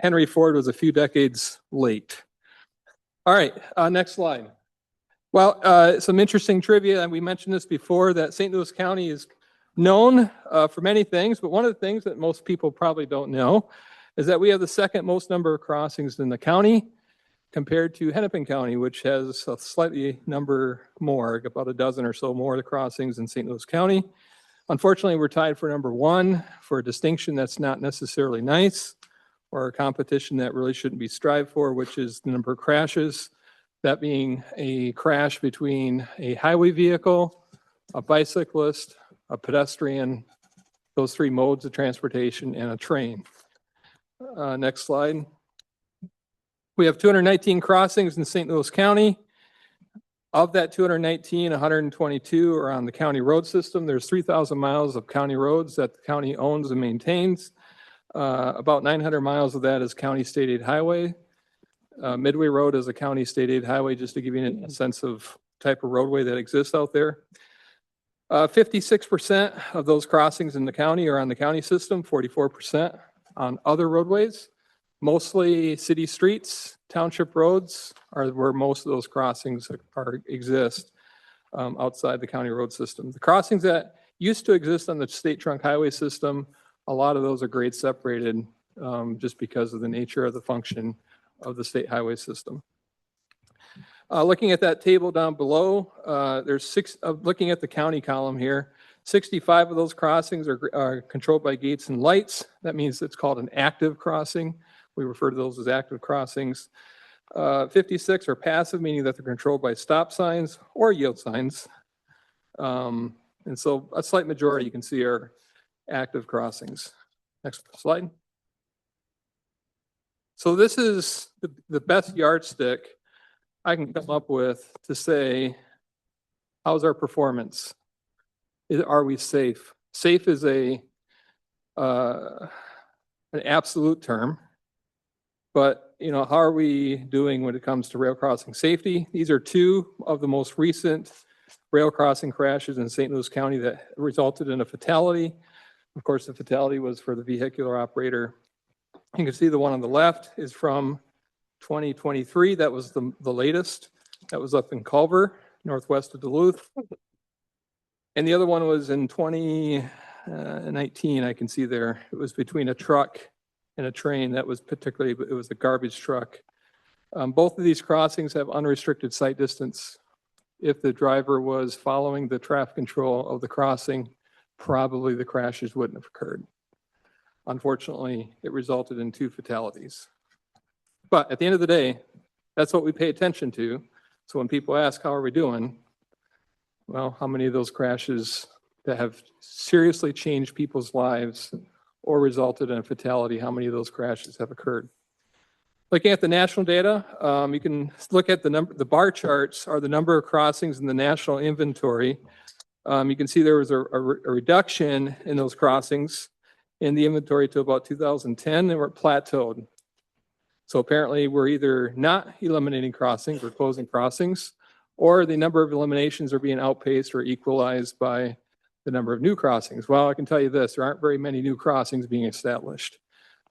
Henry Ford was a few decades late. All right, next slide. Well, some interesting trivia, and we mentioned this before, that St. Louis County is known for many things, but one of the things that most people probably don't know is that we have the second most number of crossings in the county compared to Hennepin County, which has a slightly number more, about a dozen or so more crossings in St. Louis County. Unfortunately, we're tied for number one for a distinction that's not necessarily nice, or a competition that really shouldn't be strived for, which is the number of crashes. That being a crash between a highway vehicle, a bicyclist, a pedestrian, those three modes of transportation, and a train. Next slide. We have 219 crossings in St. Louis County. Of that 219, 122 are on the county road system. There's 3,000 miles of county roads that the county owns and maintains. About 900 miles of that is county state aid highway. Midway Road is a county state aid highway, just to give you a sense of type of roadway that exists out there. 56% of those crossings in the county are on the county system, 44% on other roadways. Mostly city streets, township roads are where most of those crossings exist outside the county road system. The crossings that used to exist on the state trunk highway system, a lot of those are grade separated just because of the nature of the function of the state highway system. Looking at that table down below, looking at the county column here, 65 of those crossings are controlled by gates and lights. That means it's called an active crossing. We refer to those as active crossings. 56 are passive, meaning that they're controlled by stop signs or yield signs. And so a slight majority, you can see, are active crossings. Next slide. So this is the best yardstick I can come up with to say, how's our performance? Are we safe? Safe is an absolute term, but how are we doing when it comes to rail crossing safety? These are two of the most recent rail crossing crashes in St. Louis County that resulted in a fatality. Of course, the fatality was for the vehicular operator. You can see the one on the left is from 2023. That was the latest. That was up in Culver, northwest of Duluth. And the other one was in 2019, I can see there. It was between a truck and a train. That was it was a garbage truck. Both of these crossings have unrestricted sight distance. If the driver was following the traffic control of the crossing, probably the crashes wouldn't have occurred. Unfortunately, it resulted in 2 fatalities. But at the end of the day, that's what we pay attention to. So when people ask, how are we doing? Well, how many of those crashes that have seriously changed people's lives or resulted in a fatality, how many of those crashes have occurred? Looking at the national data, you can look at the bar charts are the number of crossings in the national inventory. You can see there was a reduction in those crossings in the inventory to about 2010, and we're plateaued. So apparently we're either not eliminating crossings or closing crossings, or the number of eliminations are being outpaced or equalized by the number of new crossings. Well, I can tell you this, there aren't very many new crossings being established.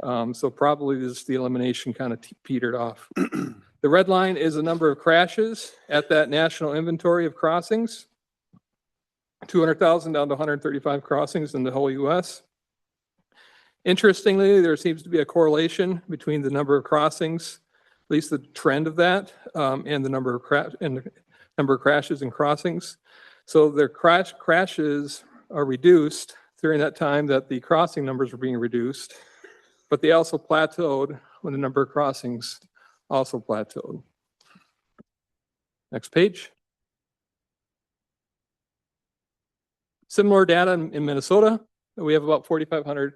So probably the elimination kind of petered off. The red line is the number of crashes at that national inventory of crossings. 200,000 down to 135 crossings in the whole US. Interestingly, there seems to be a correlation between the number of crossings, at least the trend of that, and the number of crashes and crossings. So their crashes are reduced during that time that the crossing numbers were being reduced, but they also plateaued when the number of crossings also plateaued. Next page. Similar data in Minnesota. We have about 4,500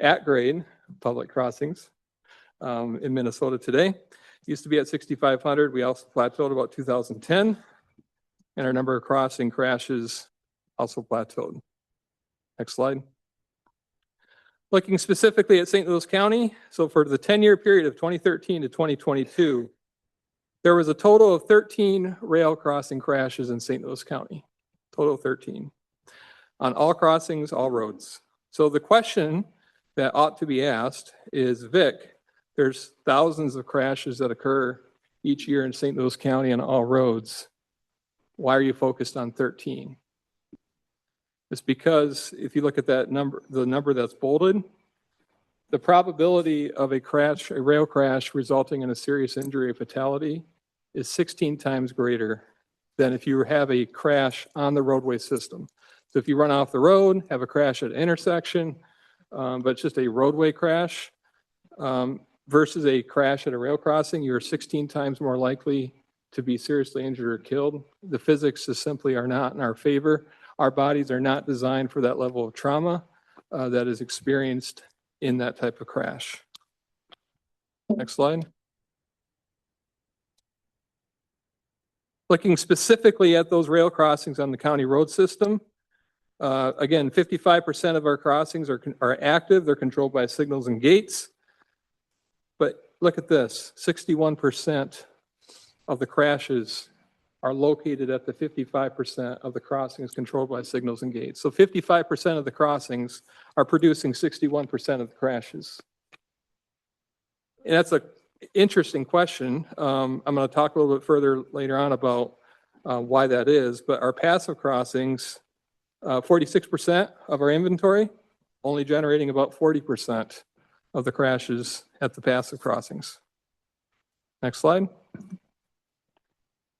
at-grade public crossings in Minnesota today. Used to be at 6,500. We also plateaued about 2010. And our number of crossing crashes also plateaued. Next slide. Looking specifically at St. Louis County, so for the 10-year period of 2013 to 2022, there was a total of 13 rail crossing crashes in St. Louis County. Total of 13. On all crossings, all roads. So the question that ought to be asked is, Vic, there's thousands of crashes that occur each year in St. Louis County on all roads. Why are you focused on 13? It's because if you look at that number, the number that's bolded, the probability of a crash, a rail crash resulting in a serious injury or fatality is 16 times greater than if you have a crash on the roadway system. So if you run off the road, have a crash at an intersection, but it's just a roadway crash versus a crash at a rail crossing, you're 16 times more likely to be seriously injured or killed. The physics just simply are not in our favor. Our bodies are not designed for that level of trauma that is experienced in that type of crash. Next slide. Looking specifically at those rail crossings on the county road system, again, 55% of our crossings are active. They're controlled by signals and gates. But look at this, 61% of the crashes are located at the 55% of the crossings controlled by signals and gates. So 55% of the crossings are producing 61% of the crashes. And that's an interesting question. I'm going to talk a little bit further later on about why that is, but our passive crossings, 46% of our inventory, only generating about 40% of the crashes at the passive crossings. Next slide.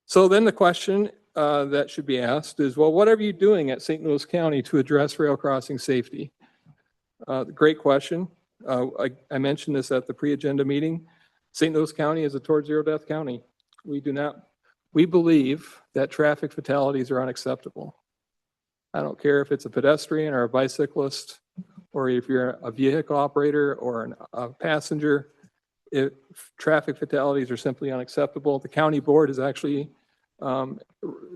So then the question that should be asked is, well, what are you doing at St. Louis County to address rail crossing safety? Great question. I mentioned this at the pre-agenda meeting. St. Louis County is a towards zero death county. We believe that traffic fatalities are unacceptable. I don't care if it's a pedestrian or a bicyclist, or if you're a vehicle operator or a passenger, traffic fatalities are simply unacceptable. The county board has actually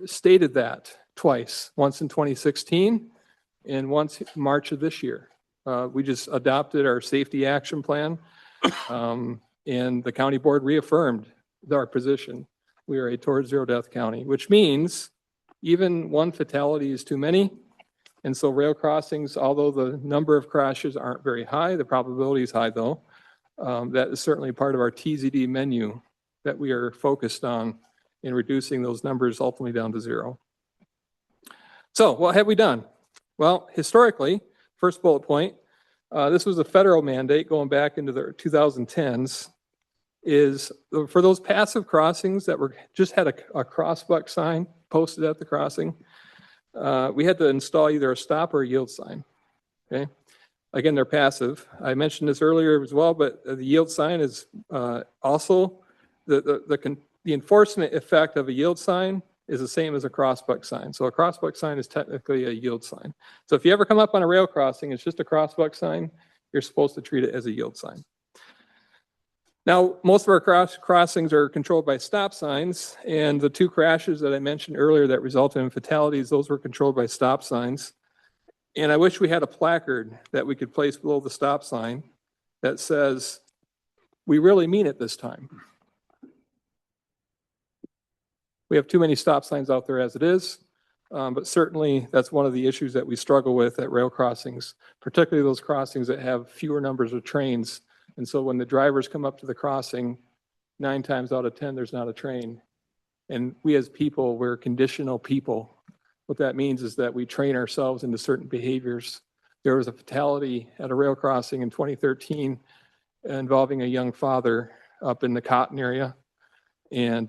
stated that twice, once in 2016 and once in March of this year. We just adopted our safety action plan, and the county board reaffirmed our position. We are a towards zero death county, which means even one fatality is too many. And so rail crossings, although the number of crashes aren't very high, the probability is high though, that is certainly part of our TZD menu that we are focused on in reducing those numbers ultimately down to zero. So what have we done? Well, historically, first bullet point, this was a federal mandate going back into the 2010s, is for those passive crossings that just had a crossbuck sign posted at the crossing, we had to install either a stop or a yield sign, okay? Again, they're passive. I mentioned this earlier as well, but the yield sign is also, the enforcement effect of a yield sign is the same as a crossbuck sign. So a crossbuck sign is technically a yield sign. So if you ever come up on a rail crossing, it's just a crossbuck sign, you're supposed to treat it as a yield sign. Now, most of our crossings are controlled by stop signs, and the two crashes that I mentioned earlier that resulted in fatalities, those were controlled by stop signs. And I wish we had a placard that we could place below the stop sign that says, "We really mean it this time." We have too many stop signs out there as it is, but certainly that's one of the issues that we struggle with at rail crossings, particularly those crossings that have fewer numbers of trains. And so when the drivers come up to the crossing, 9 times out of 10, there's not a train. And we as people, we're conditional people. What that means is that we train ourselves into certain behaviors. There was a fatality at a rail crossing in 2013 involving a young father up in the Cotton area. And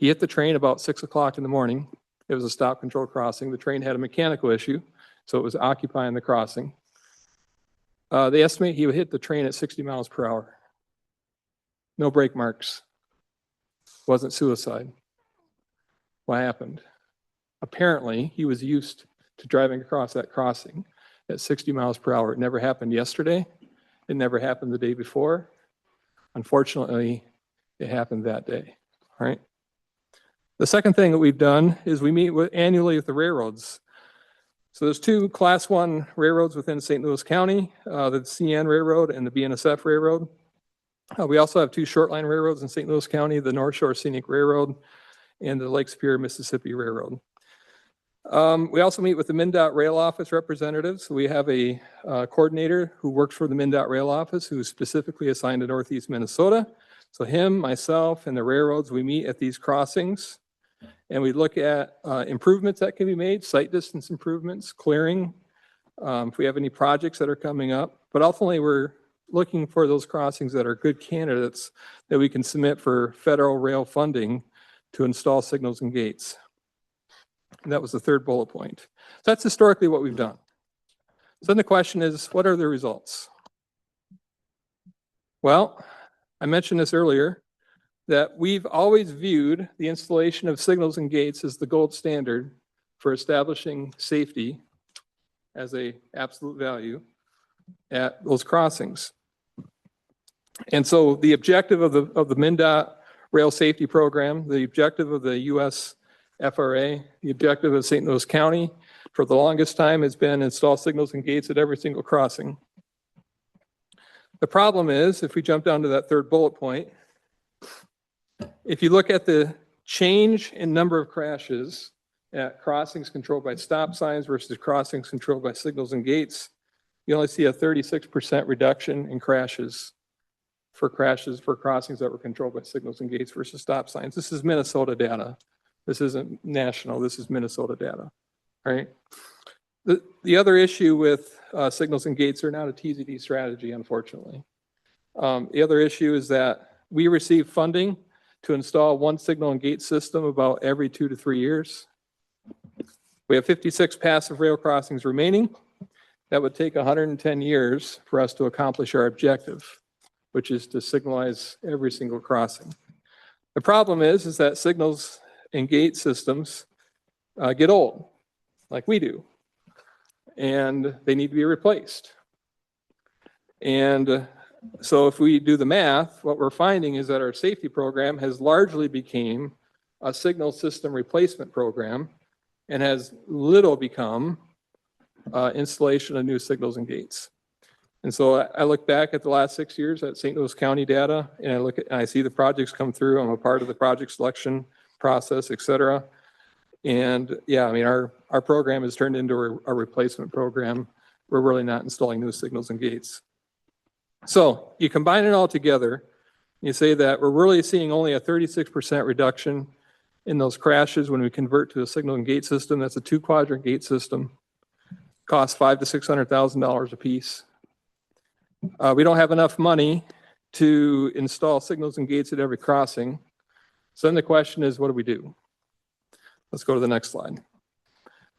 he hit the train about 6 o'clock in the morning. It was a stop control crossing. The train had a mechanical issue, so it was occupying the crossing. They estimate he would hit the train at 60 miles per hour. No brake marks. Wasn't suicide. What happened? Apparently, he was used to driving across that crossing at 60 miles per hour. It never happened yesterday. It never happened the day before. Unfortunately, it happened that day. All right. The second thing that we've done is we meet annually with the railroads. So there's 2 Class 1 railroads within St. Louis County, the CN Railroad and the BNSF Railroad. We also have 2 short-line railroads in St. Louis County, the North Shore Scenic Railroad and the Lake Superior Mississippi Railroad. We also meet with the MnDOT Rail Office representatives. We have a coordinator who works for the MnDOT Rail Office who is specifically assigned to Northeast Minnesota. So him, myself, and the railroads, we meet at these crossings and we look at improvements that can be made, sight distance improvements, clearing, if we have any projects that are coming up. But ultimately, we're looking for those crossings that are good candidates that we can submit for federal rail funding to install signals and gates. And that was the third bullet point. So that's historically what we've done. So then the question is, what are the results? Well, I mentioned this earlier, that we've always viewed the installation of signals and gates as the gold standard for establishing safety as an absolute value at those crossings. And so the objective of the MnDOT Rail Safety Program, the objective of the US FRA, the objective of St. Louis County for the longest time has been install signals and gates at every single crossing. The problem is, if we jump down to that third bullet point, if you look at the change in number of crashes at crossings controlled by stop signs versus crossings controlled by signals and gates, you only see a 36% reduction in crashes for crossings that were controlled by signals and gates versus stop signs. This is Minnesota data. This isn't national, this is Minnesota data, right? The other issue with signals and gates are not a TZD strategy, unfortunately. The other issue is that we receive funding to install one signal and gate system about every 2 to 3 years. We have 56 passive rail crossings remaining. That would take 110 years for us to accomplish our objective, which is to signalize every single crossing. The problem is that signals and gate systems get old, like we do, and they need to be replaced. And so if we do the math, what we're finding is that our safety program has largely become a signal system replacement program and has little become installation of new signals and gates. And so I look back at the last 6 years at St. Louis County data, and I see the projects come through. I'm a part of the project selection process, et cetera. And yeah, I mean, our program has turned into a replacement program. We're really not installing new signals and gates. So you combine it all together, you say that we're really seeing only a 36% reduction in those crashes when we convert to a signal and gate system. That's a 2-quadrant gate system. Costs $500,000 to $600,000 a piece. We don't have enough money to install signals and gates at every crossing. So then the question is, what do we do? Let's go to the next slide.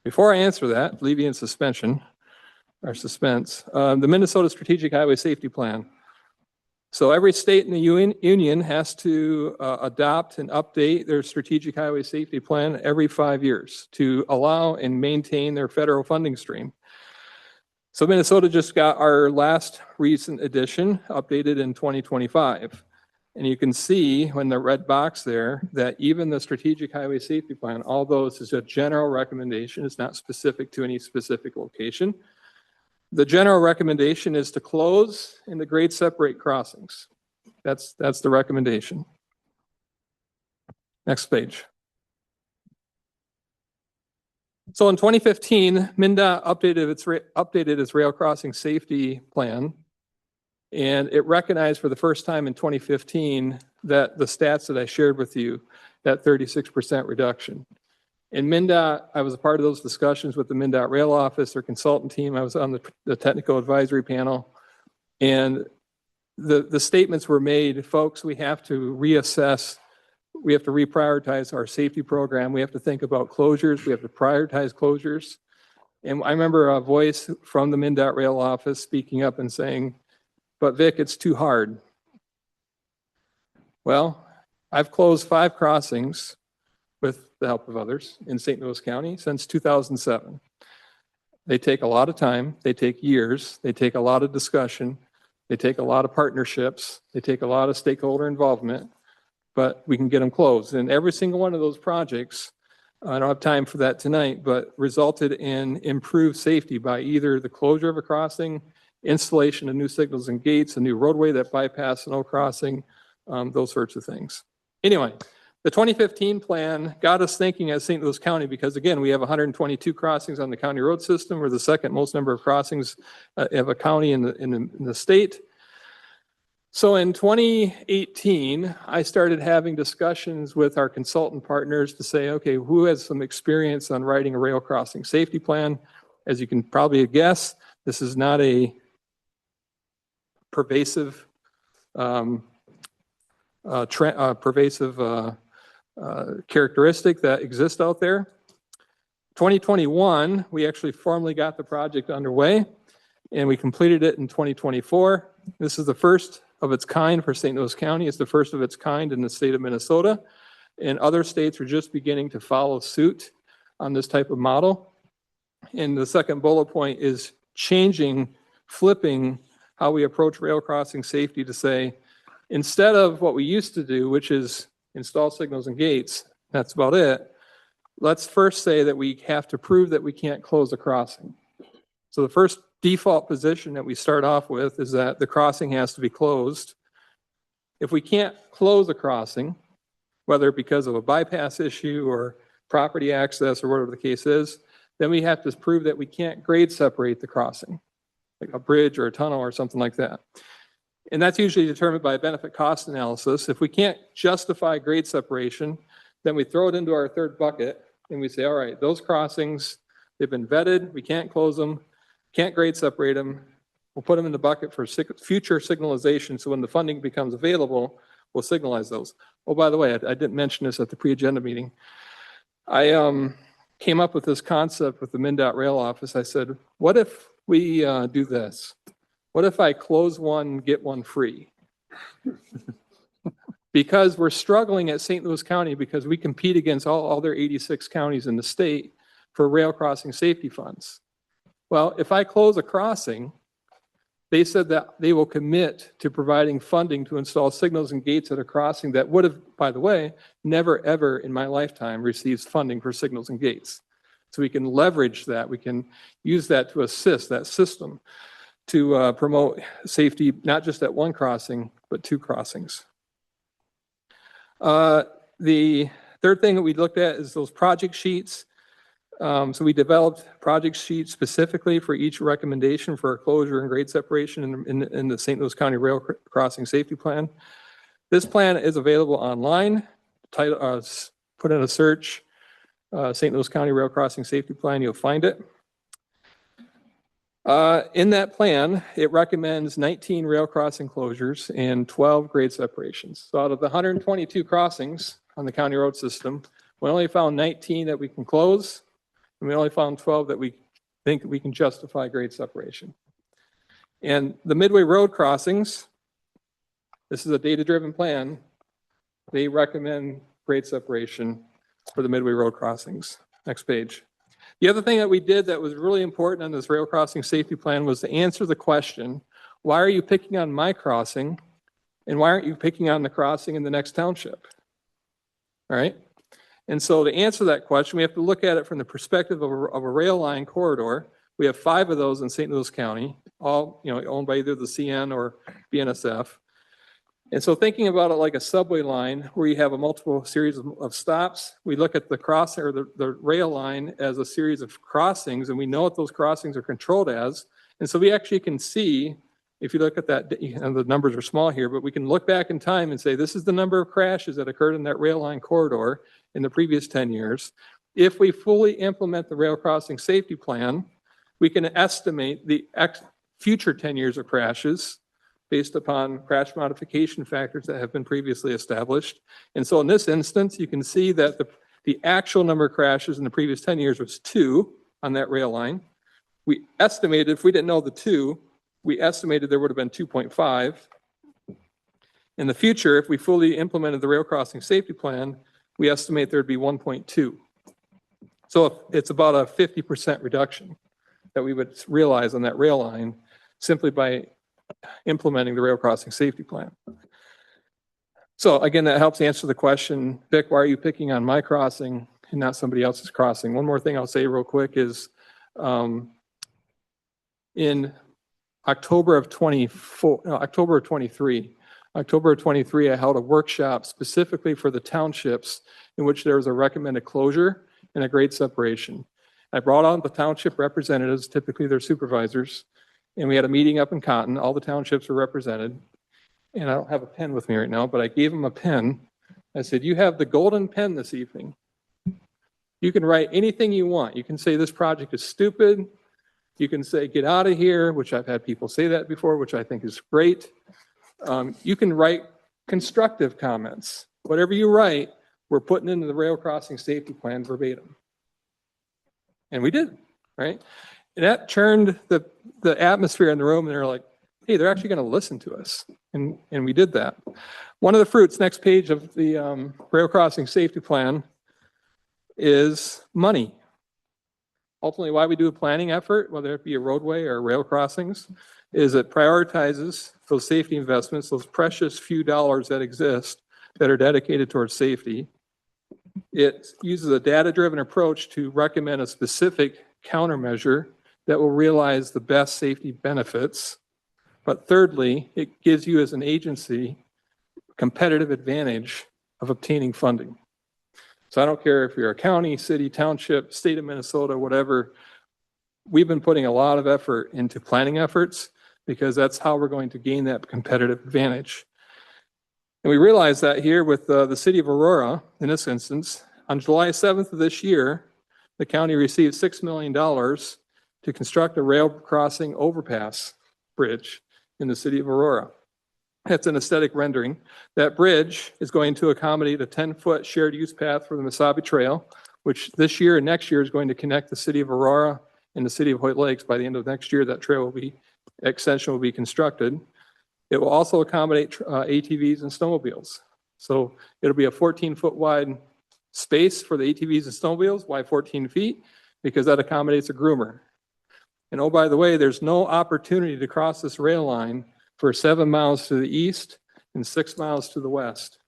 Before I answer that, leave you in suspense, the Minnesota Strategic Highway Safety Plan. So every state in the union has to adopt and update their Strategic Highway Safety Plan every 5 years to allow and maintain their federal funding stream. So Minnesota just got our last recent edition updated in 2025. And you can see when the red box there that even the Strategic Highway Safety Plan, although this is a general recommendation, it's not specific to any specific location. The general recommendation is to close and to grade separate crossings. That's the recommendation. Next page. So in 2015, MnDOT updated its rail crossing safety plan, and it recognized for the first time in 2015 that the stats that I shared with you, that 36% reduction. In MnDOT, I was a part of those discussions with the MnDOT Rail Office, their consultant team. I was on the technical advisory panel. And the statements were made, folks, we have to reassess, we have to reprioritize our safety program. We have to think about closures. We have to prioritize closures. And I remember a voice from the MnDOT Rail Office speaking up and saying, but Vic, it's too hard. Well, I've closed 5 crossings with the help of others in St. Louis County since 2007. They take a lot of time, they take years, they take a lot of discussion, they take a lot of partnerships, they take a lot of stakeholder involvement, but we can get them closed. And every single one of those projects, I don't have time for that tonight, but resulted in improved safety by either the closure of a crossing, installation of new signals and gates, a new roadway that bypass an old crossing, those sorts of things. Anyway, The 2015 plan got us thinking as St. Louis County because, again, we have 122 crossings on the county road system. We're the second most number of crossings of a county in the state. So in 2018, I started having discussions with our consultant partners to say, okay, who has some experience on writing a rail crossing safety plan? As you can probably guess, this is not a pervasive characteristic that exists out there. 2021, we actually formally got the project underway, and we completed it in 2024. This is the first of its kind for St. Louis County. It's the first of its kind in the state of Minnesota, and other states are just beginning to follow suit on this type of model. And the second bullet point is flipping how we approach rail crossing safety to say, instead of what we used to do, which is install signals and gates, that's about it. Let's first say that we have to prove that we can't close a crossing. So the first default position that we start off with is that the crossing has to be closed. If we can't close a crossing, whether because of a bypass issue or property access or whatever the case is, then we have to prove that we can't grade separate the crossing, like a bridge or a tunnel or something like that. And that's usually determined by a benefit cost analysis. If we can't justify grade separation, then we throw it into our third bucket and we say, all right, those crossings, they've been vetted, we can't close them, can't grade separate them. We'll put them in the bucket for future signalization, so when the funding becomes available, we'll signalize those. Oh, by the way, I didn't mention this at the pre-agenda meeting. I came up with this concept with the MnDOT rail office. I said, what if we do this? What if I close one, get one free? Because we're struggling at St. Louis County because we compete against all other 86 counties in the state for rail crossing safety funds. Well, if I close a crossing, they said that they will commit to providing funding to install signals and gates at a crossing that would have, by the way, never ever in my lifetime received funding for signals and gates. So we can leverage that. We can use that to assist that system to promote safety, not just at one crossing, but two crossings. The third thing that we looked at is those project sheets. So we developed project sheets specifically for each recommendation for a closure and grade separation in the St. Louis County Rail Crossing Safety Plan. This plan is available online. Put in a search, St. Louis County Rail Crossing Safety Plan, you'll find it. In that plan, it recommends 19 rail crossing closures and 12 grade separations. So out of the 122 crossings on the county road system, we only found 19 that we can close, and we only found 12 that we think we can justify grade separation. And the Midway Road crossings, this is a data-driven plan, they recommend grade separation for the Midway Road crossings. Next page. The other thing that we did that was really important on this rail crossing safety plan was to answer the question, why are you picking on my crossing and why aren't you picking on the crossing in the next township? All right. And so to answer that question, we have to look at it from the perspective of a rail line corridor. We have 5 of those in St. Louis County, all owned by either the CN or BNSF. And so thinking about it like a subway line where you have a multiple series of stops, we look at the crossing or the rail line as a series of crossings, and we know what those crossings are controlled as. And so we actually can see, if you look at that, the numbers are small here, but we can look back in time and say, this is the number of crashes that occurred in that rail line corridor in the previous 10 years. If we fully implement the rail crossing safety plan, we can estimate the future 10 years of crashes based upon crash modification factors that have been previously established. And so in this instance, you can see that the actual number of crashes in the previous 10 years was 2 on that rail line. We estimated, if we didn't know the 2, we estimated there would have been 2.5. In the future, if we fully implemented the rail crossing safety plan, we estimate there'd be 1.2. So it's about a 50% reduction that we would realize on that rail line simply by implementing the rail crossing safety plan. So again, that helps answer the question, Vic, why are you picking on my crossing and not somebody else's crossing? One more thing I'll say real quick is in October of 23, October of 23, I held a workshop specifically for the townships in which there was a recommended closure and a grade separation. I brought on the township representatives, typically their supervisors, and we had a meeting up in Cotton. All the townships were represented. And I don't have a pen with me right now, but I gave them a pen. I said, you have the golden pen this evening. You can write anything you want. You can say this project is stupid. You can say, get out of here, which I've had people say that before, which I think is great. You can write constructive comments. Whatever you write, we're putting into the rail crossing safety plan verbatim. And we did, right? And that turned the atmosphere in the room, and they're like, hey, they're actually going to listen to us. And we did that. One of the fruits, next page of the rail crossing safety plan, is money. Ultimately, why we do a planning effort, whether it be a roadway or rail crossings, is it prioritizes those safety investments, those precious few dollars that exist that are dedicated towards safety. It uses a data-driven approach to recommend a specific countermeasure that will realize the best safety benefits. But thirdly, it gives you as an agency competitive advantage of obtaining funding. So I don't care if you're a county, city, township, state of Minnesota, whatever, we've been putting a lot of effort into planning efforts because that's how we're going to gain that competitive advantage. And we realize that here with the city of Aurora, in this instance, on July 7th of this year, the county received $6 million to construct a rail crossing overpass bridge in the city of Aurora. That's an aesthetic rendering. That bridge is going to accommodate a 10-foot shared use path for the Mesabi Trail, which this year and next year is going to connect the city of Aurora and the city of Hoyt Lakes. By the end of next year, that extension will be constructed. It will also accommodate ATVs and snowmobiles. So it'll be a 14-foot wide space for the ATVs and snowmobiles. Why 14 feet? Because that accommodates a groomer. And oh, by the way, there's no opportunity to cross this rail line for 7 miles to the east and 6 miles to the west.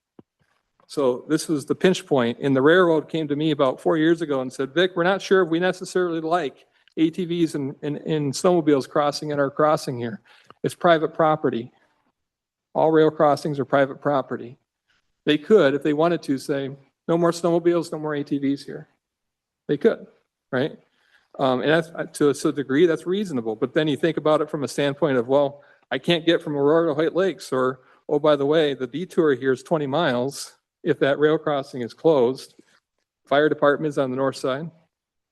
So this was the pinch point. And the railroad came to me about 4 years ago and said, Vic, we're not sure if we necessarily like ATVs and snowmobiles crossing at our crossing here. It's private property. All rail crossings are private property. They could, if they wanted to, say, no more snowmobiles, no more ATVs here. They could, right? And that's, to a degree, that's reasonable. But then you think about it from a standpoint of, well, I can't get from Aurora to Hoyt Lakes, or, oh, by the way, the detour here is 20 miles if that rail crossing is closed. Fire department is on the north side,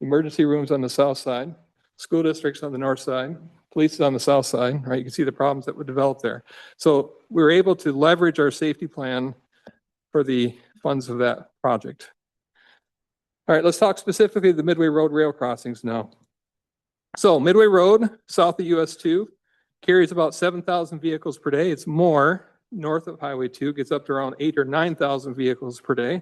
emergency rooms on the south side, school districts on the north side, police is on the south side, right? You can see the problems that would develop there. So we were able to leverage our safety plan for the funds of that project. All right, let's talk specifically the Midway Road rail crossings now. So Midway Road, south of US 2, carries about 7,000 vehicles per day. It's more north of Highway 2, gets up to around 8,000 or 9,000 vehicles per day.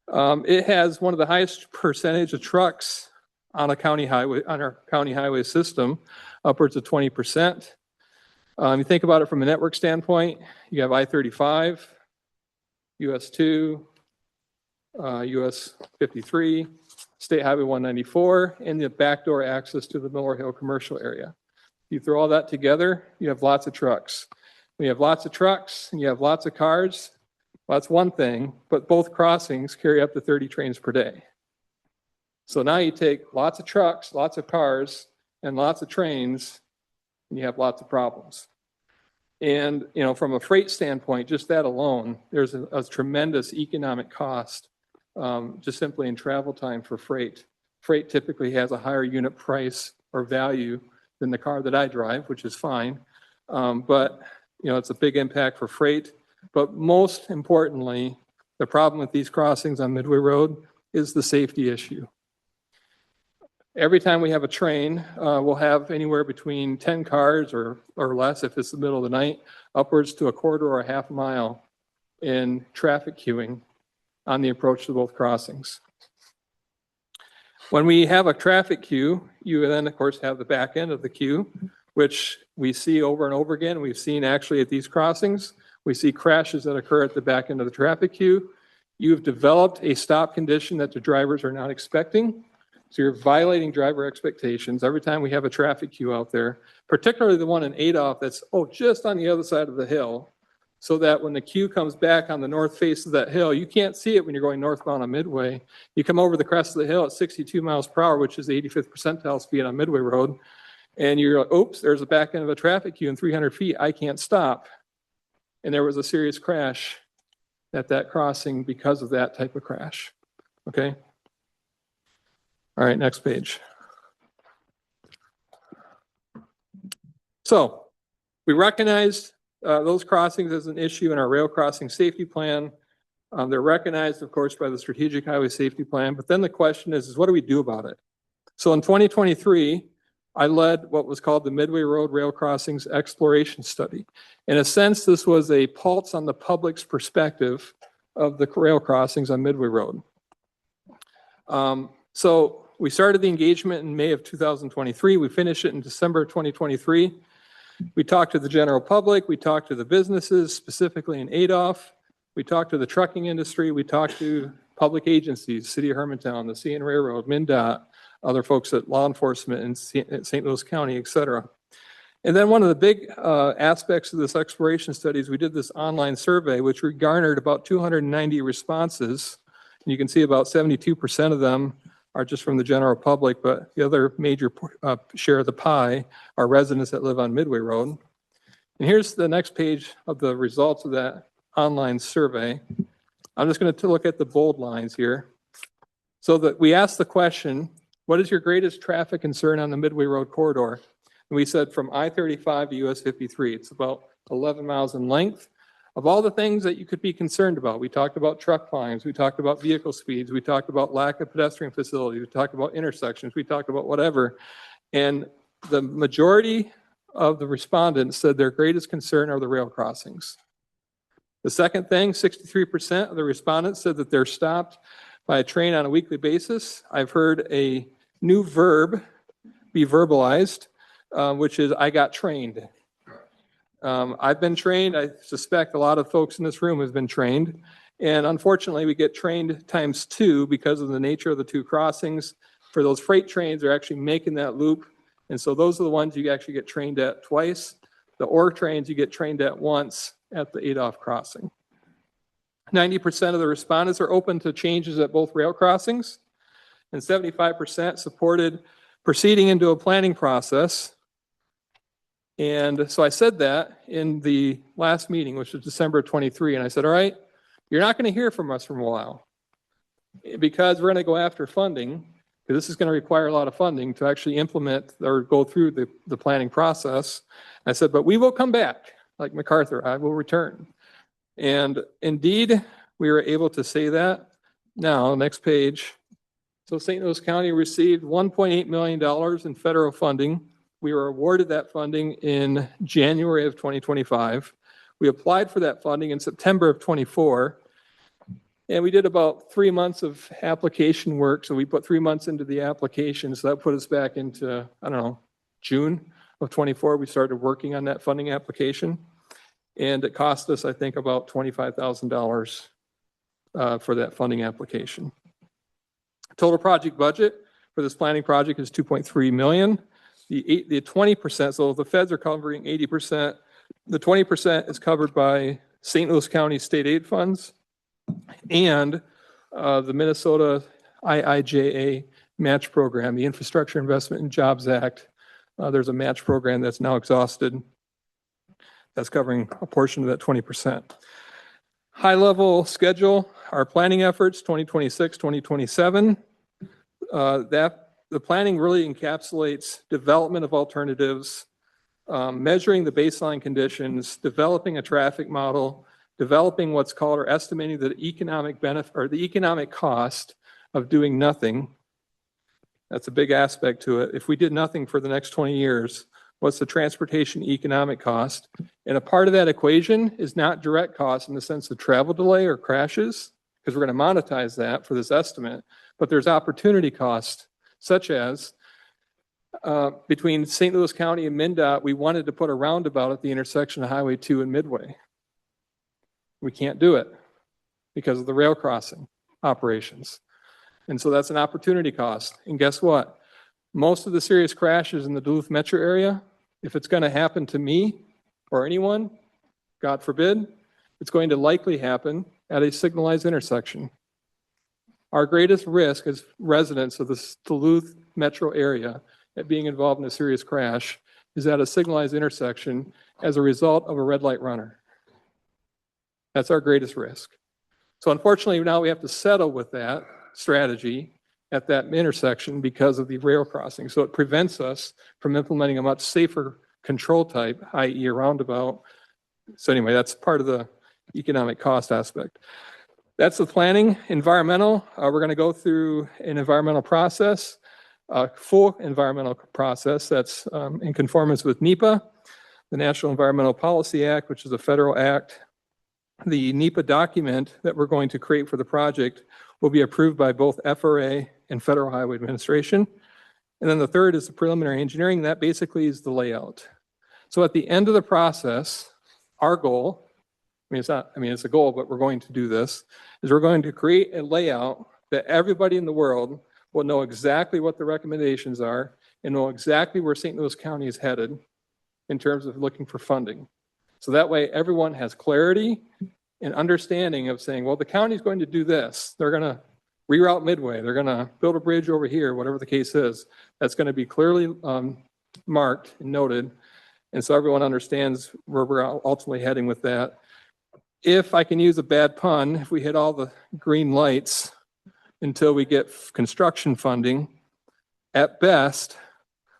It has one of the highest percentage of trucks on a county highway, on our county highway system, upwards of 20%. You think about it from a network standpoint, you have I-35, US 2, US 53, State Highway 194, and the backdoor access to the Miller Hill commercial area. You throw all that together, you have lots of trucks. When you have lots of trucks and you have lots of cars, well, that's one thing, but both crossings carry up to 30 trains per day. So now you take lots of trucks, lots of cars, and lots of trains, and you have lots of problems. And, you know, from a freight standpoint, just that alone, there's a tremendous economic cost just simply in travel time for freight. Freight typically has a higher unit price or value than the car that I drive, which is fine. But, you know, it's a big impact for freight. But most importantly, the problem with these crossings on Midway Road is the safety issue. Every time we have a train, we'll have anywhere between 10 cars or less, if it's the middle of the night, upwards to a quarter or a half mile in traffic queuing on the approach to both crossings. When we have a traffic queue, you then, of course, have the back end of the queue, which we see over and over again. We've seen actually at these crossings, we see crashes that occur at the back end of the traffic queue. You've developed a stop condition that the drivers are not expecting. So you're violating driver expectations every time we have a traffic queue out there, particularly the one in Adolph that's, just on the other side of the hill. so that when the queue comes back on the north face of that hill, you can't see it when you're going northbound on Midway. You come over the crest of the hill at 62 miles per hour, which is the 85th percentile speed on Midway Road, and you're like, oops, there's a back end of a traffic queue in 300 feet. I can't stop. And there was a serious crash at that crossing because of that type of crash. Okay? All right, next page. So we recognized those crossings as an issue in our rail crossing safety plan. They're recognized, of course, by the Strategic Highway Safety Plan. But then the question is what do we do about it? So in 2023, I led what was called the Midway Road Rail Crossings Exploration Study. In a sense, this was a pulse on the public's perspective of the rail crossings on Midway Road. So we started the engagement in May of 2023. We finished it in December of 2023. We talked to the general public. We talked to the businesses, specifically in Adolph. We talked to the trucking industry. We talked to public agencies, City of Hermantown, the CN Railroad, MnDOT, other folks at law enforcement in St. Louis County, et cetera. And then one of the big aspects of this exploration study is we did this online survey, which we garnered about 290 responses. And you can see about 72% of them are just from the general public, but the other major share of the pie are residents that live on Midway Road. And here's the next page of the results of that online survey. I'm just going to look at the bold lines here. So that we asked the question, what is your greatest traffic concern on the Midway Road corridor? And we said from I-35 to US 53. It's about 11 miles in length. Of all the things that you could be concerned about, we talked about truck volumes, we talked about vehicle speeds, we talked about lack of pedestrian facilities, we talked about intersections, we talked about whatever. And the majority of the respondents said their greatest concern are the rail crossings. The second thing, 63% of the respondents said that they're stopped by a train on a weekly basis. I've heard a new verb be verbalized, which is I got trained. I've been trained. I suspect a lot of folks in this room have been trained. And unfortunately, we get trained times two because of the nature of the two crossings. For those freight trains, they're actually making that loop. And so those are the ones you actually get trained at twice. The ore trains, you get trained at once at the Adolph crossing. 90% of the respondents are open to changes at both rail crossings. And 75% supported proceeding into a planning process. And so I said that in the last meeting, which was December 23, and I said, all right, you're not going to hear from us for a while because we're going to go after funding, because this is going to require a lot of funding to actually implement or go through the planning process. I said, but we will come back, like MacArthur, I will return. And indeed, we were able to say that. Now, next page. So St. Louis County received $1.8 million in federal funding. We were awarded that funding in January of 2025. We applied for that funding in September of 24, and we did about 3 months of application work. So we put 3 months into the application. So that put us back into, I don't know, June of 24. We started working on that funding application, and it cost us, I think, about $25,000 for that funding application. Total project budget for this planning project is $2.3 million. The 20%, so the feds are covering 80%. The 20% is covered by St. Louis County state aid funds and the Minnesota IIJA match program, the Infrastructure Investment and Jobs Act. There's a match program that's now exhausted that's covering a portion of that 20%. High-level schedule, our planning efforts, 2026, 2027. The planning really encapsulates development of alternatives, measuring the baseline conditions, developing a traffic model, developing what's called or estimating the economic benefit or the economic cost of doing nothing. That's a big aspect to it. If we did nothing for the next 20 years, what's the transportation economic cost? And a part of that equation is not direct cost in the sense of travel delay or crashes, because we're going to monetize that for this estimate, but there's opportunity cost, such as between St. Louis County and MnDOT, we wanted to put a roundabout at the intersection of Highway 2 and Midway. We can't do it because of the rail crossing operations. And so that's an opportunity cost. And guess what? Most of the serious crashes in the Duluth metro area, if it's going to happen to me or anyone, God forbid, It's going to likely happen at a signalized intersection. Our greatest risk as residents of the Duluth metro area at being involved in a serious crash is at a signalized intersection as a result of a red light runner. That's our greatest risk. So unfortunately, now we have to settle with that strategy at that intersection because of the rail crossing. So it prevents us from implementing a much safer control type, i.e. a roundabout. So anyway, that's part of the economic cost aspect. That's the planning. Environmental, we're going to go through an environmental process, a full environmental process that's in conformance with NEPA, the National Environmental Policy Act, which is a federal act. The NEPA document that we're going to create for the project will be approved by both FRA and Federal Highway Administration. And then the third is the preliminary engineering. That basically is the layout. So at the end of the process, our goal, it's a goal, but we're going to do this, is we're going to create a layout that everybody in the world will know exactly what the recommendations are and know exactly where St. Louis County is headed in terms of looking for funding. So that way everyone has clarity and understanding of saying, well, the county's going to do this. They're going to reroute Midway. They're going to build a bridge over here, whatever the case is. That's going to be clearly marked and noted. And so everyone understands where we're ultimately heading with that. If I can use a bad pun, if we hit all the green lights until we get construction funding, at best,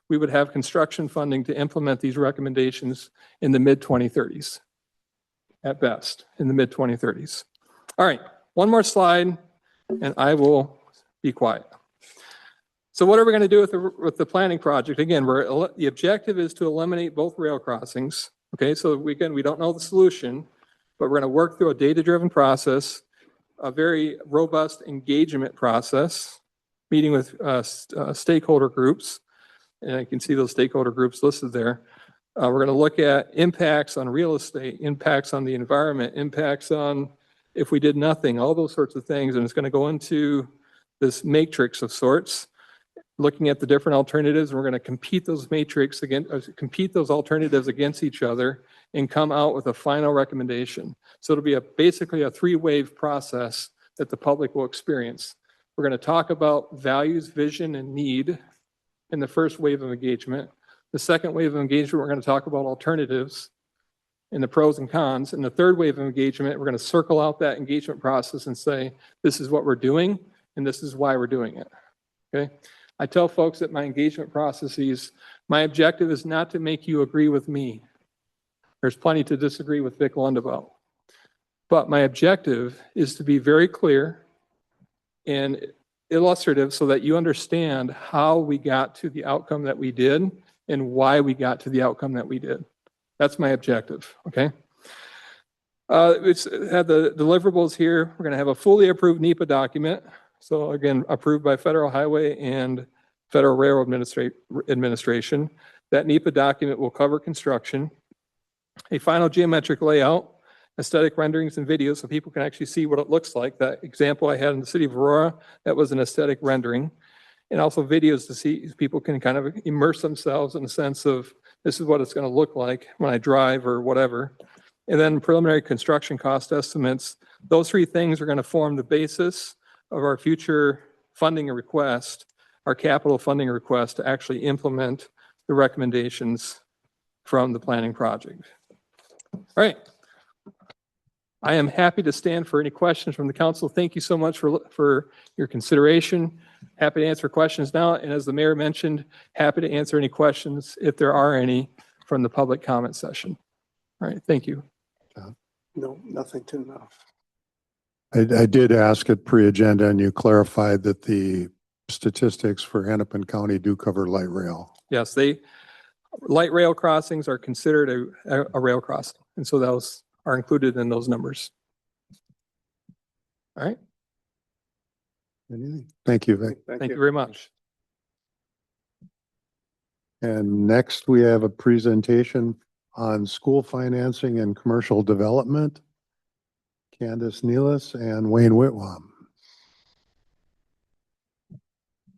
we would have construction funding to implement these recommendations in the mid-2030s. At best, in the mid-2030s. All right, one more slide, and I will be quiet. So what are we going to do with the planning project? Again, the objective is to eliminate both rail crossings. Okay, so we don't know the solution, but we're going to work through a data-driven process, a very robust engagement process, meeting with stakeholder groups, and you can see those stakeholder groups listed there. We're going to look at impacts on real estate, impacts on the environment, impacts on if we did nothing, all those sorts of things, and it's going to go into this matrix of sorts, looking at the different alternatives. We're going to compete those alternatives against each other and come out with a final recommendation. So it'll be basically a three-wave process that the public will experience. We're going to talk about values, vision, and need in the first wave of engagement. The second wave of engagement, we're going to talk about alternatives and the pros and cons. In the third wave of engagement, we're going to circle out that engagement process and say, this is what we're doing, and this is why we're doing it. Okay? I tell folks that my engagement processes, my objective is not to make you agree with me. There's plenty to disagree with Vic Lund about. But my objective is to be very clear and illustrative so that you understand how we got to the outcome that we did and why we got to the outcome that we did. That's my objective, okay? It's had the deliverables here. We're gonna have a fully approved NEPA document. So again, approved by Federal Highway and Federal Railroad Administration. That NEPA document will cover construction, a final geometric layout, aesthetic renderings and videos so people can actually see what it looks like. That example I had in the city of Aurora, that was an aesthetic rendering. And also videos to see if people can kind of immerse themselves in the sense of this is what it's going to look like when I drive or whatever. And then preliminary construction cost estimates. Those three things are going to form the basis of our future funding request, our capital funding request to actually implement the recommendations from the planning project. All right. I am happy to stand for any questions from the council. Thank you so much for your consideration. Happy to answer questions now. And as the mayor mentioned, happy to answer any questions if there are any from the public comment session. All right, thank you. No, nothing to know. I did ask at pre-agenda and you clarified that the statistics for Hennepin County do cover light rail. Yes, light rail crossings are considered a rail crossing. And so those are included in those numbers. All right. Anything? Thank you, Vic. Thank you very much. And next we have a presentation on school financing and commercial development. Candace Nealis and Wayne Whitwam.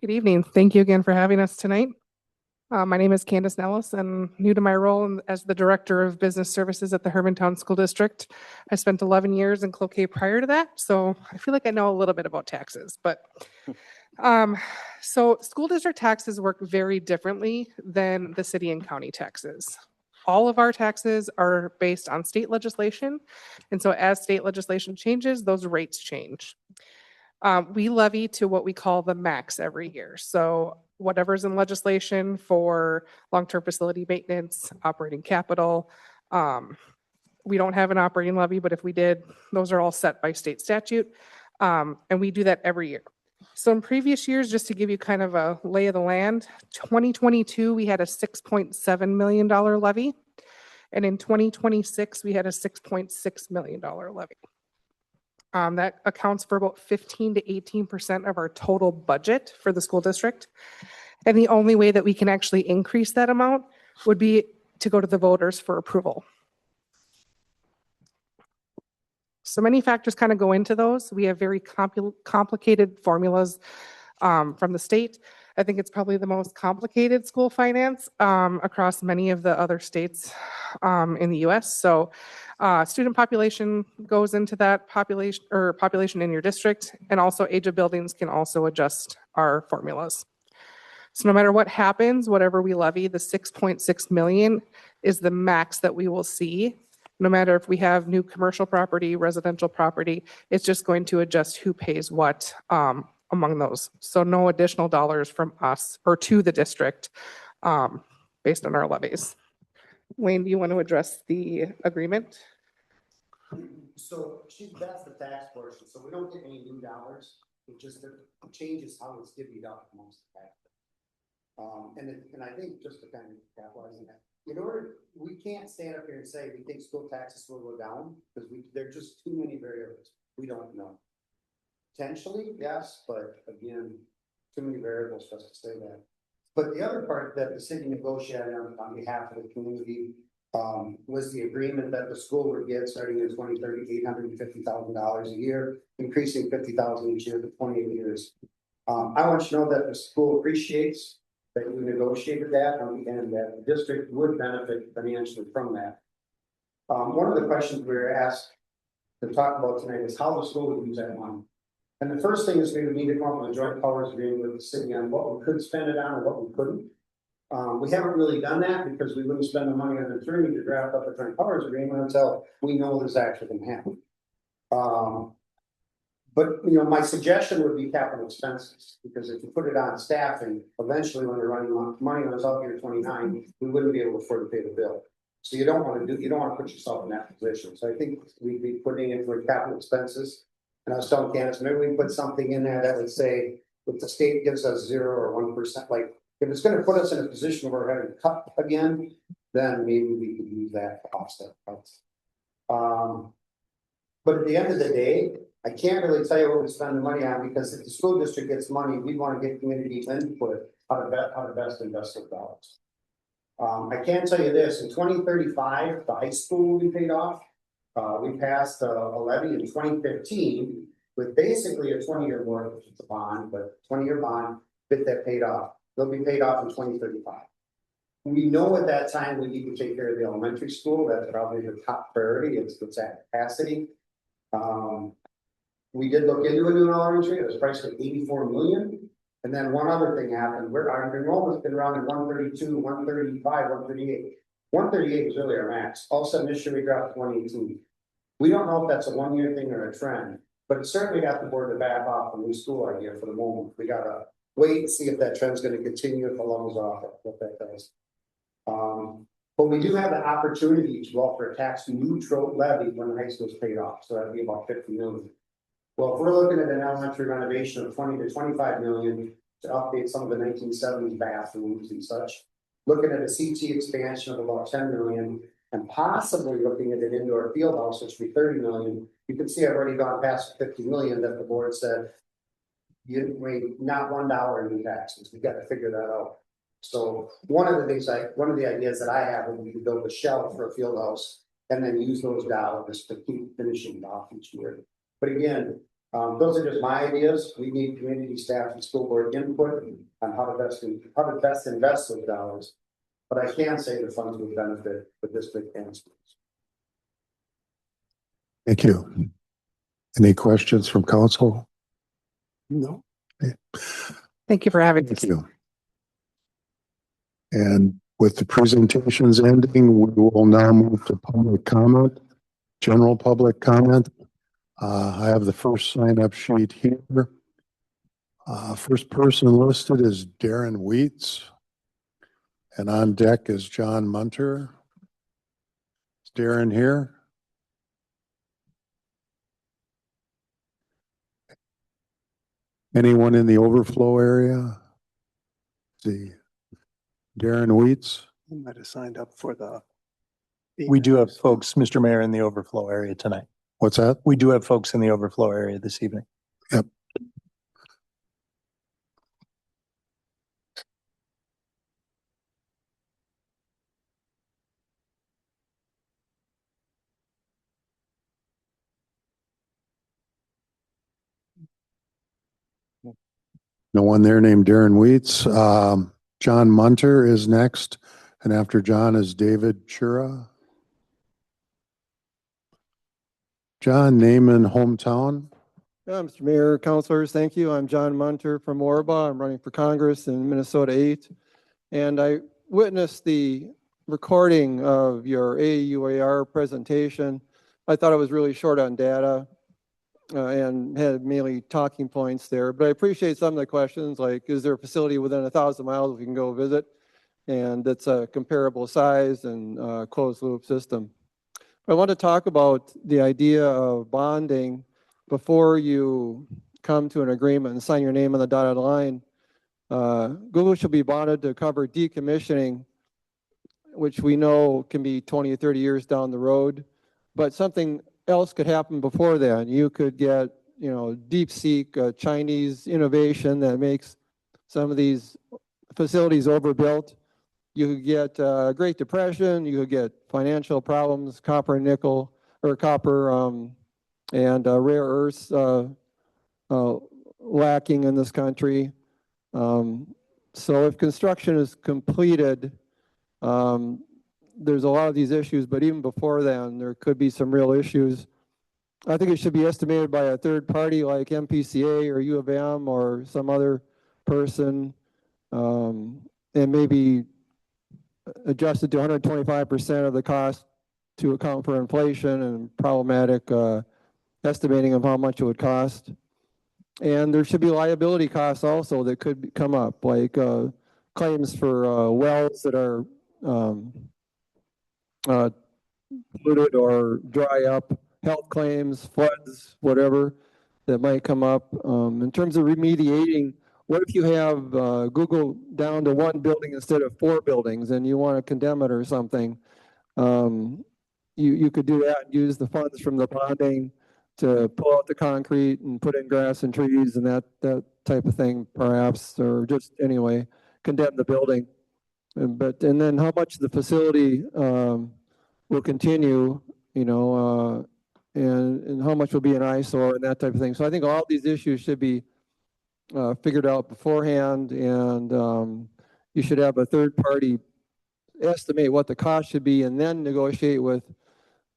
Good evening. Thank you again for having us tonight. My name is Candace Nellis, and new to my role as the Director of Business Services at the Hermantown School District. I spent 11 years in Cloquet prior to that, so I feel like I know a little bit about taxes. But so school district taxes work very differently than the city and county taxes. All of our taxes are based on state legislation, and so as state legislation changes, those rates change. We levy to what we call the max every year. So whatever's in legislation for long-term facility maintenance, operating capital. We don't have an operating levy, but if we did, those are all set by state statute. And we do that every year. So in previous years, just to give you kind of a lay of the land, 2022, we had a $6.7 million levy. And in 2026, we had a $6.6 million levy. That accounts for about 15 to 18% of our total budget for the school district. And the only way that we can actually increase that amount would be to go to the voters for approval. So many factors kind of go into those. We have very complicated formulas from the state. I think it's probably the most complicated school finance across many of the other states in the US. So student population goes into that population in your district, and also age of buildings can also adjust our formulas. So no matter what happens, whatever we levy, the 6.6 million is the max that we will see. No matter if we have new commercial property, residential property, it's just going to adjust who pays what among those. So no additional dollars from us or to the district based on our levies. Wayne, do you want to address the agreement? So that's the tax portion, so we don't get any new dollars, it just changes how it's divvied up amongst the tax. And I think just to kind of capitalize on that, we can't stand up here and say we think school taxes will go down, because there are just too many variables, we don't know. Potentially, yes, but again, too many variables for us to say that. But the other part that the city negotiated on behalf of the community was the agreement that the school would get starting in 2030, $850,000 a year, increasing $50,000 each year for 28 years. I want you to know that the school appreciates that we negotiated that, and that the district would benefit financially from that. One of the questions we were asked to talk about tonight is how the school would use that money. And the first thing is we would need to come up with a joint powers agreement with the city on what we could spend it on and what we couldn't. We haven't really done that because we wouldn't spend the money on an attorney to draft up a joint powers agreement until we know this actually can happen. But my suggestion would be capital expenses, because if you put it on staffing, eventually when we're running money on us out here 29, we wouldn't be able to afford to pay the bill. So you don't want to put yourself in that position. So I think we'd be putting it for capital expenses. And I was telling Candace, maybe we can put something in there that would say, if the state gives us 0 or 1%, like if it's going to put us in a position where we're having to cut again, then maybe we could use that to offset cuts. But at the end of the day, I can't really tell you what we spend the money on, because if the school district gets money, we want to get community input how to best invest those dollars. I can tell you this: in 2035, the high school will be paid off. We passed a levy in 2015 with basically a 20-year mortgage. It's a bond, but 20-year bond, get that paid off. They'll be paid off in 2035. We know at that time we need to take care of the elementary school. That's probably the top priority. It's at capacity. We did look into a new elementary. It was priced at $84 million. And then one other thing happened. Our enrollment's been around 132, 135, 138. 138 is really our max. All of a sudden this year we dropped to 118. We don't know if that's a one-year thing or a trend, but it certainly got the board to back off the new school idea for the moment. We gotta wait and see if that trend's going to continue, if the levels off, what that does. But we do have the opportunity to offer a tax neutral levy when the high school is paid off. So that'd be about $50 million. Well, if we're looking at an elementary renovation of 20 to 25 million to update some of the 1970s bathrooms and such, looking at a CT expansion of about 10 million, and possibly looking at an indoor field house, which would be 30 million, you can see I've already gone past 50 million that the board said, you wait, not $1 in new taxes. We've got to figure that out. So one of the ideas that I have would be to build a shell for a field house and then use those dollars to keep finishing it off each year. But again, Those are just my ideas. We need community staff and school board input on how to best invest those dollars. But I can say the funds will benefit the district and schools. Thank you. Any questions from council? No. Thank you for having Thank us. you. And with the presentations ending, we will now move to public comment, general public comment. I have the first sign-up sheet here. First person listed is Darren Wheats. And on deck is John Munter. Is Darren here? Anyone in the overflow area? See, Darren Wheats. You might have signed up for the. We do have folks, Mr. Mayor, in the overflow area tonight. What's that? We do have folks in the overflow area this evening. Yep. No one there named Darren Wheats. John Munter is next, and after John is David Chura. John, name and hometown. Yeah, Mr. Mayor, councilors, thank you. I'm John Munter from Orba. I'm running for Congress in Minnesota 8. And I witnessed the recording of your AUAR presentation. I thought it was really short on data and had mainly talking points there. But I appreciate some of the questions, like, is there a facility within 1,000 miles we can go visit? And that's a comparable size and closed loop system. I want to talk about the idea of bonding before you come to an agreement and sign your name on the dotted line. Google should be bonded to cover decommissioning, which we know can be 20 or 30 years down the road, but something else could happen before then. You could get, DeepSeek, Chinese innovation that makes some of these facilities overbuilt. You could get Great Depression, you could get financial problems, copper and nickel, or copper and rare earths lacking in this country. So if construction is completed, there's a lot of these issues, but even before then, there could be some real issues. I think it should be estimated by a third party like MPCA or U of M or some other person, and maybe adjusted to 125% of the cost to account for inflation and problematic estimating of how much it would cost. And there should be liability costs also that could come up, like claims for wells that are polluted or dry up, health claims, floods, whatever that might come up. In terms of remediating, what if you have Google down to one building instead of 4 buildings and you want to condemn it or something? You could do that and use the funds from the bonding to pull out the concrete and put in grass and trees and that type of thing, perhaps, or just anyway, condemn the building. And then how much the facility will continue, and how much will be an eyesore and that type of thing. So I think all these issues should be figured out beforehand, and you should have a third party estimate what the cost should be, and then negotiate with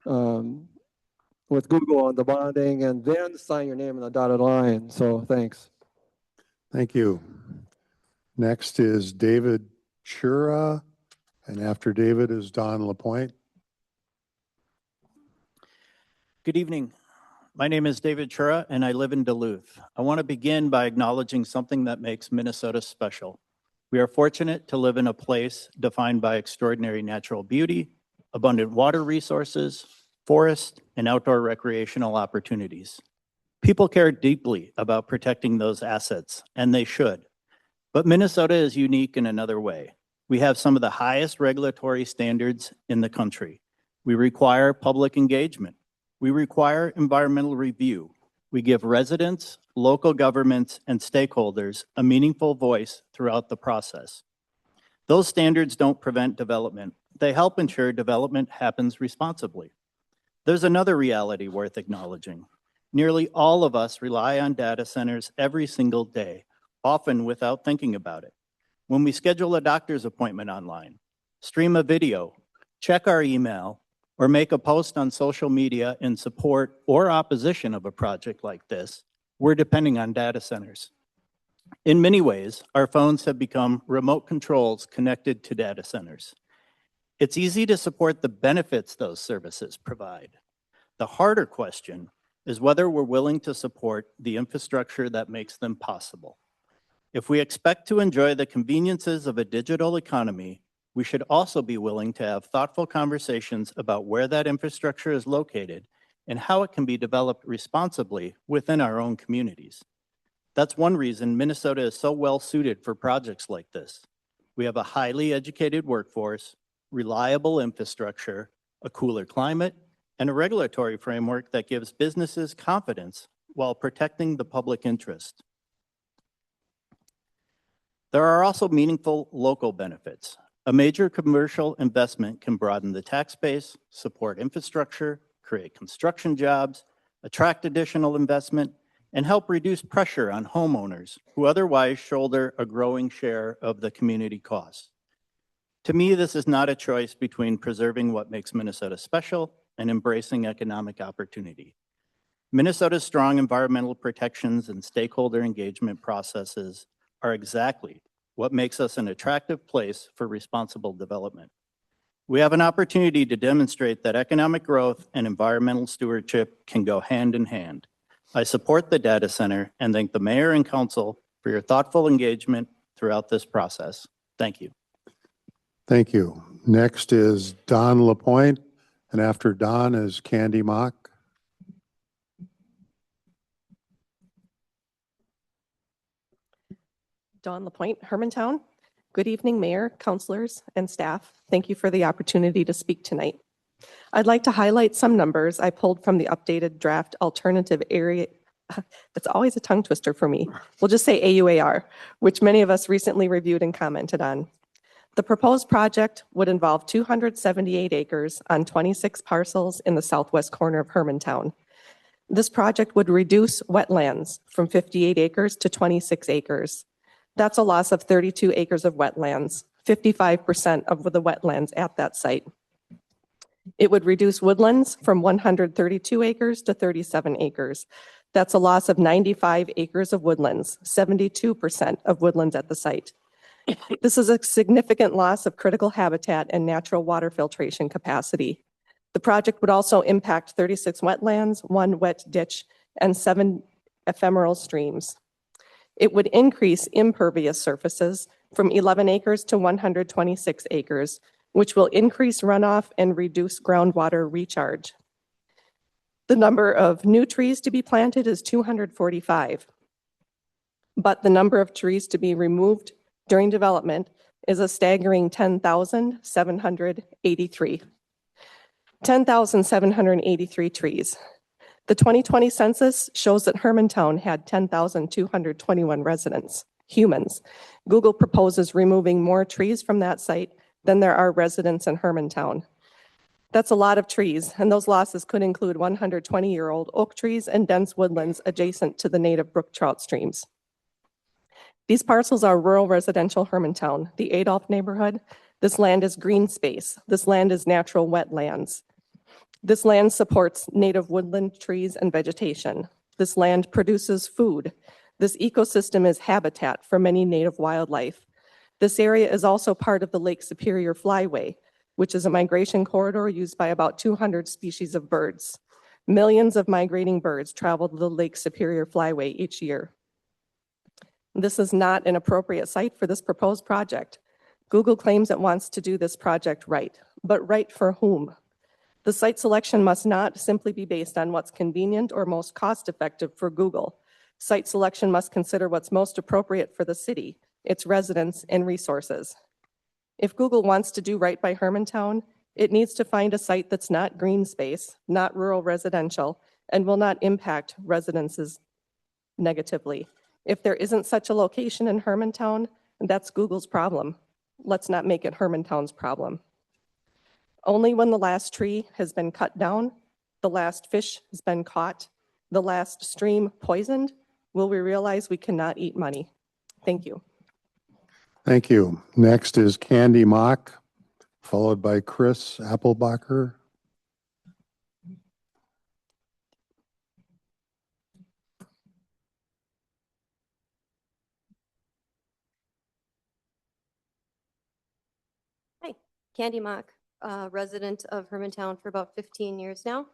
Google on the bonding, and then sign your name on the dotted line. So thanks. Thank you. Next is David Chura, and after David is Don LaPointe. Good evening. My name is David Chura, and I live in Duluth. I want to begin by acknowledging something that makes Minnesota special. We are fortunate to live in a place defined by extraordinary natural beauty, abundant water resources, forest, and outdoor recreational opportunities. People care deeply about protecting those assets, and they should. But Minnesota is unique in another way. We have some of the highest regulatory standards in the country. We require public engagement. We require environmental review. We give residents, local governments, and stakeholders a meaningful voice throughout the process. Those standards don't prevent development. They help ensure development happens responsibly. There's another reality worth acknowledging. Nearly all of us rely on data centers every single day, often without thinking about it. When we schedule a doctor's appointment online, stream a video, check our email, or make a post on social media in support or opposition of a project like this, we're depending on data centers. In many ways, our phones have become remote controls connected to data centers. It's easy to support the benefits those services provide. The harder question is whether we're willing to support the infrastructure that makes them possible. If we expect to enjoy the conveniences of a digital economy, we should also be willing to have thoughtful conversations about where that infrastructure is located and how it can be developed responsibly within our own communities. That's one reason Minnesota is so well suited for projects like this. We have a highly educated workforce, reliable infrastructure, a cooler climate, and a regulatory framework that gives businesses confidence while protecting the public interest. There are also meaningful local benefits. A major commercial investment can broaden the tax base, support infrastructure, create construction jobs, attract additional investment, and help reduce pressure on homeowners who otherwise shoulder a growing share of the community costs. To me, this is not a choice between preserving what makes Minnesota special and embracing economic opportunity. Minnesota's strong environmental protections and stakeholder engagement processes are exactly what makes us an attractive place for responsible development. We have an opportunity to demonstrate that economic growth and environmental stewardship can go hand in hand. I support the data center and thank the mayor and council for your thoughtful engagement throughout this process. Thank you. Thank you. Next is Don Lapointe, and after Don is Candy Mock. Dawn Lapointe, Hermantown. Good evening, Mayor, councilors, and staff. Thank you for the opportunity to speak tonight. I'd like to highlight some numbers I pulled from the updated draft alternative area. That's always a tongue twister for me. We'll just say AUAR, which many of us recently reviewed and commented on. The proposed project would involve 278 acres on 26 parcels in the southwest corner of Hermantown. This project would reduce wetlands from 58 acres to 26 acres. That's a loss of 32 acres of wetlands, 55% of the wetlands at that site. It would reduce woodlands from 132 acres to 37 acres. That's a loss of 95 acres of woodlands, 72% of woodlands at the site. This is a significant loss of critical habitat and natural water filtration capacity. The project would also impact 36 wetlands, 1 wet ditch, and 7 ephemeral streams. It would increase impervious surfaces from 11 acres to 126 acres, which will increase runoff and reduce groundwater recharge. The number of new trees to be planted is 245, but the number of trees to be removed during development is a staggering 10,783. 10,783 trees. The 2020 census shows that Hermantown had 10,221 residents, humans. Google proposes removing more trees from that site than there are residents in Hermantown. That's a lot of trees, and those losses could include 120-year-old oak trees and dense woodlands adjacent to the native brook trout streams. These parcels are rural residential Hermantown, the Adolph neighborhood. This land is green space. This land is natural wetlands. This land supports native woodland trees and vegetation. This land produces food. This ecosystem is habitat for many native wildlife. This area is also part of the Lake Superior Flyway, which is a migration corridor used by about 200 species of birds. Millions of migrating birds travel the Lake Superior Flyway each year. This is not an appropriate site for this proposed project. Google claims it wants to do this project right, but right for whom? The site selection must not simply be based on what's convenient or most cost-effective for Google. Site selection must consider what's most appropriate for the city, its residents, and resources. If Google wants to do right by Hermantown, it needs to find a site that's not green space, not rural residential, and will not impact residences negatively. If there isn't such a location in Hermantown, that's Google's problem. Let's not make it Hermantown's problem. Only when the last tree has been cut down, the last fish has been caught, the last stream poisoned, will we realize we cannot eat money? Thank you. Thank you. Next is Candy Mock, followed by Chris Applebacher. Candy Mock, resident of Hermantown for about 15 years now.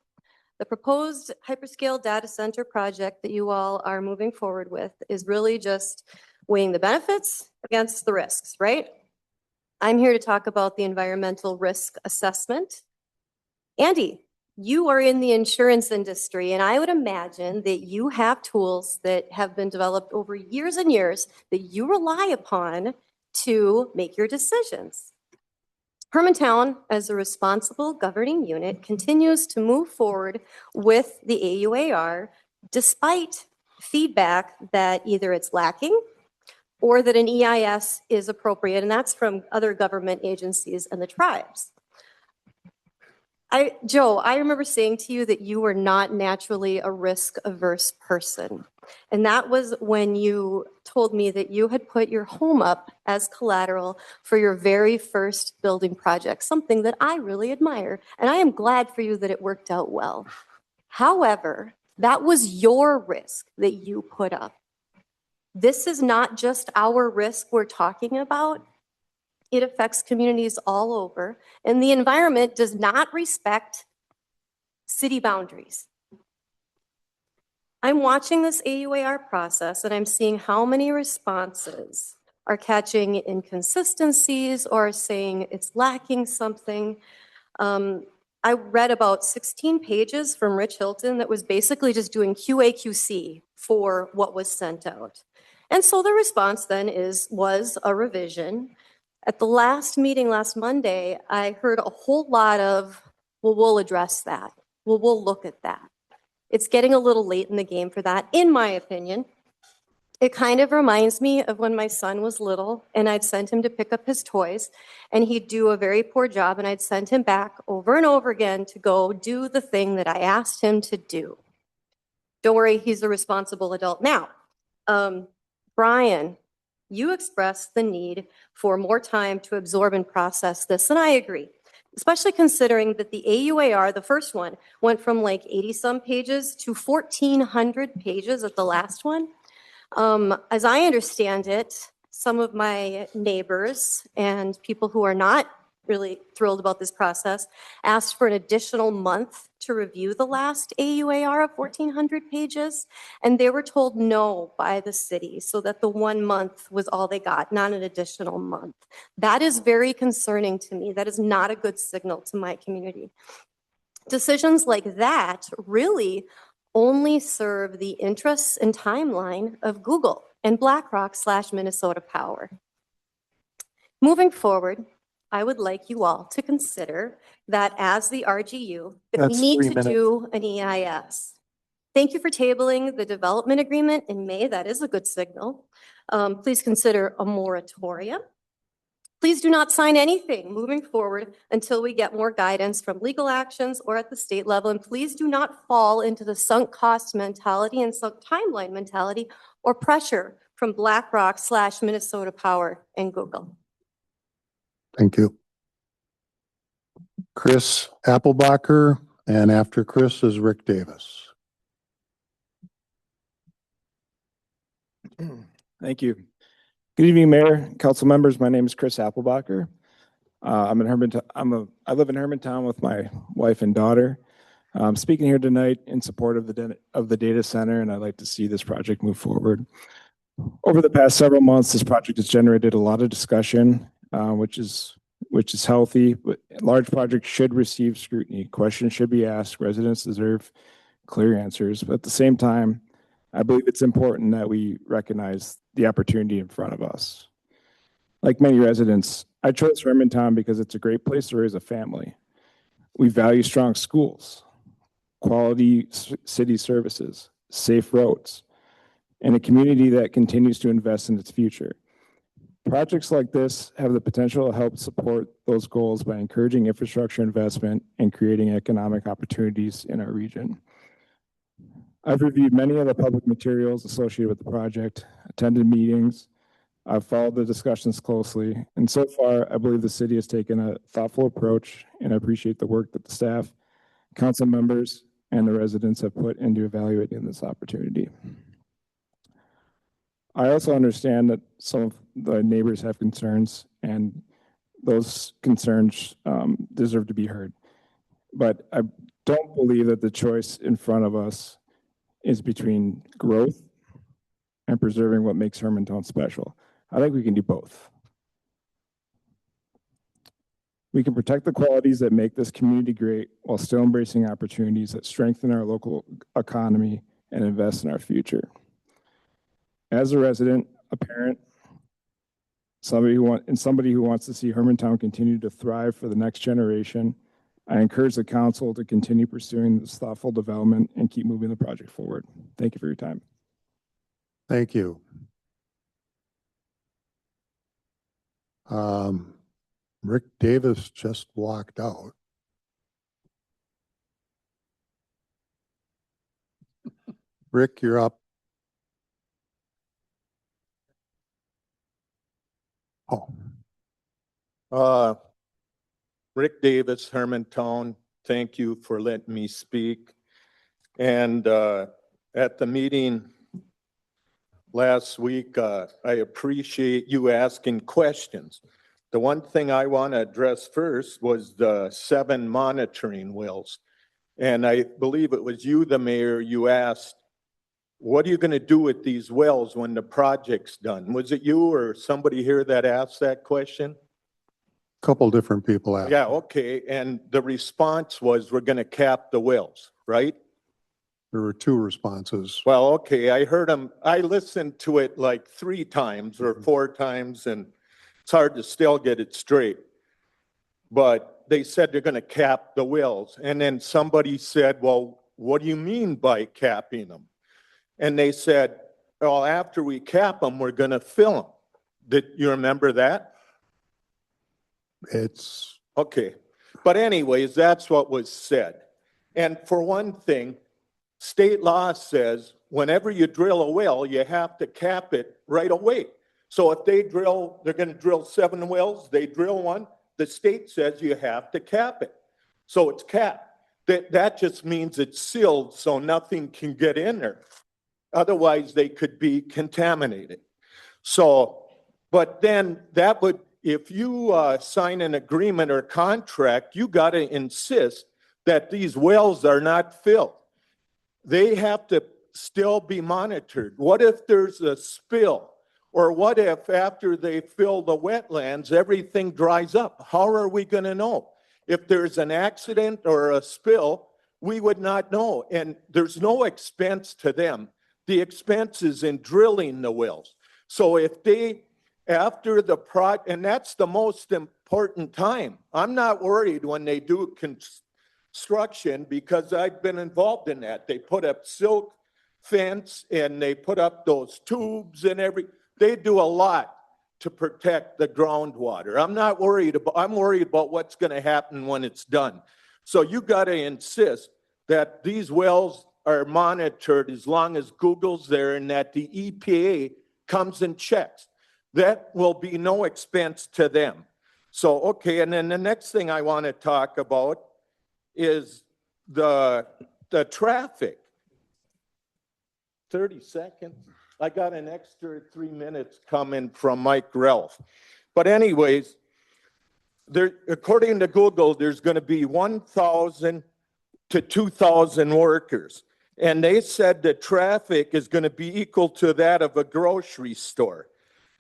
The proposed hyperscale data center project that you all are moving forward with is really just weighing the benefits against the risks, right? I'm here to talk about the environmental risk assessment. Andy, you are in the insurance industry, and I would imagine that you have tools that have been developed over years and years that you rely upon to make your decisions. Hermantown, as a responsible governing unit, continues to move forward with the AUAR despite feedback that either it's lacking or that an EIS is appropriate, and that's from other government agencies and the tribes. Joe, I remember saying to you that you were not naturally a risk-averse person. And that was when you told me that you had put your home up as collateral for your very first building project, something that I really admire. And I am glad for you that it worked out well. However, that was your risk that you put up. This is not just our risk we're talking about. It affects communities all over, and the environment does not respect city boundaries. I'm watching this AUAR process, and I'm seeing how many responses are catching inconsistencies or saying it's lacking something. I read about 16 pages from Rich Hilton that was basically just doing QA/QC for what was sent out. And so the response then was a revision. At the last meeting last Monday, I heard a whole lot of, well, we'll address that. Well, we'll look at that. It's getting a little late in the game for that, in my opinion. It kind of reminds me of when my son was little and I'd send him to pick up his toys and he'd do a very poor job and I'd send him back over and over again to go do the thing that I asked him to do. Don't worry, he's a responsible adult now. Brian, you expressed the need for more time to absorb and process this, and I agree, especially considering that the AUAR, the first one, went from like 80-some pages to 1,400 pages at the last one. As I understand it, some of my neighbors and people who are not really thrilled about this process asked for an additional month to review the last AUAR of 1,400 pages, and they were told no by the city, so that the 1 month was all they got, not an additional month. That is very concerning to me. That is not a good signal to my community. Decisions like that really only serve the interests and timeline of Google and BlackRock/Minnesota Power. Moving forward, I would like you all to consider that as the RGU, that we That's need 3 to minutes. do an EIS. Thank you for tabling the development agreement in May. That is a good signal. Please consider a moratorium. Please do not sign anything moving forward until we get more guidance from legal actions or at the state level. And please do not fall into the sunk cost mentality and sunk timeline mentality or pressure from BlackRock/Minnesota Power and Google. Thank you. Chris Applebacher, and after Chris is Rick Davis. Thank you. Good evening, Mayor, council members. My name is Chris Applebacher. I live in Hermantown with my wife and daughter. I'm speaking here tonight in support of the data center, and I'd like to see this project move forward. Over the past several months, this project has generated a lot of discussion, which is healthy. But large projects should receive scrutiny. Questions should be asked. Residents deserve clear answers. But at the same time, I believe it's important that we recognize the opportunity in front of us. Like many residents, I chose Hermantown because it's a great place to raise a family. We value strong schools, quality city services, safe roads, and a community that continues to invest in its future. Projects like this have the potential to help support those goals by encouraging infrastructure investment and creating economic opportunities in our region. I've reviewed many of the public materials associated with the project, attended meetings. I've followed the discussions closely, and so far, I believe the city has taken a thoughtful approach, and I appreciate the work that the staff, council members, and the residents have put into evaluating this opportunity. I also understand that some of the neighbors have concerns, and those concerns deserve to be heard. But I don't believe that the choice in front of us is between growth and preserving what makes Hermantown special. I think we can do both. We can protect the qualities that make this community great while still embracing opportunities that strengthen our local economy and invest in our future. As a resident, a parent, somebody who wants to see Hermantown continue to thrive for the next generation, I encourage the council to continue pursuing this thoughtful development and keep moving the project forward. Thank you for your time. Thank you. Rick Davis just walked out. Rick, you're up. Oh, Rick Davis, Hermantown, thank you for letting me speak. And at the meeting last week, I appreciate you asking questions. The one thing I want to address first was the 7 monitoring wells. And I believe it was you, the mayor, you asked, what are you going to do with these wells when the project's done? Was it you or somebody here that asked that question? couple different people asked. Yeah, okay. And the response was, we're going to cap the wells, right? There were 2 responses. Well, okay, I heard them. I listened to it like 3 times or 4 times, and it's hard to still get it straight. But they said they're going to cap the wells. And then somebody said, well, what do you mean by capping them? And they said, well, after we cap them, we're going to fill them. Did you remember that? It's Okay. But anyways, that's what was said. And for one thing, state law says whenever you drill a well, you have to cap it right away. So if they're going to drill 7 wells, they drill one, the state says you have to cap it. So it's capped. That just means it's sealed so nothing can get in there. Otherwise, they could be contaminated. So, but then that would, if you sign an agreement or contract, you got to insist that these wells are not filled. They have to still be monitored. What if there's a spill? Or what if after they fill the wetlands, everything dries up? How are we going to know? If there's an accident or a spill, we would not know. And there's no expense to them. The expense is in drilling the wells. So if they, after the project, and that's the most important time. I'm not worried when they do construction because I've been involved in that. They put up silk fence and they put up those tubes and they do a lot to protect the groundwater. I'm not worried about, I'm worried about what's going to happen when it's done. So you got to insist that these wells are monitored as long as Google's there and that the EPA comes and checks. That will be no expense to them. So, okay, and then the next thing I want to talk about is the traffic. 30 seconds. I got an extra 3 minutes coming from Mike Ralph. But anyways, according to Google, there's going to be 1,000 to 2,000 workers. And they said the traffic is going to be equal to that of a grocery store.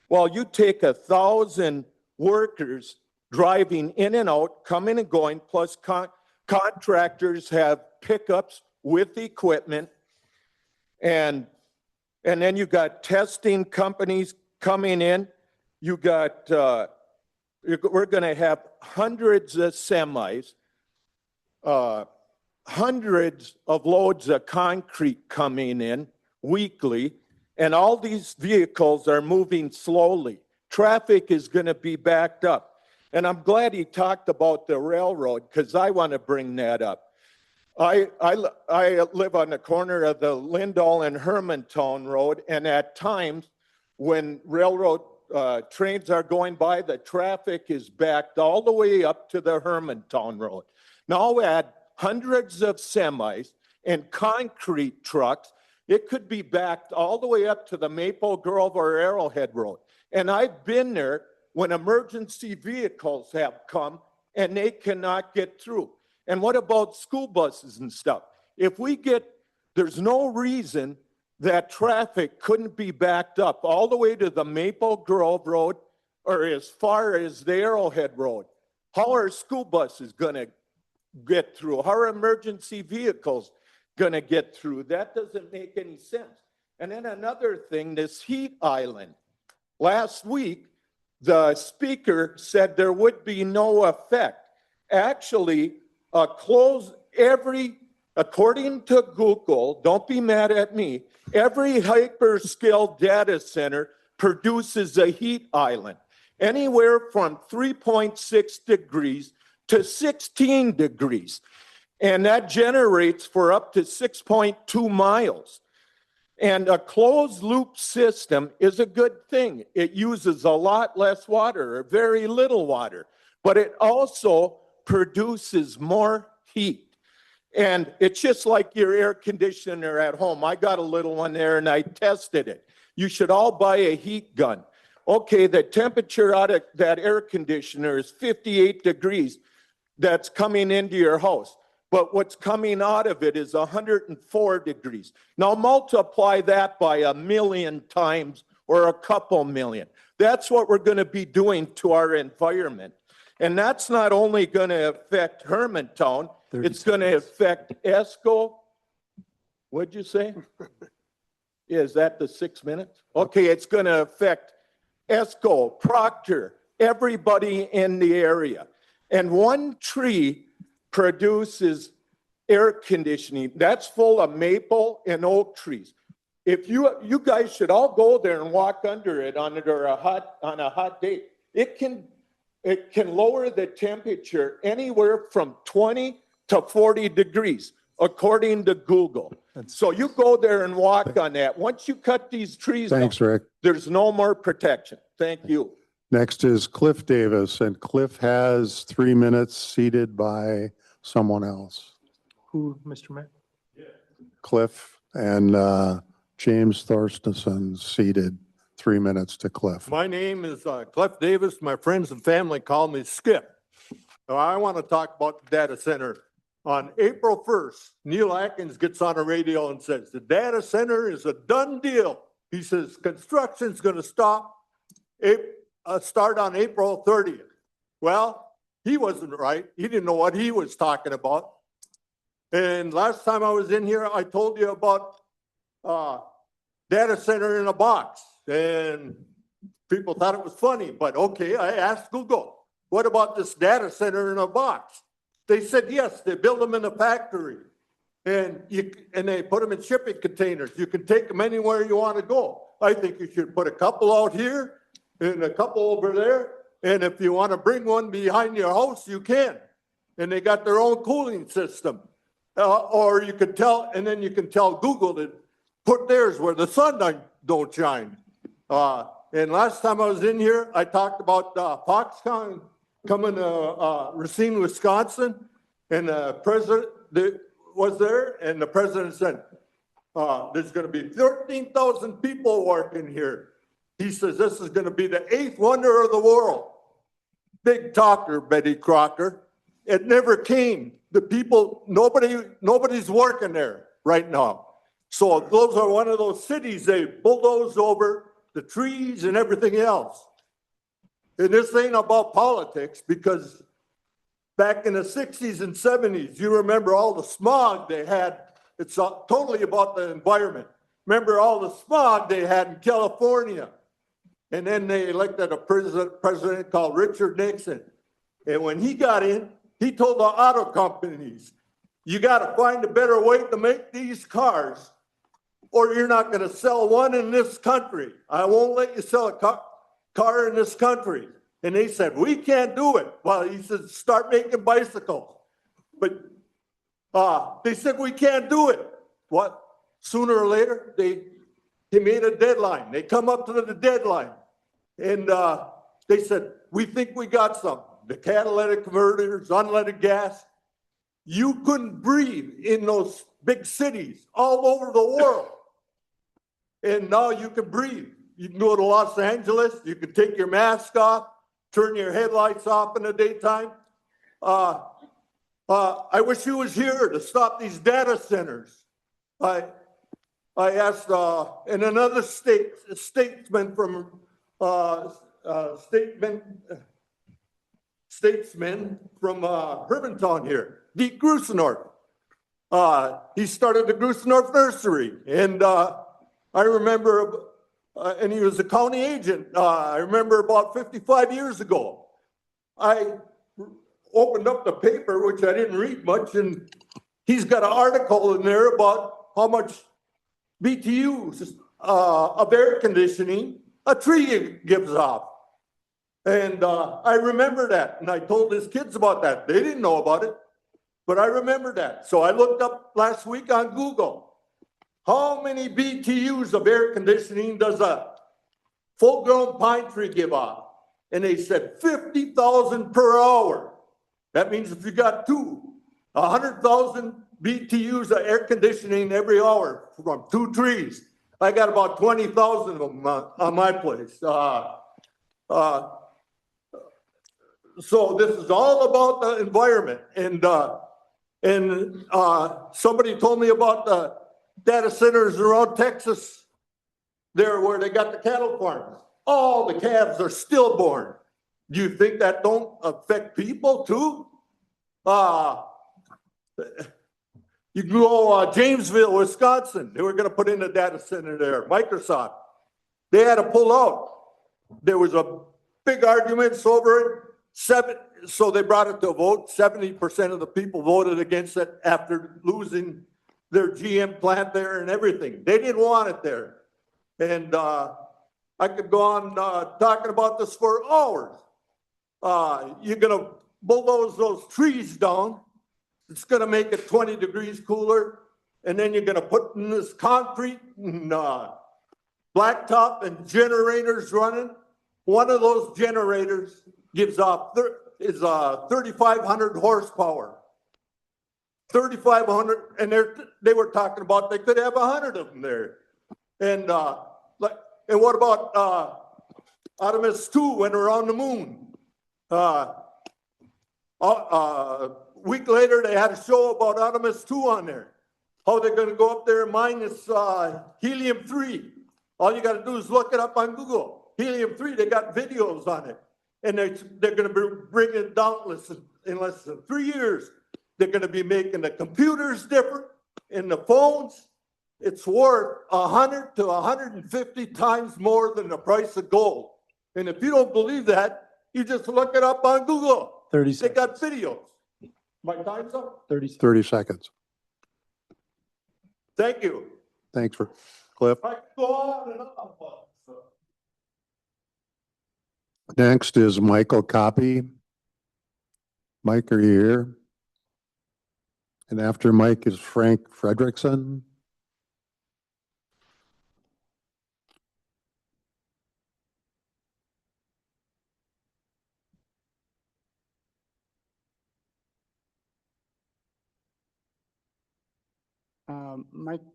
Well, you take 1,000 workers driving in and out, coming and going, plus contractors have pickups with equipment. And then you got testing companies coming in. You got, we're going to have hundreds of semis, hundreds of loads of concrete coming in weekly, and all these vehicles are moving slowly. Traffic is going to be backed up. And I'm glad he talked about the railroad because I want to bring that up. I live on the corner of the Lindahl and Hermantown Road, and at times when railroad trains are going by, the traffic is backed all the way up to the Hermantown Road. Now add hundreds of semis and concrete trucks, it could be backed all the way up to the Maple Grove or Arrowhead Road. And I've been there when emergency vehicles have come and they cannot get through. And what about school buses and stuff? There's no reason that traffic couldn't be backed up all the way to the Maple Grove Road or as far as the Arrowhead Road. How are school buses gonna get through? How are emergency vehicles gonna get through? That doesn't make any sense. And then another thing, this heat island. Last week, the speaker said there would be no effect. Actually, according to Google, don't be mad at me, every hyperscale data center produces a heat island, anywhere from 3.6 degrees to 16 degrees. And that generates for up to 6.2 miles. And a closed loop system is a good thing. It uses a lot less water or very little water, but it also produces more heat. And it's just like your air conditioner at home. I got a little one there and I tested it. You should all buy a heat gun. Okay, the temperature out of that air conditioner is 58 degrees. That's coming into your house. But what's coming out of it is 104 degrees. Now multiply that by 1,000,000 times or a couple million. That's what we're going to be doing to our environment. And that's not only going to affect Hermantown, it's going to affect ESCO. What'd you say? Is that the 6 minutes? Okay, it's going to affect ESCO, Proctor, everybody in the area. And one tree produces air conditioning. That's full of maple and oak trees. If you guys should all go there and walk under it on a hot day. It can lower the temperature anywhere from 20 to 40 degrees, according to Google. So you go there and walk on that. Once you cut these trees down, Thanks, Rick. there's no more protection. Thank you. Next is Cliff Davis, and Cliff has 3 minutes seated by someone else. Who, Mr. Mayor? Cliff and James Thorstensen seated 3 minutes to Cliff. My name is Cliff Davis. My friends and family call me Skip. I want to talk about the data center. On April 1st, Neil Atkins gets on the radio and says, the data center is a done deal. He says, construction's going to start on April 30th. Well, he wasn't right. He didn't know what he was talking about. And last time I was in here, I told you about data center in a box. And people thought it was funny, but okay, I asked Google, what about this data center in a box? They said, yes, they build them in a factory and they put them in shipping containers. You can take them anywhere you want to go. I think you should put a couple out here and a couple over there. And if you want to bring one behind your house, you can. And they got their own cooling system. Or you can tell, and then you can tell Google to put theirs where the sun don't shine. And last time I was in here, I talked about Foxconn coming to Racine, Wisconsin, and the president was there, and the president said, there's going to be 13,000 people working here. He says, this is going to be the 8th wonder of the world. Big talker, Betty Crocker. It never came. The people, nobody's working there right now. So those are one of those cities they bulldozed over the trees and everything else. And this ain't about politics, because back in the 60s and 70s, you remember all the smog they had. It's totally about the environment. Remember all the smog they had in California. And then they elected a president called Richard Nixon. And when he got in, he told the auto companies, you got to find a better way to make these cars, or you're not going to sell one in this country. I won't let you sell a car in this country. And they said, we can't do it. Well, he said, start making bicycles. But They said, we can't do it. What? Sooner or later, they made a deadline. They come up to the deadline. And they said, we think we got something. The catalytic converters, unleaded gas. You couldn't breathe in those big cities all over the world. And now you can breathe. You can go to Los Angeles. You can take your mask off, turn your headlights off in the daytime. I wish he was here to stop these data centers. I asked, and another statesman from Hermantown here, Deke Grusenorf. He started the Grusenorf Nursery, and I remember, and he was a county agent. I remember about 55 years ago. I opened up the paper, which I didn't read much, and he's got an article in there about how much BTUs of air conditioning a tree gives off. And I remember that, and I told his kids about that. They didn't know about it, but I remember that. So I looked up last week on Google, how many BTUs of air conditioning does a full-grown pine tree give off? And they said 50,000 per hour. That means if you got 100,000 BTUs of air conditioning every hour from 2 trees. I got about 20,000 of them on my place. So this is all about the environment. And somebody told me about the data centers around Texas, there where they got the cattle farms. All the calves are stillborn. Do you think that don't affect people too? You can go Jamesville, Wisconsin. They were going to put in a data center there. Microsoft. They had to pull out. There was a big arguments over it. So they brought it to a vote. 70% of the people voted against it after losing their GM plant there and everything. They didn't want it there. And I could go on talking about this for hours. You're going to bulldoze those trees down. It's going to make it 20 degrees cooler. And then you're going to put in this concrete and blacktop and generators running. One of those generators gives off 3,500 horsepower. 3,500, and they were talking about they could have 100 of them there. And what about Artemis 2 when they're on the moon? A week later, they had a show about Artemis 2 on there. How they're going to go up there and mine this helium-3. All you got to do is look it up on Google. Helium-3, they got videos on it. And they're going to be bringing it down in less than 3 years. They're going to be making the computers different and the phones. It's worth 100 to 150 times more than the price of gold. And if you don't believe that, you just look it up on Google. 30 They got videos. My time's up. 30 seconds. Thank you. Thanks for Cliff. I can go on and on. So. Next is Michael Copy. Mike, are you here? And after Mike is Frank Frederickson.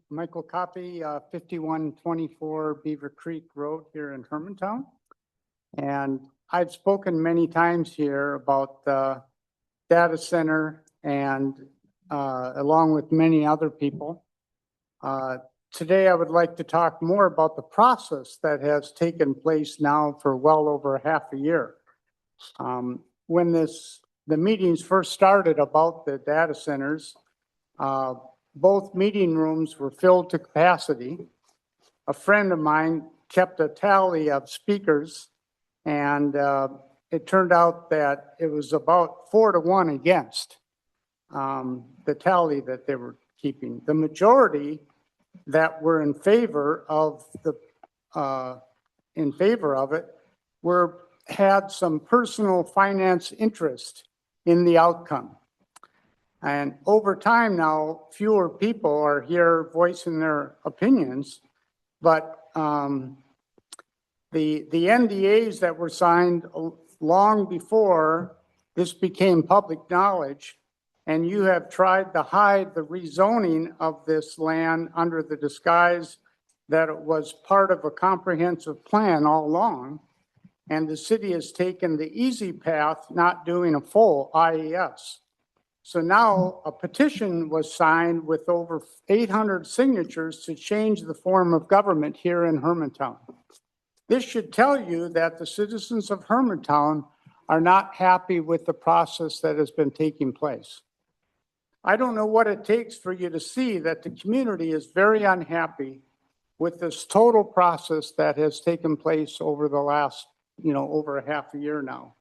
Michael Copy, 5124 Beaver Creek Road here in Hermantown. And I've spoken many times here about the data center and along with many other people. Today, I would like to talk more about the process that has taken place now for well over half a year. When the meetings first started about the data centers, both meeting rooms were filled to capacity. A friend of mine kept a tally of speakers, and it turned out that it was about 4-1 against the tally that they were keeping. The majority that were in favor of it had some personal finance interest in the outcome. And over time now, fewer people are here voicing their opinions, but the NDAs that were signed long before this became public knowledge, and you have tried to hide the rezoning of this land under the disguise that it was part of a comprehensive plan all along. And the city has taken the easy path, not doing a full IES. So now a petition was signed with over 800 signatures to change the form of government here in Hermantown. This should tell you that the citizens of Hermantown are not happy with the process that has been taking place. I don't know what it takes for you to see that the community is very unhappy with this total process that has taken place over the last, over a half a year now.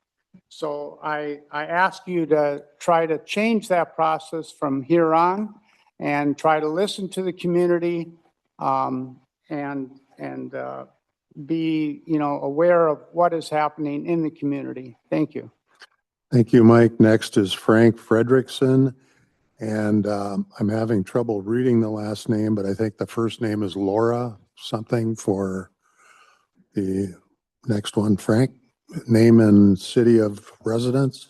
So I ask you to try to change that process from here on and try to listen to the community and be, aware of what is happening in the community. Thank you. Thank you, Mike. Next is Frank Frederickson. And I'm having trouble reading the last name, but I think the first name is Laura something for the next one. Frank, name and city of residence.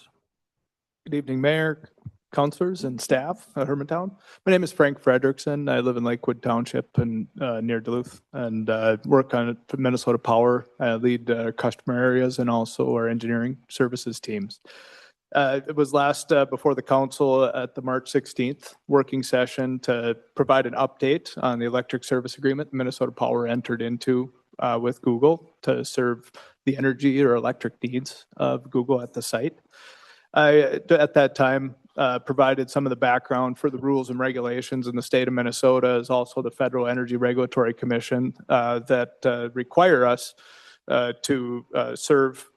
Good evening, Mayor, councilors, and staff at Hermantown. My name is Frank Frederickson. I live in Lakewood Township and near Duluth, and work on Minnesota Power. I lead customer areas and also our engineering services teams. It was last before the council at the March 16th working session to provide an update on the electric service agreement Minnesota Power entered into with Google to serve the energy or electric needs of Google at the site. I, at that time, provided some of the background for the rules and regulations in the state of Minnesota, as also the Federal Energy Regulatory Commission that require us to serve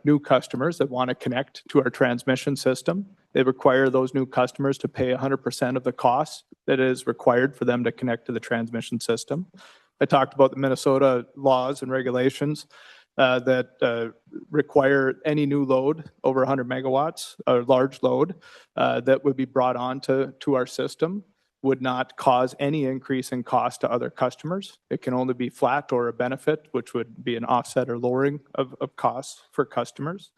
new customers that want to connect to our transmission system. They require those new customers to pay 100% of the cost that is required for them to connect to the transmission system. I talked about the Minnesota laws and regulations that require any new load over 100 megawatts, a large load that would be brought on to our system would not cause any increase in cost to other customers. It can only be flat or a benefit, which would be an offset or lowering of costs for customers.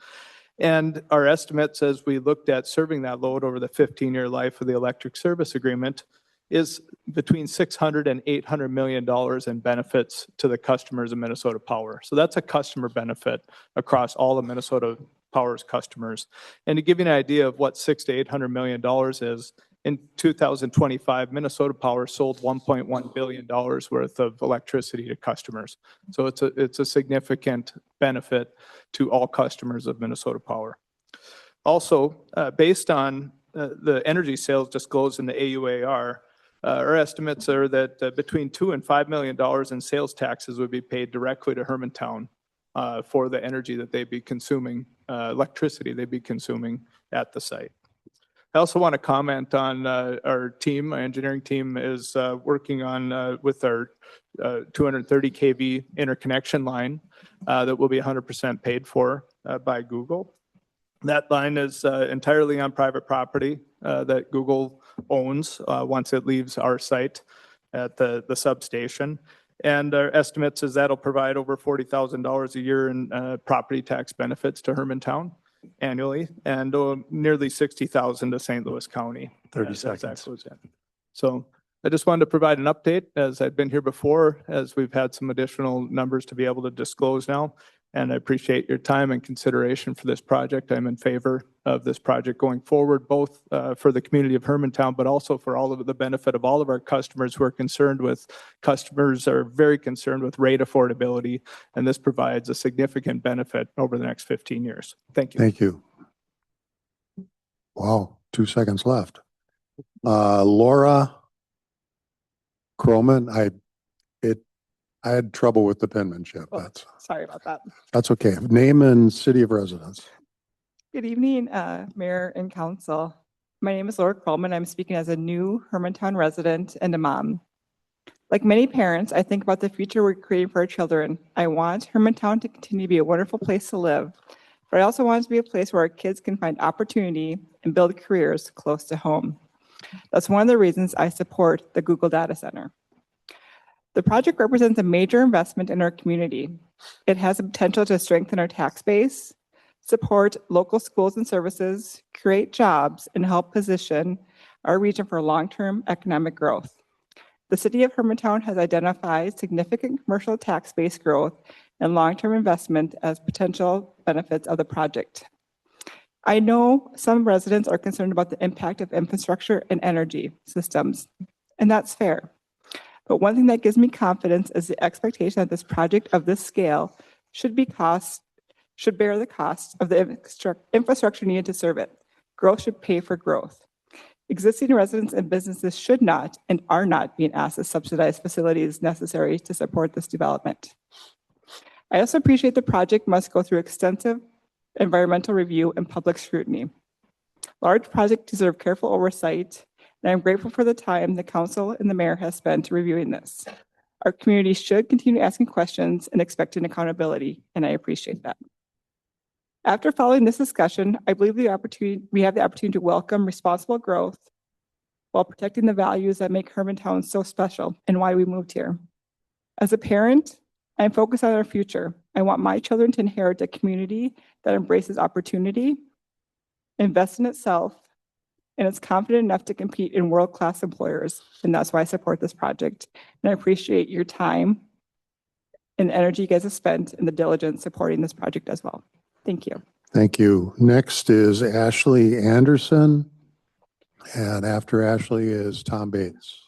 And our estimates, as we looked at serving that load over the 15-year life of the electric service agreement, is between $600 and $800 million in benefits to the customers of Minnesota Power. So that's a customer benefit across all of Minnesota Power's customers. And to give you an idea of what $600 to $800 million is, in 2025, Minnesota Power sold $1.1 billion worth of electricity to customers. So it's a significant benefit to all customers of Minnesota Power. Also, based on the energy sales disclosed in the AUAR, our estimates are that between $2 and $5 million in sales taxes would be paid directly to Hermantown for the energy that they'd be consuming, electricity they'd be consuming at the site. I also want to comment on our team. My engineering team is working on with our 230 kV interconnection line that will be 100% paid for by Google. That line is entirely on private property that Google owns once it leaves our site at the substation. And our estimates is that'll provide over $40,000 a year in property tax benefits to Hermantown annually, and nearly $60,000 to St. Louis County. 30 seconds. So I just wanted to provide an update, as I've been here before, as we've had some additional numbers to be able to disclose now. And I appreciate your time and consideration for this project. I'm in favor of this project going forward, both for the community of Hermantown, but also for all of the benefit of all of our customers who are concerned with, customers are very concerned with rate affordability. And this provides a significant benefit over the next 15 years. Thank you. Thank you. Wow, 2 seconds left. Laura Croman, I had trouble with the penmanship. Oh, sorry about that. That's okay. Name and city of residence. Good evening, Mayor and Council. My name is Laura Krolman. I'm speaking as a new Hermantown resident and a mom. Like many parents, I think about the future we're creating for our children. I want Hermantown to continue to be a wonderful place to live, but I also want it to be a place where our kids can find opportunity and build careers close to home. That's one of the reasons I support the Google Data Center. The project represents a major investment in our community. It has the potential to strengthen our tax base, support local schools and services, create jobs, and help position our region for long-term economic growth. The city of Hermantown has identified significant commercial tax base growth and long-term investment as potential benefits of the project. I know some residents are concerned about the impact of infrastructure and energy systems, and that's fair. But one thing that gives me confidence is the expectation that this project of this scale should bear the cost of the infrastructure needed to serve it. Growth should pay for growth. Existing residents and businesses should not and are not being asked to subsidize facilities necessary to support this development. I also appreciate the project must go through extensive environmental review and public scrutiny. Large projects deserve careful oversight, and I'm grateful for the time the council and the mayor has spent reviewing this. Our community should continue asking questions and expecting accountability, and I appreciate that. After following this discussion, I believe we have the opportunity to welcome responsible growth while protecting the values that make Hermantown so special and why we moved here. As a parent, I'm focused on our future. I want my children to inherit a community that embraces opportunity, invests in itself, and is confident enough to compete in world-class employers. And that's why I support this project. And I appreciate your time and energy you guys have spent and the diligence supporting this project as well. Thank you. Thank you. Next is Ashley Anderson. And after Ashley is Tom Bates.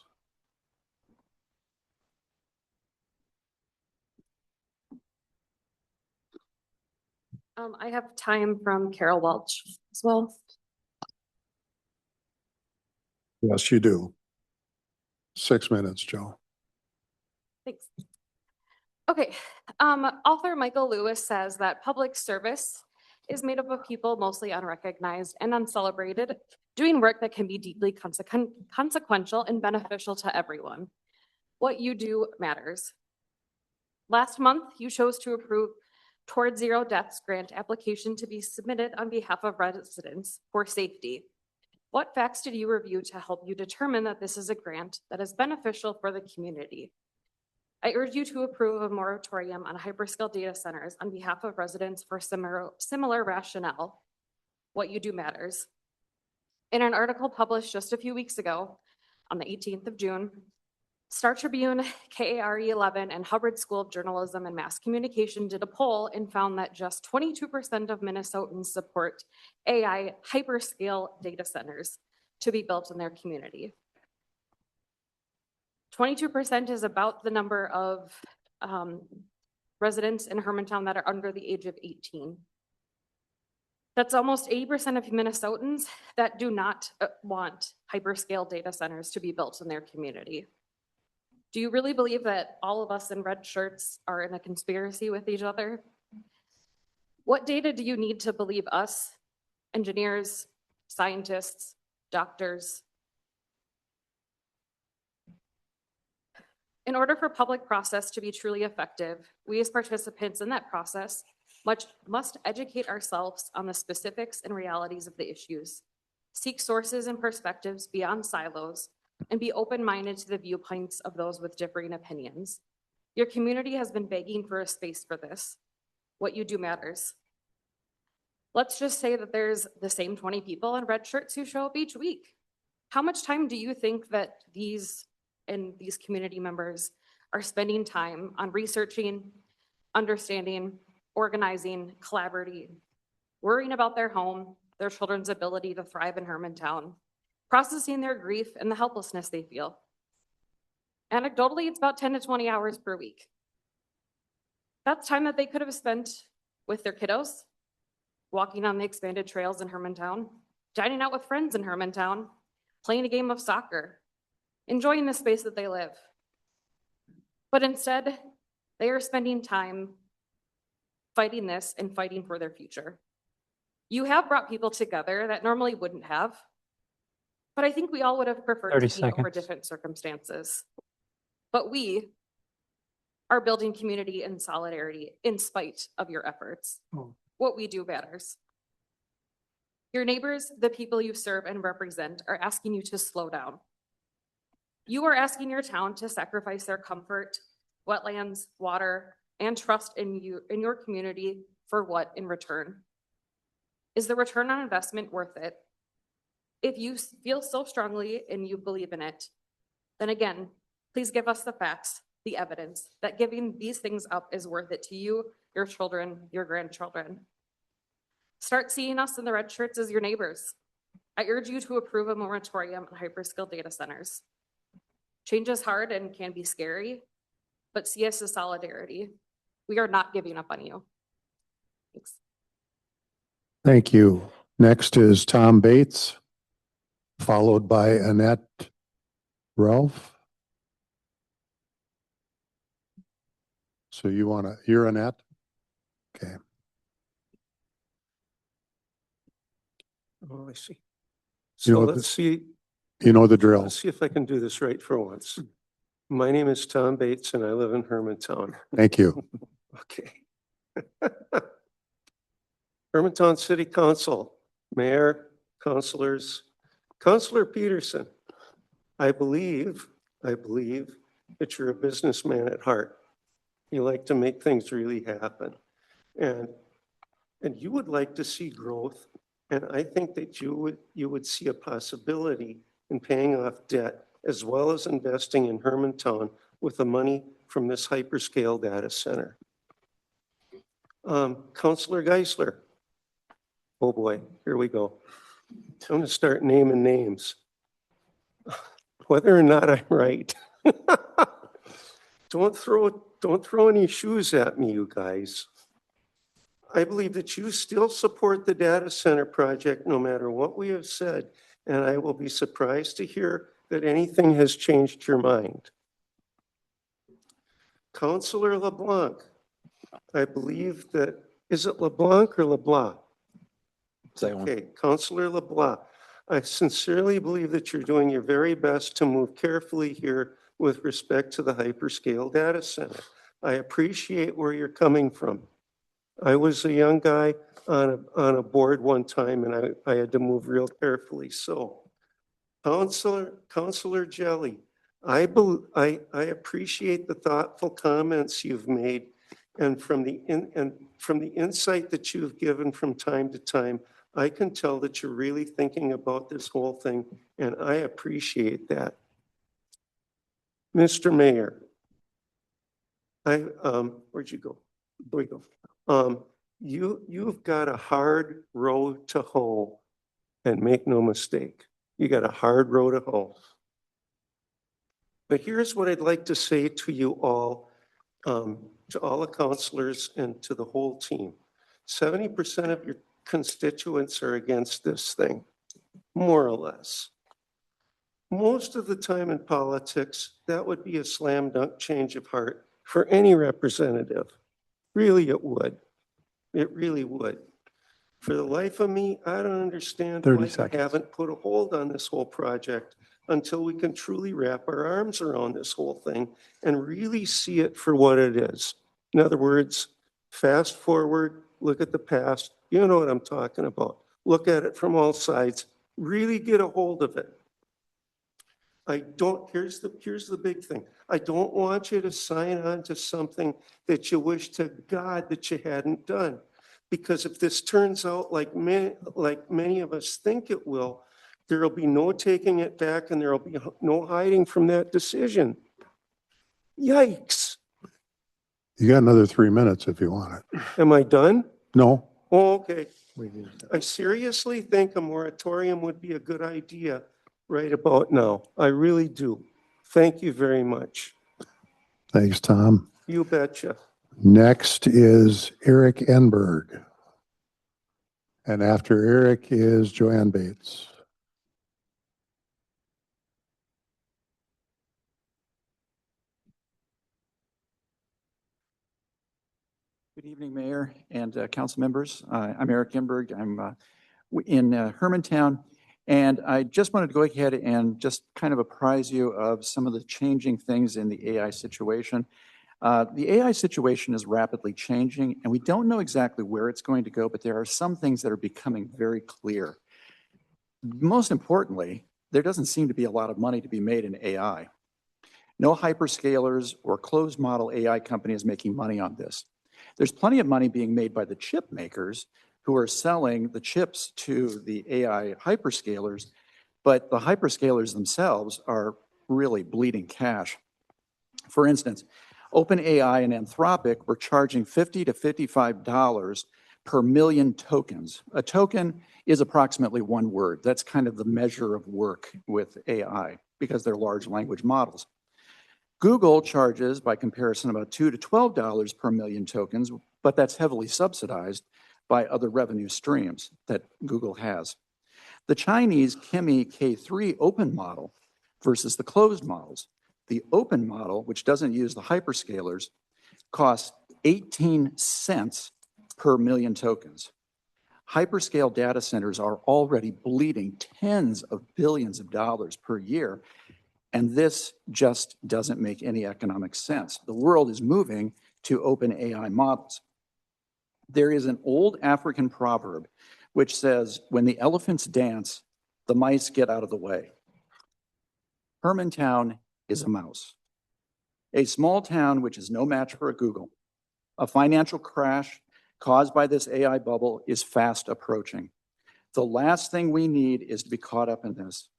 I have time from Carol Welch as well. Yes, you do. 6 minutes, Joe. Thanks. Okay, author Michael Lewis says that public service is made up of people mostly unrecognized and uncelebrated, doing work that can be deeply consequential and beneficial to everyone. What you do matters. Last month, you chose to approve Towards Zero Deaths grant application to be submitted on behalf of residents for safety. What facts did you review to help you determine that this is a grant that is beneficial for the community? I urge you to approve a moratorium on hyperscale data centers on behalf of residents for similar rationale. What you do matters. In an article published just a few weeks ago, on the 18th of June, Star Tribune, KARE 11, and Hubbard School of Journalism and Mass Communication did a poll and found that just 22% of Minnesotans support AI hyperscale data centers to be built in their community. 22% is about the number of residents in Hermantown that are under the age of 18. That's almost 80% of Minnesotans that do not want hyperscale data centers to be built in their community. Do you really believe that all of us in red shirts are in a conspiracy with each other? What data do you need to believe us, engineers, scientists, doctors? In order for public process to be truly effective, we as participants in that process must educate ourselves on the specifics and realities of the issues, seek sources and perspectives beyond silos, and be open-minded to the viewpoints of those with differing opinions. Your community has been begging for a space for this. What you do matters. Let's just say that there's the same 20 people in red shirts who show up each week. How much time do you think that these community members are spending time on researching, understanding, organizing, collaborating, worrying about their home, their children's ability to thrive in Hermantown, processing their grief and the helplessness they feel? Anecdotally, it's about 10 to 20 hours per week. That's time that they could have spent with their kiddos, walking on the expanded trails in Hermantown, dining out with friends in Hermantown, playing a game of soccer, enjoying the space that they live. But instead, they are spending time fighting this and fighting for their future. You have brought people together that normally wouldn't have, but I think we all would have preferred 30 to meet over seconds. different circumstances. But we are building community and solidarity in spite of your efforts. What we do matters. Your neighbors, the people you serve and represent, are asking you to slow down. You are asking your town to sacrifice their comfort, wetlands, water, and trust in you, in your community, for what in return? Is the return on investment worth it? If you feel so strongly and you believe in it, then again, please give us the facts, the evidence that giving these things up is worth it to you, your children, your grandchildren. Start seeing us in the red shirts as your neighbors. I urge you to approve a moratorium on hyperscale data centers. Change is hard and can be scary, but see us as solidarity. We are not giving up on you. Thanks. Thank you. Next is Tom Bates, followed by Annette Ralph. So you're Annette? Okay. Oh, I see. You So know let's see, You know the drill. let's see if I can do this right for once. My name is Tom Bates and I live in Hermantown. Thank you. Okay. Hermantown City Council, Mayor, councilors, Councilor Peterson. I believe that you're a businessman at heart. You like to make things really happen. And you would like to see growth. And I think that you would see a possibility in paying off debt as well as investing in Hermantown with the money from this hyperscale data center. Councilor Geisler. Oh boy, here we go. I'm going to start naming names. Whether or not I'm right. Don't throw any shoes at me, you guys. I believe that you still support the data center project no matter what we have said, and I will be surprised to hear that anything has changed your mind. Councilor LeBlanc, I believe that, is it LeBlanc or LeBlanc? Okay, Councilor LeBlanc, I sincerely believe that you're doing your very best to move carefully here with respect to the hyperscale data center. I appreciate where you're coming from. I was a young guy on a board one time and I had to move real carefully. So Councilor Jelly, I appreciate the thoughtful comments you've made and from the insight that you've given from time to time, I can tell that you're really thinking about this whole thing and I appreciate that. Mr. Mayor, where'd you go? There we go. You've got a hard road to hoe, and make no mistake, you got a hard road to hoe. But here's what I'd like to say to you all, to all the councilors and to the whole team. 70% of your constituents are against this thing, more or less. Most of the time in politics, that would be a slam dunk change of heart for any representative. Really, it would. It really would. For the life of me, I don't understand why we haven't put a hold on this whole project until we can truly wrap our arms around this whole thing and really see it for what it is. In other words, fast forward, look at the past. You know what I'm talking about. Look at it from all sides. Really get a hold of it. Here's the big thing. I don't want you to sign on to something that you wish to God that you hadn't done. Because if this turns out like many of us think it will, there'll be no taking it back and there'll be no hiding from that decision. Yikes. You got another 3 minutes if you want it. Am I done? No. Oh, okay. I seriously think a moratorium would be a good idea right about now. I really do. Thank you very much. Thanks, Tom. You betcha. Next is Eric Enberg. And after Eric is Joanne Bates. Good evening, Mayor and council members. I'm Eric Enberg. I'm in Hermantown. And I just wanted to go ahead and just kind of apprise you of some of the changing things in the AI situation. The AI situation is rapidly changing, and we don't know exactly where it's going to go, but there are some things that are becoming very clear. Most importantly, there doesn't seem to be a lot of money to be made in AI. No hyperscalers or closed model AI company is making money on this. There's plenty of money being made by the chip makers who are selling the chips to the AI hyperscalers, but the hyperscalers themselves are really bleeding cash. For instance, OpenAI and Anthropic were charging $50 to $55 per million tokens. A token is approximately one word. That's kind of the measure of work with AI because they're large language models. Google charges, by comparison, about $2 to $12 per million tokens, but that's heavily subsidized by other revenue streams that Google has. The Chinese Kimi K3 open model versus the closed models. The open model, which doesn't use the hyperscalers, costs 18 cents per million tokens. Hyperscale data centers are already bleeding tens of billions of dollars per year, and this just doesn't make any economic sense. The world is moving to open AI models. There is an old African proverb which says, when the elephants dance, the mice get out of the way. Hermantown is a mouse. A small town which is no match for a Google. A financial crash caused by this AI bubble is fast approaching. The last thing we need is to be caught up in this.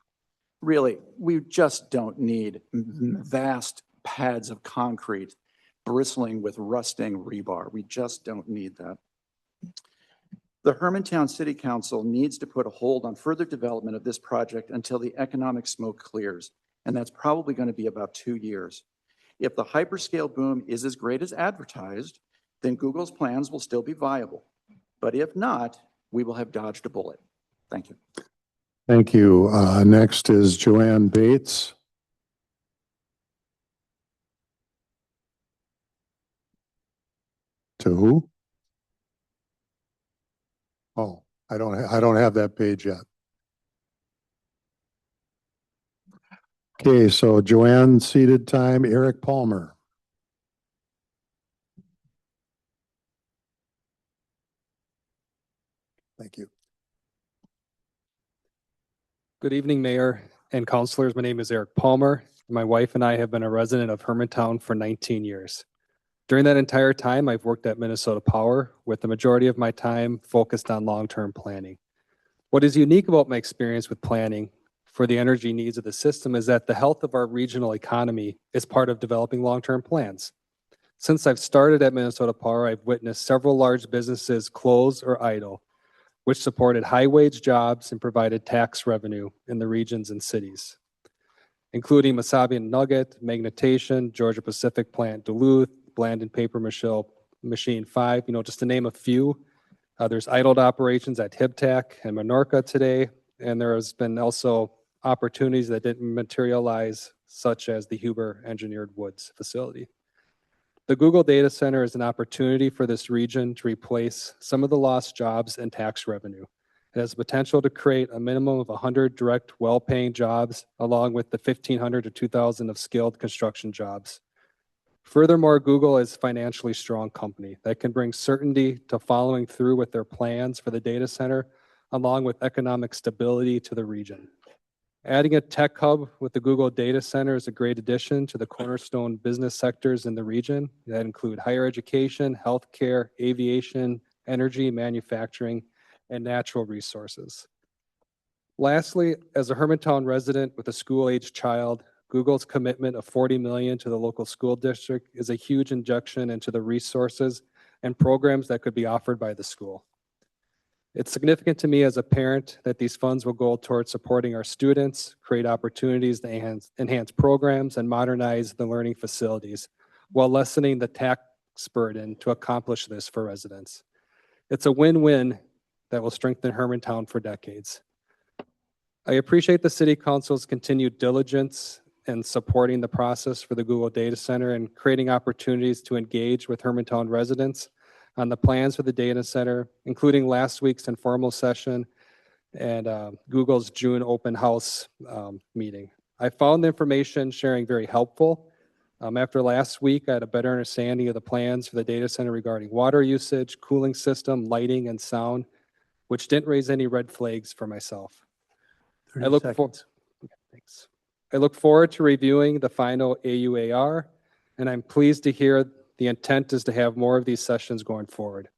Really, we just don't need vast pads of concrete bristling with rusting rebar. We just don't need that. The Hermantown City Council needs to put a hold on further development of this project until the economic smoke clears, and that's probably going to be about 2 years. If the hyperscale boom is as great as advertised, then Google's plans will still be viable. But if not, we will have dodged a bullet. Thank you. Thank you. Next is Joanne Bates. To who? Oh, I don't have that page yet. Okay, so Joanne, seated time. Eric Palmer. Thank you. Good evening, Mayor and councilors. My name is Eric Palmer. My wife and I have been a resident of Hermantown for 19 years. During that entire time, I've worked at Minnesota Power, with the majority of my time focused on long-term planning. What is unique about my experience with planning for the energy needs of the system is that the health of our regional economy is part of developing long-term plans. Since I've started at Minnesota Power, I've witnessed several large businesses close or idle, which supported high-wage jobs and provided tax revenue in the regions and cities, including Mesabi and Nugget, Magnetation, Georgia Pacific Plant Duluth, Blandon Paper Machine 5, just to name a few. There's idled operations at Hibtac and Menorca today, and there has been also opportunities that didn't materialize, such as the Huber Engineered Woods facility. The Google data center is an opportunity for this region to replace some of the lost jobs and tax revenue. It has the potential to create a minimum of 100 direct, well-paying jobs, along with the 1,500 to 2,000 of skilled construction jobs. Furthermore, Google is a financially strong company that can bring certainty to following through with their plans for the data center, along with economic stability to the region. Adding a tech hub with the Google data center is a great addition to the cornerstone business sectors in the region that include higher education, healthcare, aviation, energy, manufacturing, and natural resources. Lastly, as a Hermantown resident with a school-aged child, Google's commitment of $40 million to the local school district is a huge injection into the resources and programs that could be offered by the school. It's significant to me as a parent that these funds will go towards supporting our students, create opportunities to enhance programs, and modernize the learning facilities, while lessening the tax burden to accomplish this for residents. It's a win-win that will strengthen Hermantown for decades. I appreciate the City Council's continued diligence in supporting the process for the Google Data Center and creating opportunities to engage with Hermantown residents on the plans for the data center, including last week's informal session and Google's June open house meeting. I found the information sharing very helpful, After last week, I had a better understanding of the plans for the data center regarding water usage, cooling system, lighting, and sound, which didn't raise any red flags for myself. 30 look seconds. Thanks. I look forward to reviewing the final AUAR, and I'm pleased to hear the intent is to have more of these sessions going forward.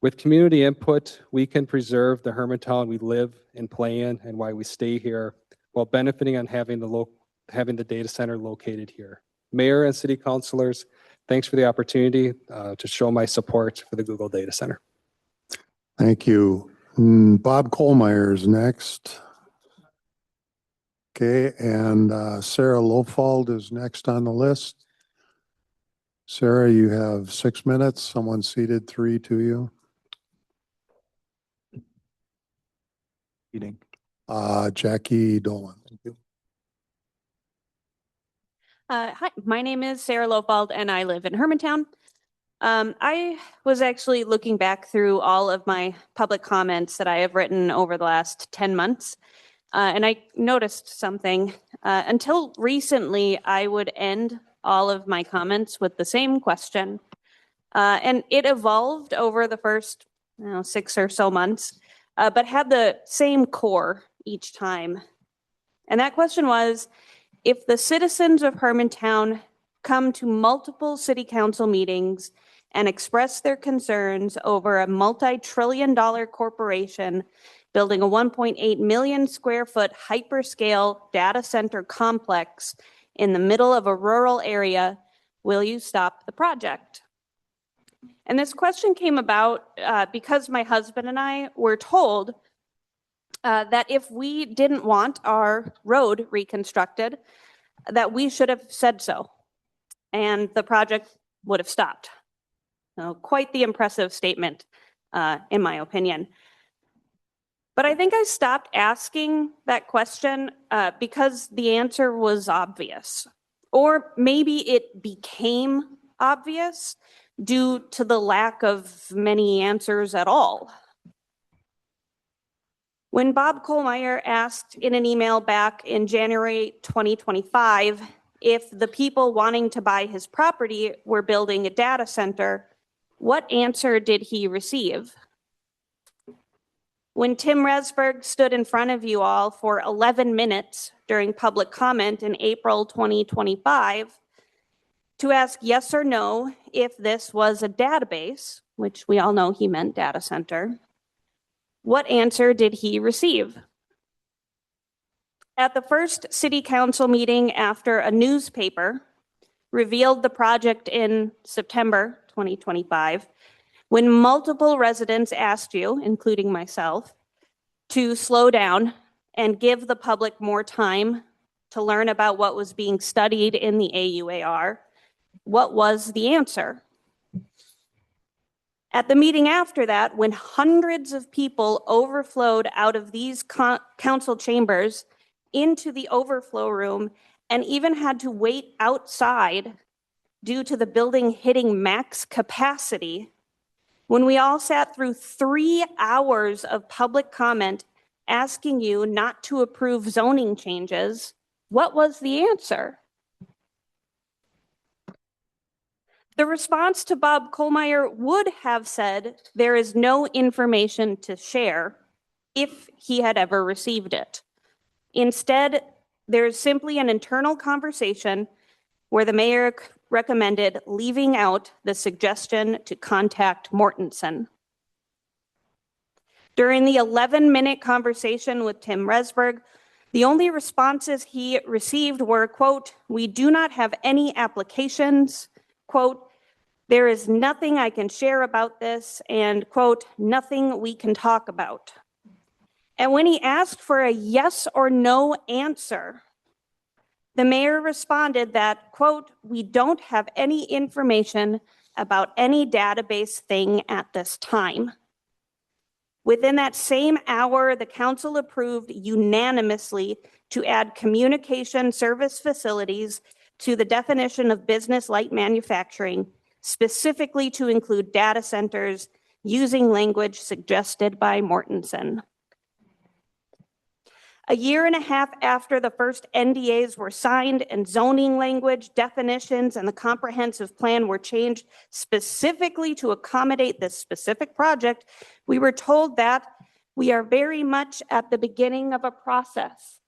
With community input, we can preserve the Hermantown we live and play in and why we stay here while benefiting on having the data center located here. Mayor and city councilors, thanks for the opportunity to show my support for the Google data center. Thank you. Bob Kohlmeyer is next. Okay, and Sarah Lofald is next on the list. Sarah, you have 6 minutes. Someone seated 3 to you. Meeting. Jackie Dolan. Thank you. Hi, my name is Sarah Lofald and I live in Hermantown. I was actually looking back through all of my public comments that I have written over the last 10 months. And I noticed something. Until recently, I would end all of my comments with the same question. And it evolved over the first 6 or so months, but had the same core each time. And that question was, if the citizens of Hermantown come to multiple city council meetings and express their concerns over a multi-trillion-dollar corporation building a 1.8 million square foot hyperscale data center complex in the middle of a rural area, will you stop the project? And this question came about because my husband and I were told that if we didn't want our road reconstructed, that we should have said so, and the project would have stopped. Quite the impressive statement, in my opinion. But I think I stopped asking that question because the answer was obvious. Or maybe it became obvious due to the lack of many answers at all. When Bob Kohlmeyer asked in an email back in January 2025 if the people wanting to buy his property were building a data center, what answer did he receive? When Tim Resberg stood in front of you all for 11 minutes during public comment in April 2025 to ask yes or no if this was a database, which we all know he meant data center, what answer did he receive? At the first city council meeting after a newspaper revealed the project in September 2025, when multiple residents asked you, including myself, to slow down and give the public more time to learn about what was being studied in the AUAR, what was the answer? At the meeting after that, when hundreds of people overflowed out of these council chambers into the overflow room and even had to wait outside due to the building hitting max capacity, when we all sat through 3 hours of public comment asking you not to approve zoning changes, what was the answer? The response to Bob Kohlmeyer would have said there is no information to share if he had ever received it. Instead, there's simply an internal conversation where the mayor recommended leaving out the suggestion to contact Mortensen. During the 11-minute conversation with Tim Resberg, the only responses he received were, quote, "We do not have any applications," quote, "There is nothing I can share about this," and, quote, "Nothing we can talk about." And when he asked for a yes or no answer, the mayor responded that, quote, "We don't have any information about any database thing at this time." Within that same hour, the council approved unanimously to add communication service facilities to the definition of business light manufacturing, specifically to include data centers using language suggested by Mortensen. A year and a half after the first NDAs were signed and zoning language, definitions, and the comprehensive plan were changed specifically to accommodate this specific project, we were told that we are very much at the beginning of a process.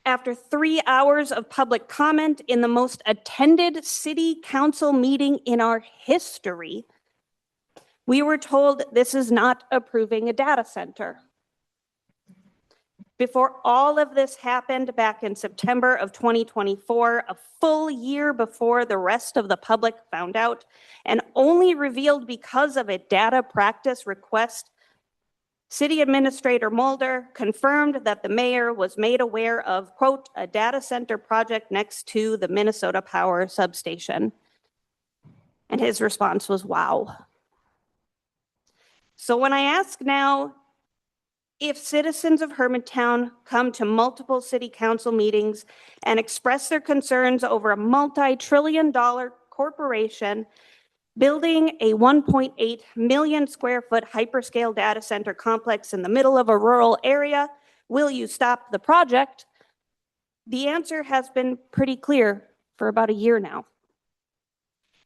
After 3 hours of public comment in the most attended city council meeting in our history, we were told this is not approving a data center. Before all of this happened back in September of 2024, a full year before the rest of the public found out, and only revealed because of a data practice request, City Administrator Mulder confirmed that the mayor was made aware of, quote, a data center project next to the Minnesota Power substation. And his response was, wow. So when I ask now, if citizens of Hermantown come to multiple city council meetings and express their concerns over a multi-trillion-dollar corporation building a 1.8 million square foot hyperscale data center complex in the middle of a rural area, will you stop the project? The answer has been pretty clear for about a year now.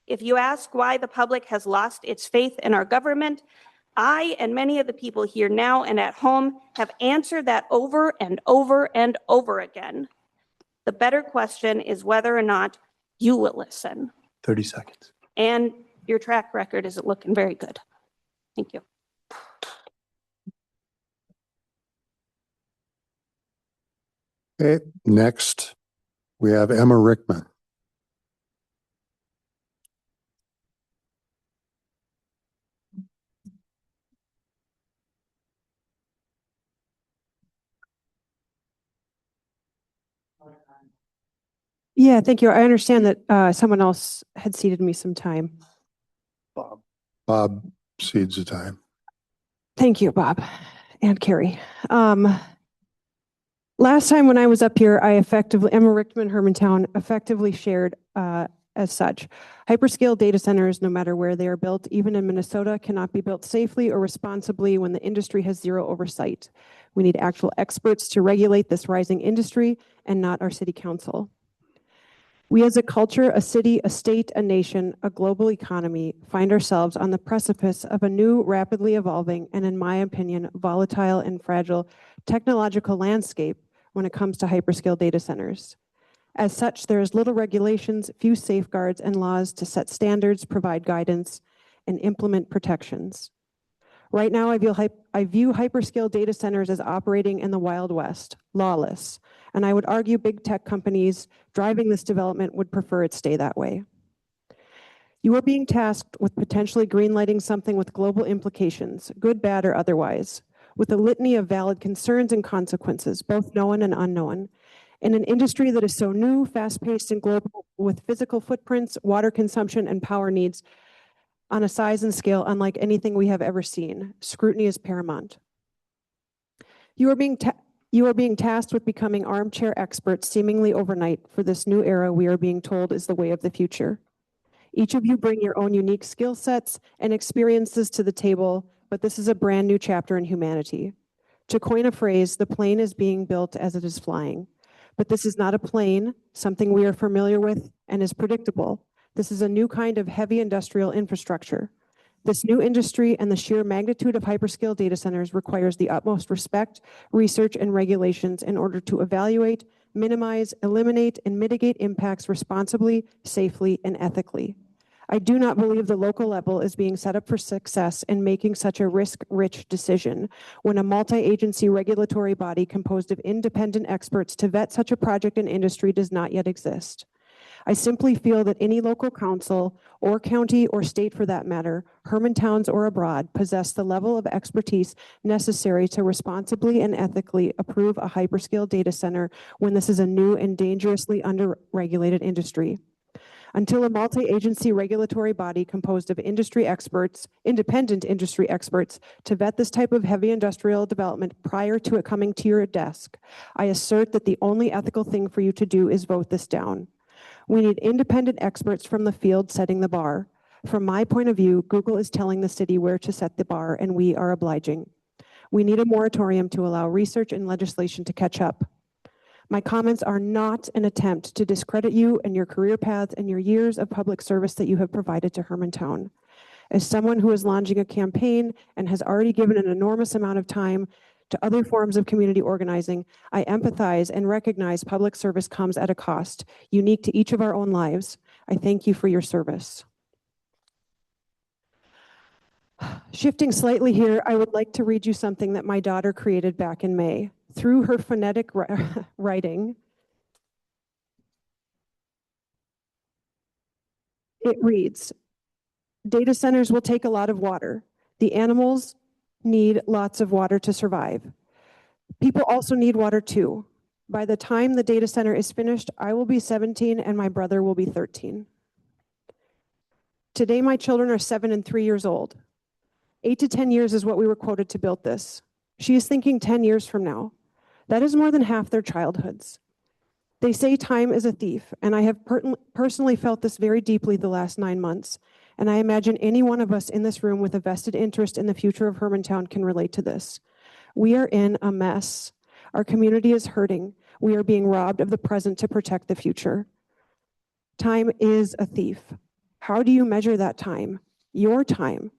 If you ask why the public has lost its faith in our government, I and many of the people here now and at home have answered that over and over and over again. The better question is whether or not you will listen. 30 seconds. And your track record isn't looking very good. Thank you. Okay, next, we have Emma Rickman. Yeah, thank you. I understand that someone else had ceded me some time. Bob cedes the time. Thank you, Bob and Carrie. Last time when I was up here, Emma Rickman, Hermantown, effectively shared as such. Hyperscale data centers, no matter where they are built, even in Minnesota, cannot be built safely or responsibly when the industry has zero oversight. We need actual experts to regulate this rising industry and not our city council. We as a culture, a city, a state, a nation, a global economy find ourselves on the precipice of a new, rapidly evolving, and in my opinion, volatile and fragile technological landscape when it comes to hyperscale data centers. As such, there is little regulations, few safeguards and laws to set standards, provide guidance, and implement protections. Right now, I view hyperscale data centers as operating in the Wild West, lawless, and I would argue big tech companies driving this development would prefer it stay that way. You are being tasked with potentially greenlighting something with global implications, good, bad, or otherwise, with a litany of valid concerns and consequences, both known and unknown, in an industry that is so new, fast-paced, and global, with physical footprints, water consumption, and power needs on a size and scale unlike anything we have ever seen. Scrutiny is paramount. You are being tasked with becoming armchair experts seemingly overnight for this new era we are being told is the way of the future. Each of you bring your own unique skill sets and experiences to the table, but this is a brand new chapter in humanity. To coin a phrase, the plane is being built as it is flying. But this is not a plane, something we are familiar with and is predictable. This is a new kind of heavy industrial infrastructure. This new industry and the sheer magnitude of hyperscale data centers requires the utmost respect, research, and regulations in order to evaluate, minimize, eliminate, and mitigate impacts responsibly, safely, and ethically. I do not believe the local level is being set up for success in making such a risk-rich decision when a multi-agency regulatory body composed of independent experts to vet such a project and industry does not yet exist. I simply feel that any local council or county or state for that matter, Hermantowns or abroad, possess the level of expertise necessary to responsibly and ethically approve a hyperscale data center when this is a new and dangerously under-regulated industry. Until a multi-agency regulatory body composed of industry experts, independent industry experts, to vet this type of heavy industrial development prior to it coming to your desk, I assert that the only ethical thing for you to do is vote this down. We need independent experts from the field setting the bar. From my point of view, Google is telling the city where to set the bar, and we are obliging. We need a moratorium to allow research and legislation to catch up. My comments are not an attempt to discredit you and your career paths and your years of public service that you have provided to Hermantown. As someone who is launching a campaign and has already given an enormous amount of time to other forms of community organizing, I empathize and recognize public service comes at a cost, unique to each of our own lives. I thank you for your service. Shifting slightly here, I would like to read you something that my daughter created back in May. Through her phonetic writing, it reads, data centers will take a lot of water. The animals need lots of water to survive. People also need water too. By the time the data center is finished, I will be 17 and my brother will be 13. Today, my children are 7 and 3 years old. 8 to 10 years is what we were quoted to build this. She is thinking 10 years from now. That is more than half their childhoods. They say time is a thief, and I have personally felt this very deeply the last 9 months, and I imagine any one of us in this room with a vested interest in the future of Hermantown can relate to this. We are in a mess. Our community is hurting. We are being robbed of the present to protect the future. Time is a thief. How do you measure that time? Your time.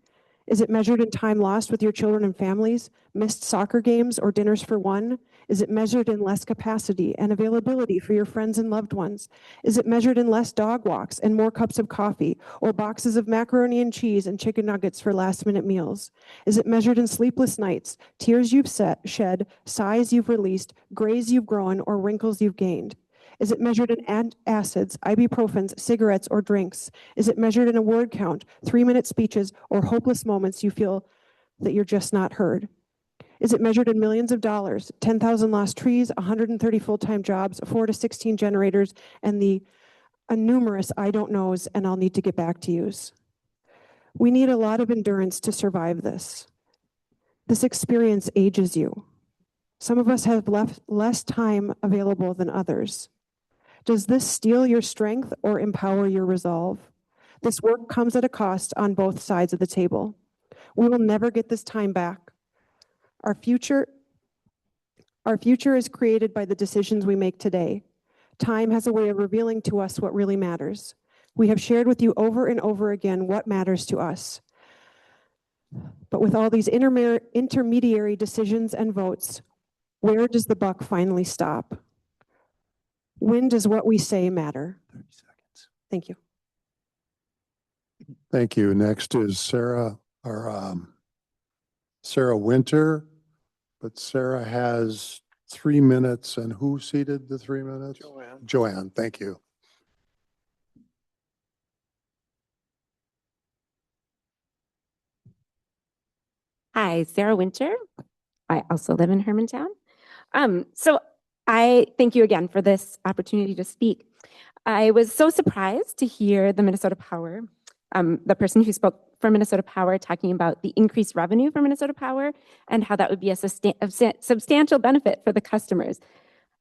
Is it measured in time lost with your children and families, missed soccer games or dinners for one? Is it measured in less capacity and availability for your friends and loved ones? Is it measured in less dog walks and more cups of coffee or boxes of macaroni and cheese and chicken nuggets for last-minute meals? Is it measured in sleepless nights, tears you've shed, sighs you've released, grays you've grown, or wrinkles you've gained? Is it measured in acids, ibuprofens, cigarettes, or drinks? Is it measured in a word count, 3-minute speeches, or hopeless moments you feel that you're just not heard? Is it measured in millions of dollars, 10,000 lost trees, 130 full-time jobs, 4 to 16 generators, and the numerous I don't knows and I'll need to get back to yous? We need a lot of endurance to survive this. This experience ages you. Some of us have less time available than others. Does this steal your strength or empower your resolve? This work comes at a cost on both sides of the table. We will never get this time back. Our future is created by the decisions we make today. Time has a way of revealing to us what really matters. We have shared with you over and over again what matters to us. But with all these intermediary decisions and votes, where does the buck finally stop? When does what we say matter? 30 seconds. Thank you. Thank you. Next is Sarah Winter, but Sarah has 3 minutes, and who ceded the 3 minutes? Joanne, thank you. Hi, Sarah Winter. I also live in Hermantown. So I thank you again for this opportunity to speak. I was so surprised to hear the Minnesota Power, the person who spoke for Minnesota Power talking about the increased revenue for Minnesota Power and how that would be a substantial benefit for the customers.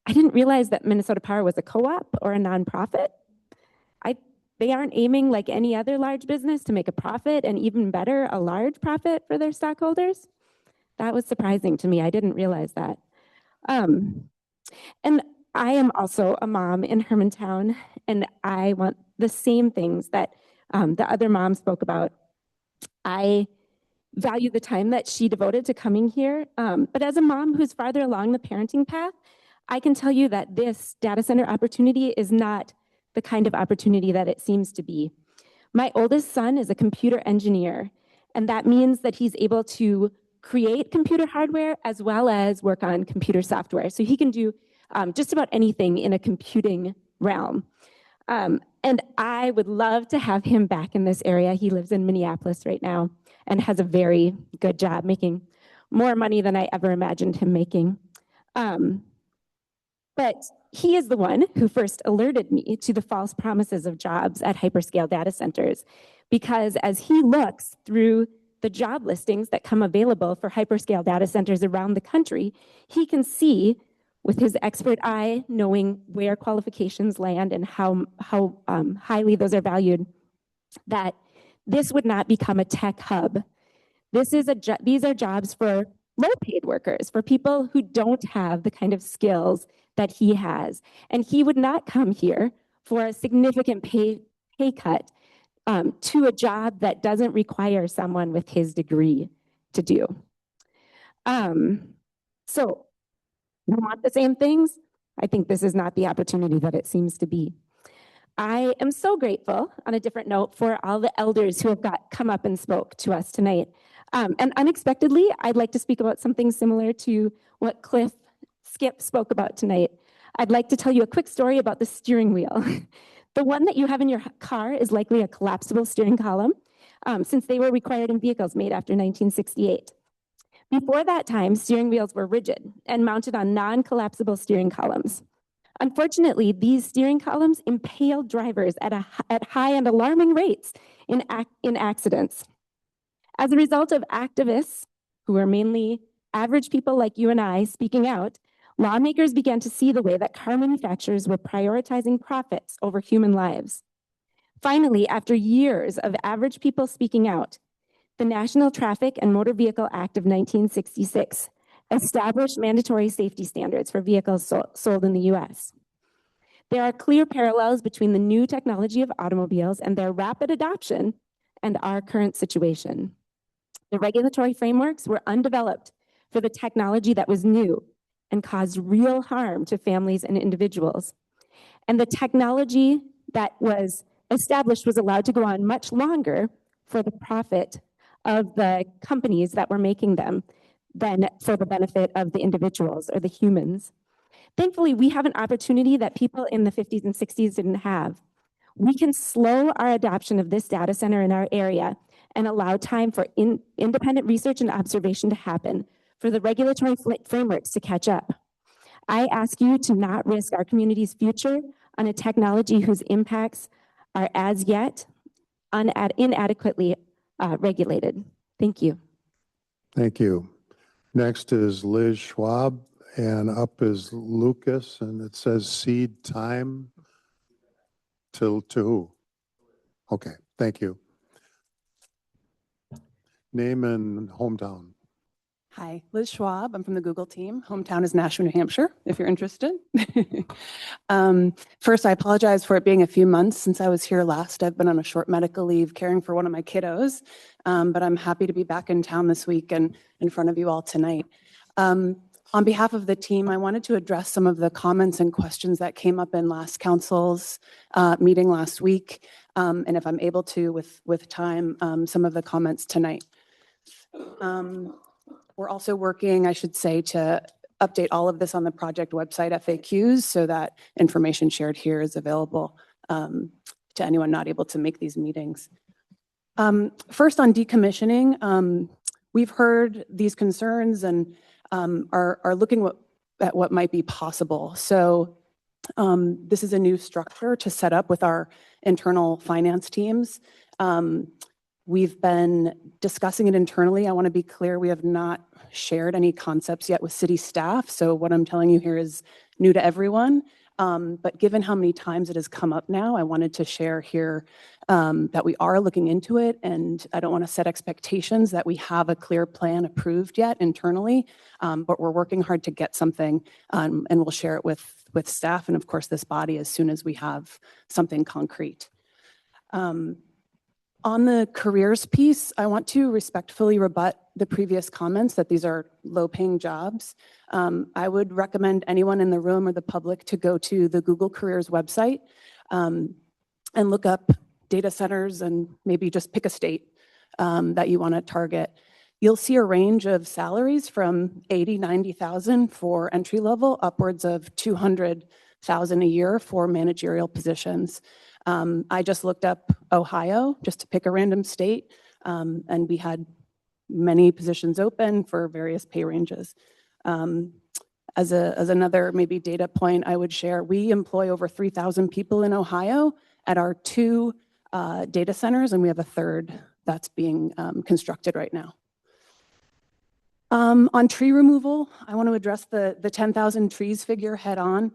I didn't realize that Minnesota Power was a co-op or a nonprofit. They aren't aiming like any other large business to make a profit, and even better, a large profit for their stockholders. That was surprising to me. I didn't realize that. And I am also a mom in Hermantown, and I want the same things that the other mom spoke about. I value the time that she devoted to coming here, but as a mom who's farther along the parenting path, I can tell you that this data center opportunity is not the kind of opportunity that it seems to be. My oldest son is a computer engineer, and that means that he's able to create computer hardware as well as work on computer software. So he can do just about anything in a computing realm. And I would love to have him back in this area. He lives in Minneapolis right now and has a very good job, making more money than I ever imagined him making. But he is the one who first alerted me to the false promises of jobs at hyperscale data centers, because as he looks through the job listings that come available for hyperscale data centers around the country, he can see with his expert eye, knowing where qualifications land and how highly those are valued, that this would not become a tech hub. These are jobs for low-paid workers, for people who don't have the kind of skills that he has. And he would not come here for a significant pay cut to a job that doesn't require someone with his degree to do. So we want the same things. I think this is not the opportunity that it seems to be. I am so grateful, on a different note, for all the elders who have come up and spoke to us tonight. And unexpectedly, I'd like to speak about something similar to what Skip spoke about tonight. I'd like to tell you a quick story about the steering wheel. The one that you have in your car is likely a collapsible steering column, since they were required in vehicles made after 1968. Before that time, steering wheels were rigid and mounted on non-collapsible steering columns. Unfortunately, these steering columns impaled drivers at high and alarming rates in accidents. As a result of activists, who are mainly average people like you and I, speaking out, lawmakers began to see the way that car manufacturers were prioritizing profits over human lives. Finally, after years of average people speaking out, the National Traffic and Motor Vehicle Act of 1966 established mandatory safety standards for vehicles sold in the U.S. There are clear parallels between the new technology of automobiles and their rapid adoption and our current situation. The regulatory frameworks were undeveloped for the technology that was new and caused real harm to families and individuals. And the technology that was established was allowed to go on much longer for the profit of the companies that were making them than for the benefit of the individuals or the humans. Thankfully, we have an opportunity that people in the 50s and 60s didn't have. We can slow our adoption of this data center in our area and allow time for independent research and observation to happen, for the regulatory frameworks to catch up. I ask you to not risk our community's future on a technology whose impacts are as yet inadequately regulated. Thank you. Thank you. Next is Liz Schwab, and up is Lucas, and it says seed time to who? Okay, thank you. Name and hometown. Hi, Liz Schwab. I'm from the Google team. Hometown is Nashua, New Hampshire, if you're interested. First, I apologize for it being a few months since I was here last. I've been on a short medical leave caring for one of my kiddos, but I'm happy to be back in town this week and in front of you all tonight. On behalf of the team, I wanted to address some of the comments and questions that came up in last council's meeting last week, and if I'm able to, with time, some of the comments tonight. We're also working, I should say, to update all of this on the project website FAQs so that information shared here is available to anyone not able to make these meetings. First, on decommissioning, we've heard these concerns and are looking at what might be possible. So this is a new structure to set up with our internal finance teams. We've been discussing it internally. I want to be clear, we have not shared any concepts yet with city staff. So what I'm telling you here is new to everyone. But given how many times it has come up now, I wanted to share here that we are looking into it. And I don't want to set expectations that we have a clear plan approved yet internally, but we're working hard to get something and we'll share it with staff and of course this body as soon as we have something concrete. On the careers piece, I want to respectfully rebut the previous comments that these are low-paying jobs. I would recommend anyone in the room or the public to go to the Google Careers website and look up data centers and maybe just pick a state that you want to target. You'll see a range of salaries from 80, 90,000 for entry level, upwards of 200,000 a year for managerial positions. I just looked up Ohio, just to pick a random state, and we had many positions open for various pay ranges. As another maybe data point I would share, we employ over 3,000 people in Ohio at our 2 data centers, and we have a third that's being constructed right now. On tree removal, I want to address the 10,000 trees figure head on.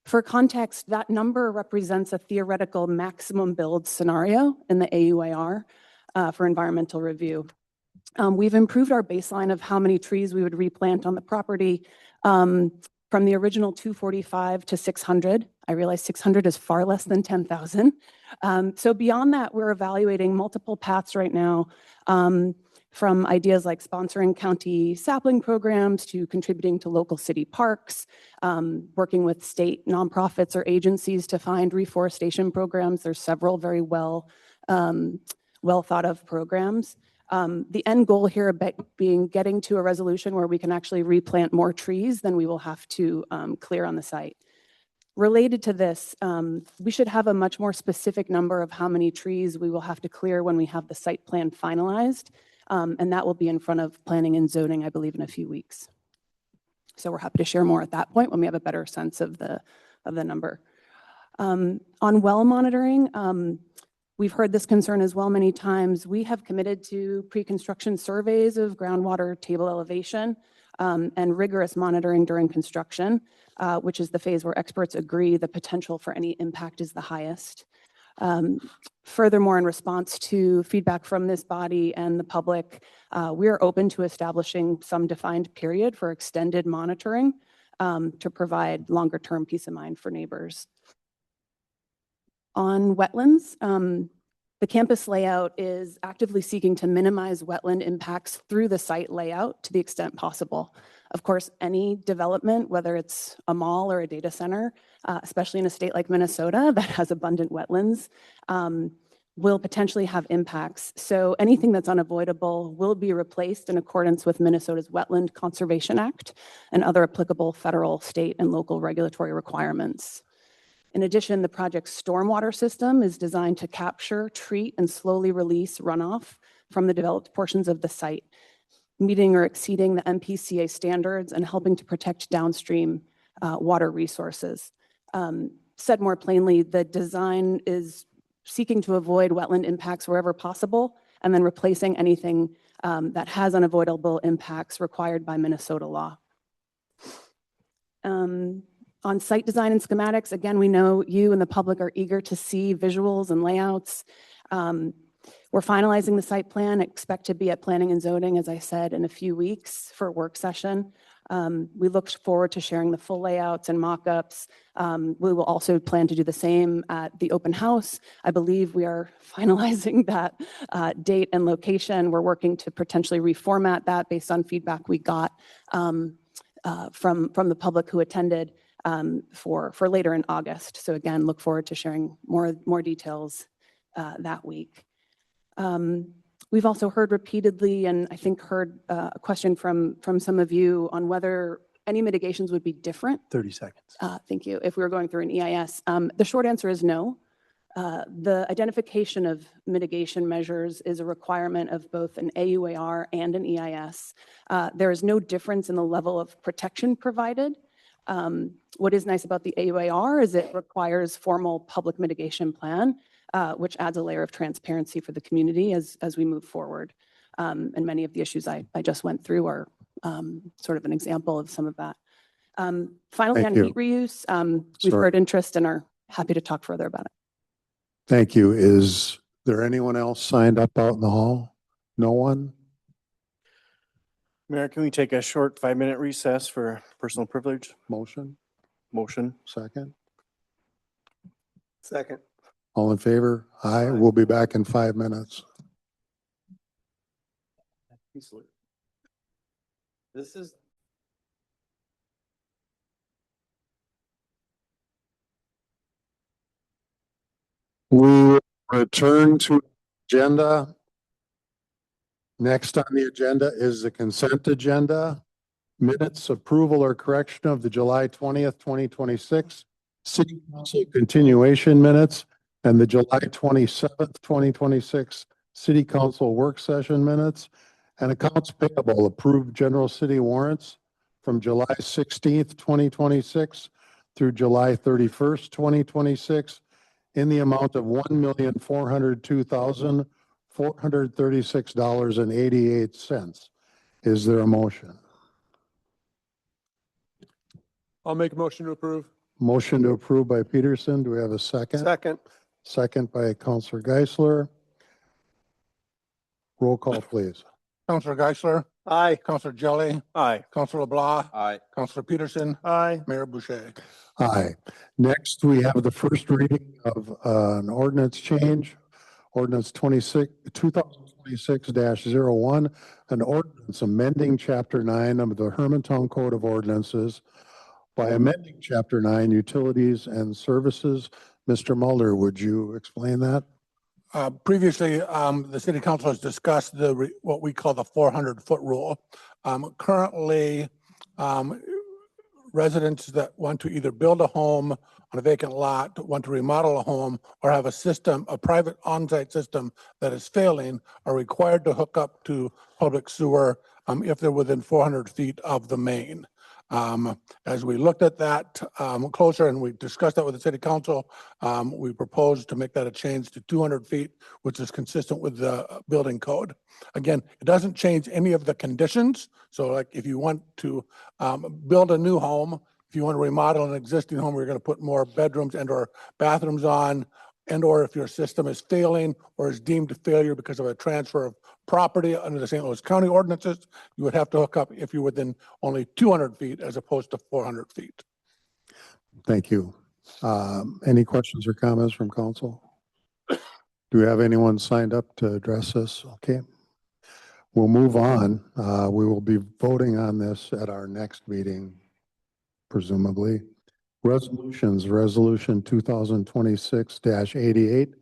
For context, that number represents a theoretical maximum build scenario in the AUAR for environmental review. We've improved our baseline of how many trees we would replant on the property from the original 245 to 600. I realize 600 is far less than 10,000. So beyond that, we're evaluating multiple paths right now, from ideas like sponsoring county sapling programs to contributing to local city parks, working with state nonprofits or agencies to find reforestation programs. There's several very well thought of programs. The end goal here being getting to a resolution where we can actually replant more trees than we will have to clear on the site. Related to this, we should have a much more specific number of how many trees we will have to clear when we have the site plan finalized. And that will be in front of planning and zoning, I believe, in a few weeks. So we're happy to share more at that point when we have a better sense of the number. On well monitoring, we've heard this concern as well many times. We have committed to pre-construction surveys of groundwater table elevation and rigorous monitoring during construction, which is the phase where experts agree the potential for any impact is the highest. Furthermore, in response to feedback from this body and the public, we are open to establishing some defined period for extended monitoring to provide longer-term peace of mind for neighbors. On wetlands, the campus layout is actively seeking to minimize wetland impacts through the site layout to the extent possible. Of course, any development, whether it's a mall or a data center, especially in a state like Minnesota that has abundant wetlands, will potentially have impacts. So anything that's unavoidable will be replaced in accordance with Minnesota's Wetland Conservation Act and other applicable federal, state, and local regulatory requirements. In addition, the project's stormwater system is designed to capture, treat, and slowly release runoff from the developed portions of the site, meeting or exceeding the MPCA standards and helping to protect downstream water resources. Said more plainly, the design is seeking to avoid wetland impacts wherever possible, and then replacing anything that has unavoidable impacts required by Minnesota law. On site design and schematics, again, we know you and the public are eager to see visuals and layouts. We're finalizing the site plan, expect to be at planning and zoning, as I said, in a few weeks for a work session. We look forward to sharing the full layouts and mock-ups. We will also plan to do the same at the open house. I believe we are finalizing that date and location. We're working to potentially reformat that based on feedback we got from the public who attended for later in August. So again, look forward to sharing more details that week. We've also heard repeatedly, and I think heard a question from some of you on whether any mitigations would be different. 30 seconds. Thank you. If we were going through an EIS, the short answer is no. The identification of mitigation measures is a requirement of both an AUAR and an EIS. There is no difference in the level of protection provided. What is nice about the AUAR is it requires formal public mitigation plan, which adds a layer of transparency for the community as we move forward. And many of the issues I just went through are sort of an example of some of that. Finally, on heat reuse, we've heard interest and are happy to talk further about it. Thank you. Is there anyone else signed up out in the hall? No one? Mayor, can we take a short 5-minute recess for personal privilege? Motion? Motion. Second? Second. All in favor? Aye. We'll be back in 5 minutes. This is. We return to agenda. Next on the agenda is the consent agenda. Minutes approval or correction of the July 20th, 2026 City Council continuation minutes and the July 27th, 2026 City Council work session minutes and accounts payable approved general city warrants from July 16th, 2026 through July 31st, 2026 in the amount of $1,402,436.88. Is there a motion? I'll make a motion to approve. Motion to approve by Peterson. Do we have a second? Second. Second by Counselor Geisler. Roll call, please. Counselor Geisler. Aye. Counselor Jelly. Aye. Counselor LeBlanc. Aye. Counselor Peterson. Aye. Mayor Boucher. Aye. Next, we have the first reading of an ordinance change. Ordinance 2026-01, an ordinance amending Chapter 9 of the Hermantown Code of Ordinances by amending Chapter 9 Utilities and Services. Mr. Mulder, would you explain that? Previously, the city council has discussed what we call the 400-foot rule. Currently, residents that want to either build a home on a vacant lot, want to remodel a home, or have a system, a private on-site system that is failing, are required to hook up to public sewer if they're within 400 feet of the main. As we looked at that closer and we discussed that with the city council, we proposed to make that a change to 200 feet, which is consistent with the building code. Again, it doesn't change any of the conditions. So like if you want to build a new home, if you want to remodel an existing home, we're going to put more bedrooms and or bathrooms on, and or if your system is failing or is deemed a failure because of a transfer of property under the St. Louis County ordinances, you would have to hook up if you're within only 200 feet as opposed to 400 feet. Thank you. Any questions or comments from council? Do we have anyone signed up to address this? Okay. We'll move on. We will be voting on this at our next meeting, presumably. Resolutions, Resolution 2026-88,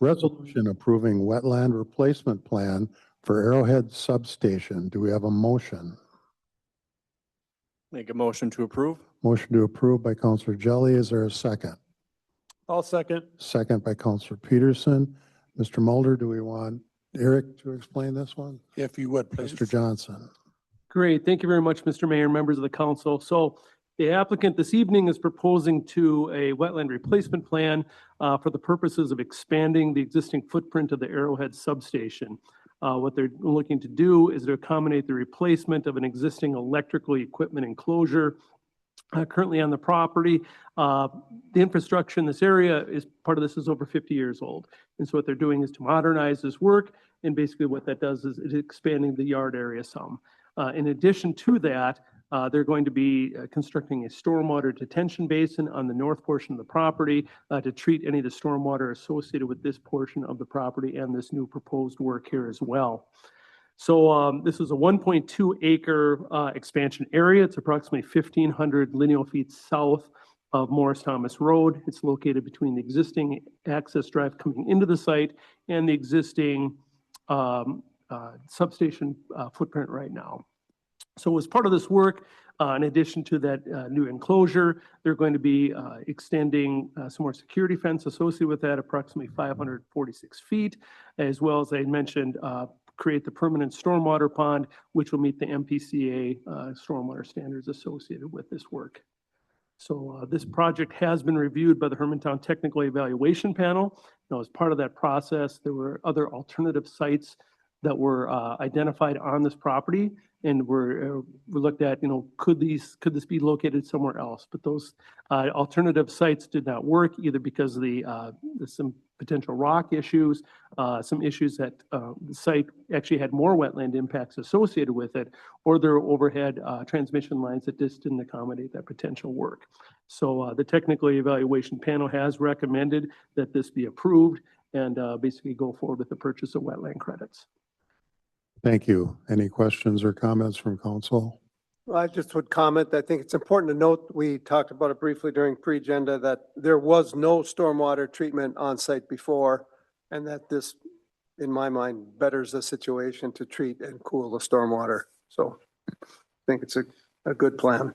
resolution approving wetland replacement plan for Arrowhead Substation. Do we have a motion? Make a motion to approve. Motion to approve by Counselor Jelly. Is there a second? I'll second. Second by Counselor Peterson. Mr. Mulder, do we want Eric to explain this one? If you would, please. Mr. Johnson. Great. Thank you very much, Mr. Mayor and members of the council. So the applicant this evening is proposing to a wetland replacement plan for the purposes of expanding the existing footprint of the Arrowhead substation. What they're looking to do is to accommodate the replacement of an existing electrical equipment enclosure currently on the property. The infrastructure in this area is part of this is over 50 years old. And so what they're doing is to modernize this work. And basically what that does is it's expanding the yard area some. In addition to that, they're going to be constructing a stormwater detention basin on the north portion of the property to treat any of the stormwater associated with this portion of the property and this new proposed work here as well. So this is a 1.2 acre expansion area. It's approximately 1,500 lineal feet south of Morris Thomas Road. It's located between the existing access drive coming into the site and the existing substation footprint right now. So as part of this work, in addition to that new enclosure, they're going to be extending some more security fence associated with that, approximately 546 feet, as well as I mentioned, create the permanent stormwater pond, which will meet the MPCA stormwater standards associated with this work. So this project has been reviewed by the Hermantown Technical Evaluation Panel. Now, as part of that process, there were other alternative sites that were identified on this property, and we looked at, could this be located somewhere else? But those alternative sites did not work, either because of some potential rock issues, some issues that the site actually had more wetland impacts associated with it, or there were overhead transmission lines that just didn't accommodate that potential work. So the technical evaluation panel has recommended that this be approved and basically go forward with the purchase of wetland credits. Thank you. Any questions or comments from council? Well, I just would comment, I think it's important to note, we talked about it briefly during pre-agenda, that there was no stormwater treatment on site before, and that this, in my mind, betters the situation to treat and cool the stormwater. So I think it's a good plan.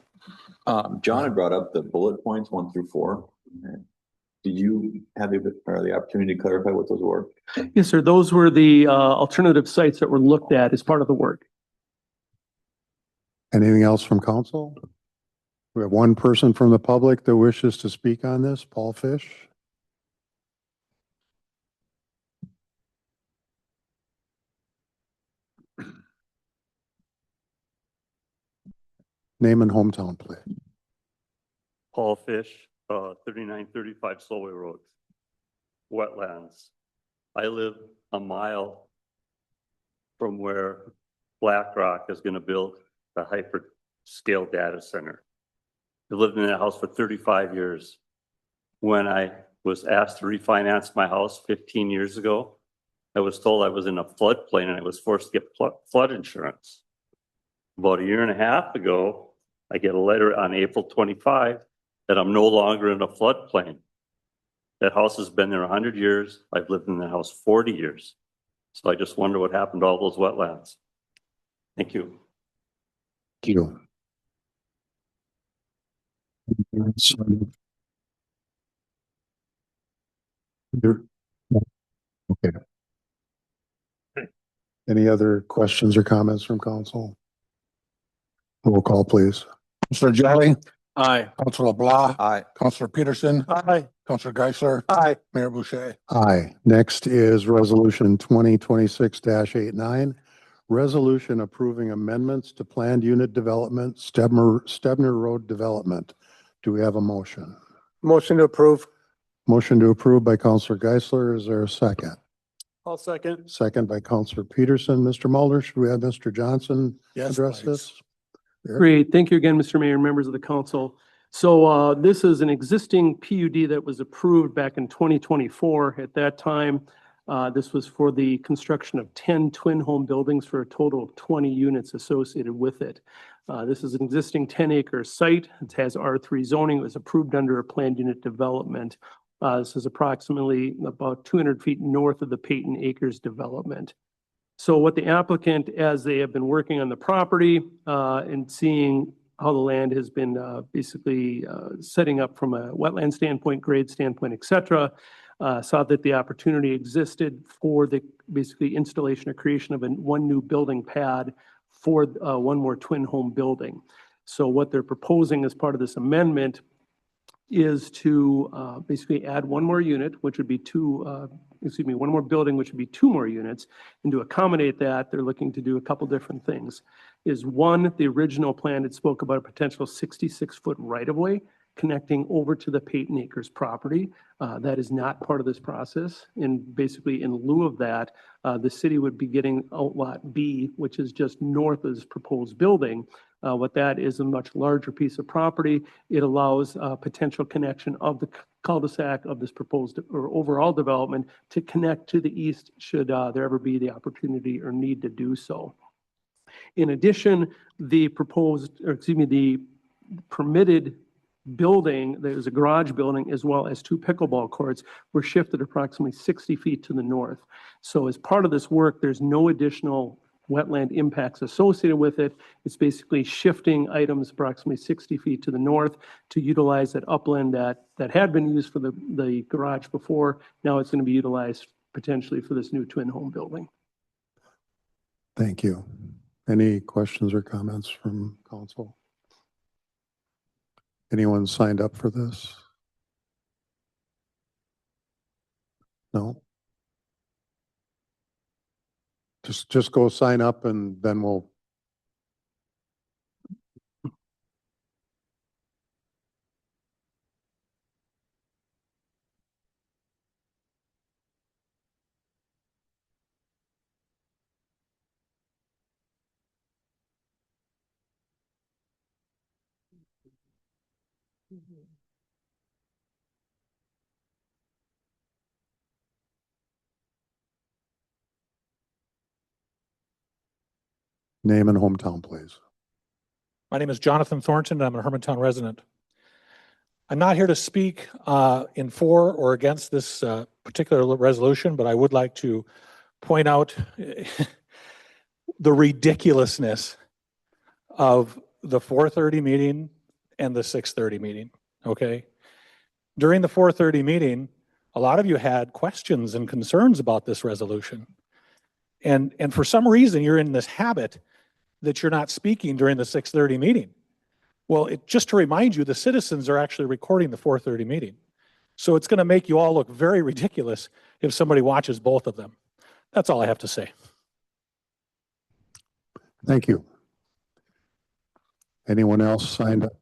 John had brought up the bullet points 1 through 4. Did you have the opportunity to clarify what those were? Yes, sir. Those were the alternative sites that were looked at as part of the work. Anything else from council? We have one person from the public that wishes to speak on this, Paul Fish. Name and hometown, please. Paul Fish, 3935 Slowway Road, wetlands. I live a mile from where BlackRock is going to build a hyperscale data center. I lived in that house for 35 years. When I was asked to refinance my house 15 years ago, I was told I was in a floodplain and I was forced to get flood insurance. About a year and a half ago, I get a letter on April 25 that I'm no longer in a floodplain. That house has been there 100 years. I've lived in the house 40 years. So I just wonder what happened to all those wetlands. Thank you. Thank you. Okay. Any other questions or comments from council? Roll call, please. Counselor Jelly, Aye. Counselor LeBlanc, Aye. Counselor Peterson, Aye. Counselor Geisler, Aye. Mayor Boucher. Aye. Next is resolution 2026-89. Resolution approving amendments to planned unit development, Stebner Road Development. Do we have a motion? Motion to approve. Motion to approve by Counselor Geisler. Is there a second? I'll second. Second by Counselor Peterson. Mr. Mulder, should we have Mr. Johnson Yes, address please. this? There. Great. Thank you again, Mr. Mayor and members of the council. So this is an existing PUD that was approved back in 2024. At that time, this was for the construction of 10 twin home buildings for a total of 20 units associated with it. This is an existing 10-acre site. It has R3 zoning. It was approved under a planned unit development. This is approximately about 200 feet north of the Peyton Acres development. So what the applicant, as they have been working on the property and seeing how the land has been basically setting up from a wetland standpoint, grade standpoint, et cetera, saw that the opportunity existed for the basically installation or creation of one new building pad for one more twin home building. So what they're proposing as part of this amendment is to basically add one more unit, which would be one more building, which would be 2 more units. And to accommodate that, they're looking to do a couple different things. Is one, the original plan, it spoke about a potential 66-foot right-of-way connecting over to the Peyton Acres property. That is not part of this process. And basically in lieu of that, the city would be getting Outlot B, which is just north of this proposed building. What that is a much larger piece of property. It allows potential connection of the cul-de-sac of this proposed or overall development to connect to the east should there ever be the opportunity or need to do so. In addition, the permitted building, there's a garage building as well as 2 pickleball courts were shifted approximately 60 feet to the north. So as part of this work, there's no additional wetland impacts associated with it. It's basically shifting items approximately 60 feet to the north to utilize that upland that had been used for the garage before. Now it's going to be utilized potentially for this new twin home building. Thank you. Any questions or comments from council? Anyone signed up for this? No? Just go sign up and then we'll. Name and hometown, please. My name is Jonathan Thornton, and I'm a Hermantown resident. I'm not here to speak in for or against this particular resolution, but I would like to point out the ridiculousness of the 4:30 meeting and the 6:30 meeting, okay? During the 4:30 meeting, a lot of you had questions and concerns about this resolution. And for some reason, you're in this habit that you're not speaking during the 6:30 meeting. Well, just to remind you, the citizens are actually recording the 4:30 meeting. So it's going to make you all look very ridiculous if somebody watches both of them. That's all I have to say. Thank you. Anyone else signed up?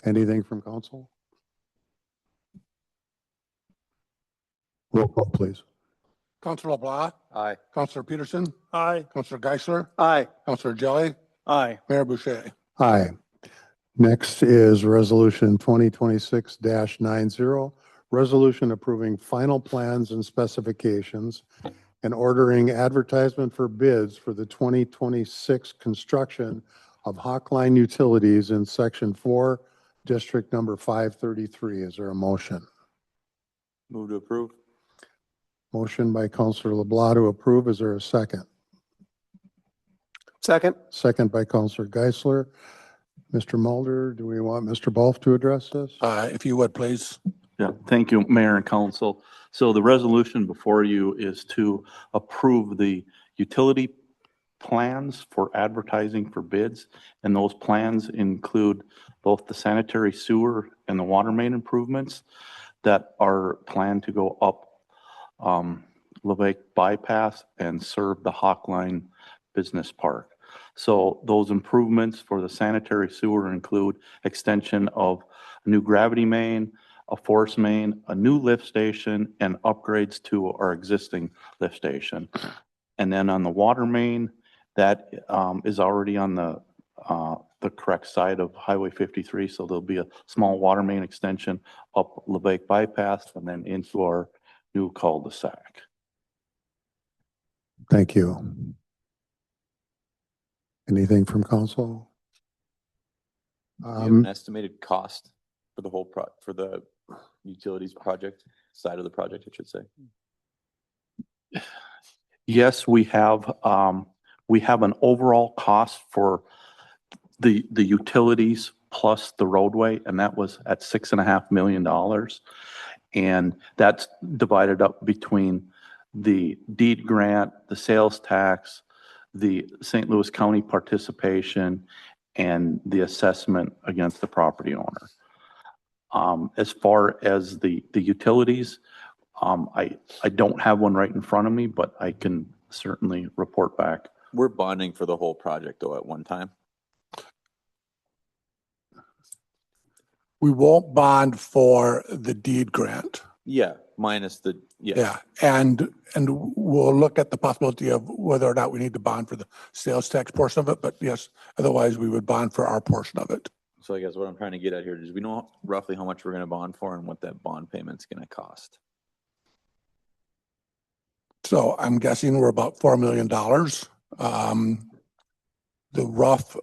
Anything from council? Roll call, please. Counselor LeBlanc, Aye. Counselor Peterson, Aye. Counselor Geisler, Aye. Counselor Jelly, Aye. Mayor Boucher. Aye. Next is Resolution 2026-90, resolution approving final plans and specifications and ordering advertisement for bids for the 2026 construction of Hawk Line Utilities in Section 4, District Number 533. Is there a motion? Move to approve. Motion by Counselor LeBlanc to approve. Is there a second? Second. Second by Counselor Geisler. Mr. Mulder, do we want Mr. Bulf to address this? If you would, please. Yeah, thank you, Mayor and Council. So the resolution before you is to approve the utility plans for advertising for bids. And those plans include both the sanitary sewer and the water main improvements that are planned to go up Levesque Bypass and serve the Hawk Line Business Park. So those improvements for the sanitary sewer include extension of a new gravity main, a force main, a new lift station, and upgrades to our existing lift station. And then on the water main, that is already on the correct side of Highway 53. So there'll be a small water main extension up Levesque Bypass and then into our new cul-de-sac. Thank you. Anything from council? Do you have an estimated cost for the whole for the utilities project, side of the project, I should say? Yes, we have an overall cost for the utilities plus the roadway, and that was at $6.5 million. And that's divided up between the deed grant, the sales tax, the St. Louis County participation, and the assessment against the property owner. As far as the utilities, I don't have one right in front of me, but I can certainly report back. We're bonding for the whole project though at one time. We won't bond for the deed grant. Yeah, minus the, Yeah, and we'll look at the possibility of whether or not we need to bond for the sales tax portion of it, but yes, otherwise we would bond for our portion of it. So I guess what I'm trying to get at here is we know roughly how much we're gonna bond for and what that bond payment's gonna cost. So I'm guessing we're about $4 million. The rough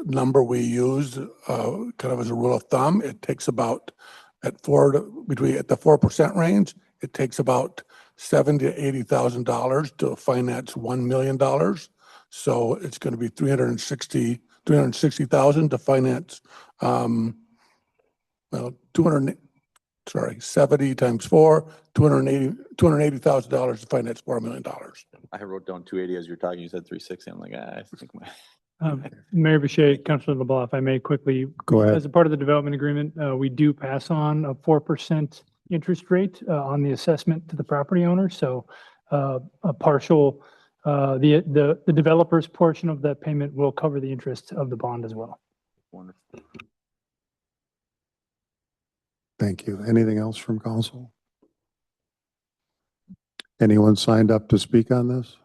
number we used, kind of as a rule of thumb, it takes about at the 4% range, it takes about $70,000 to $80,000 to finance $1 million. So it's going to be $360,000 to finance, 70 times 4, $280,000 to finance $4 million. I wrote down 280 as you're talking. You said 360. I'm like, I think my. Mayor Boucher, Councilor LeBlanc, if I may quickly. Go ahead. As a part of the development agreement, we do pass on a 4% interest rate on the assessment to the property owner. So a partial, the developer's portion of that payment will cover the interest of the bond as well. Wonderful. Thank you. Anything else from council? Anyone signed up to speak on this?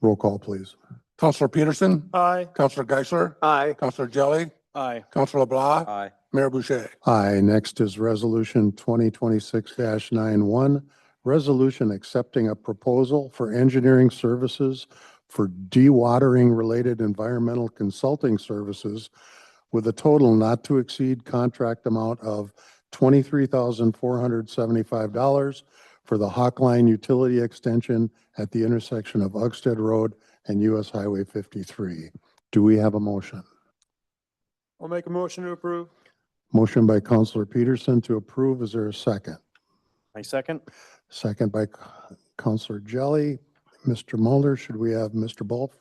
Roll call, please. Counselor Peterson? Aye. Counselor Geisler? Aye. Counselor Jelly? Aye. Counselor LeBlanc? Aye. Mayor Boucher? Aye. Next is Resolution 2026-91, resolution accepting a proposal for engineering services for dewatering-related environmental consulting services with a total not to exceed contract amount of $23,475 for the Hawk Line utility extension at the intersection of Uggstead Road and US Highway 53. Do we have a motion? I'll make a motion to approve. Motion by Counselor Peterson to approve. Is there a second? I second. Second by Counselor Jelly. Mr. Mulder, should we have Mr. Bulf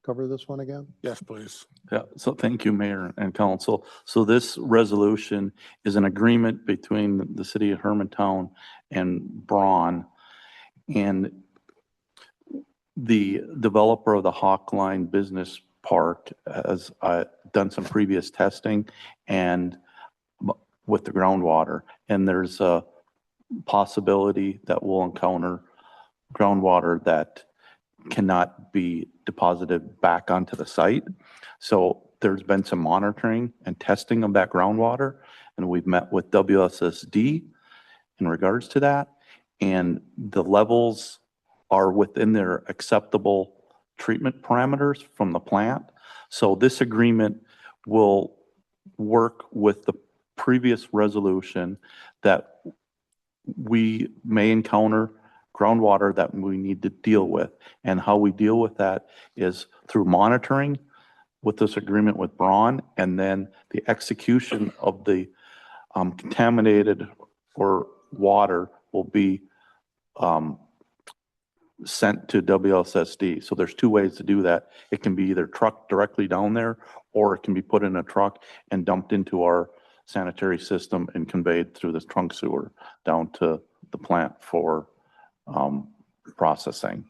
cover this one again? Yes, please. Yeah, so thank you, Mayor and Council. So this resolution is an agreement between the city of Hermantown and Braun. And the developer of the Hawk Line Business Park has done some previous testing and with the groundwater. And there's possibility that we'll encounter groundwater that cannot be deposited back onto the site. So there's been some monitoring and testing of that groundwater, and we've met with WSSD in regards to that. And the levels are within their acceptable treatment parameters from the plant. So this agreement will work with the previous resolution that we may encounter groundwater that we need to deal with. And how we deal with that is through monitoring with this agreement with Braun, and then the execution of the contaminated or water will be sent to WSSD. So there's two ways to do that. It can be either trucked directly down there, or it can be put in a truck and dumped into our sanitary system and conveyed through this trunk sewer down to the plant for processing.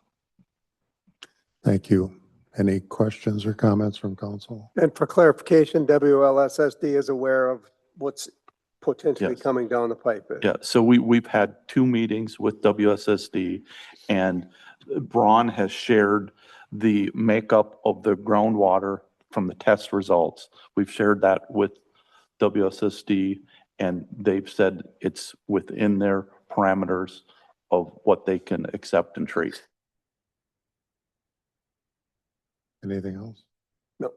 Thank you. Any questions or comments from council? And for clarification, WLSSD is aware of what's potentially Yes. coming down the pipe. Yeah, so we've had 2 meetings with WSSD, and Braun has shared the makeup of the groundwater from the test results. We've shared that with WSSD, and they've said it's within their parameters of what they can accept and treat. Anything else? No.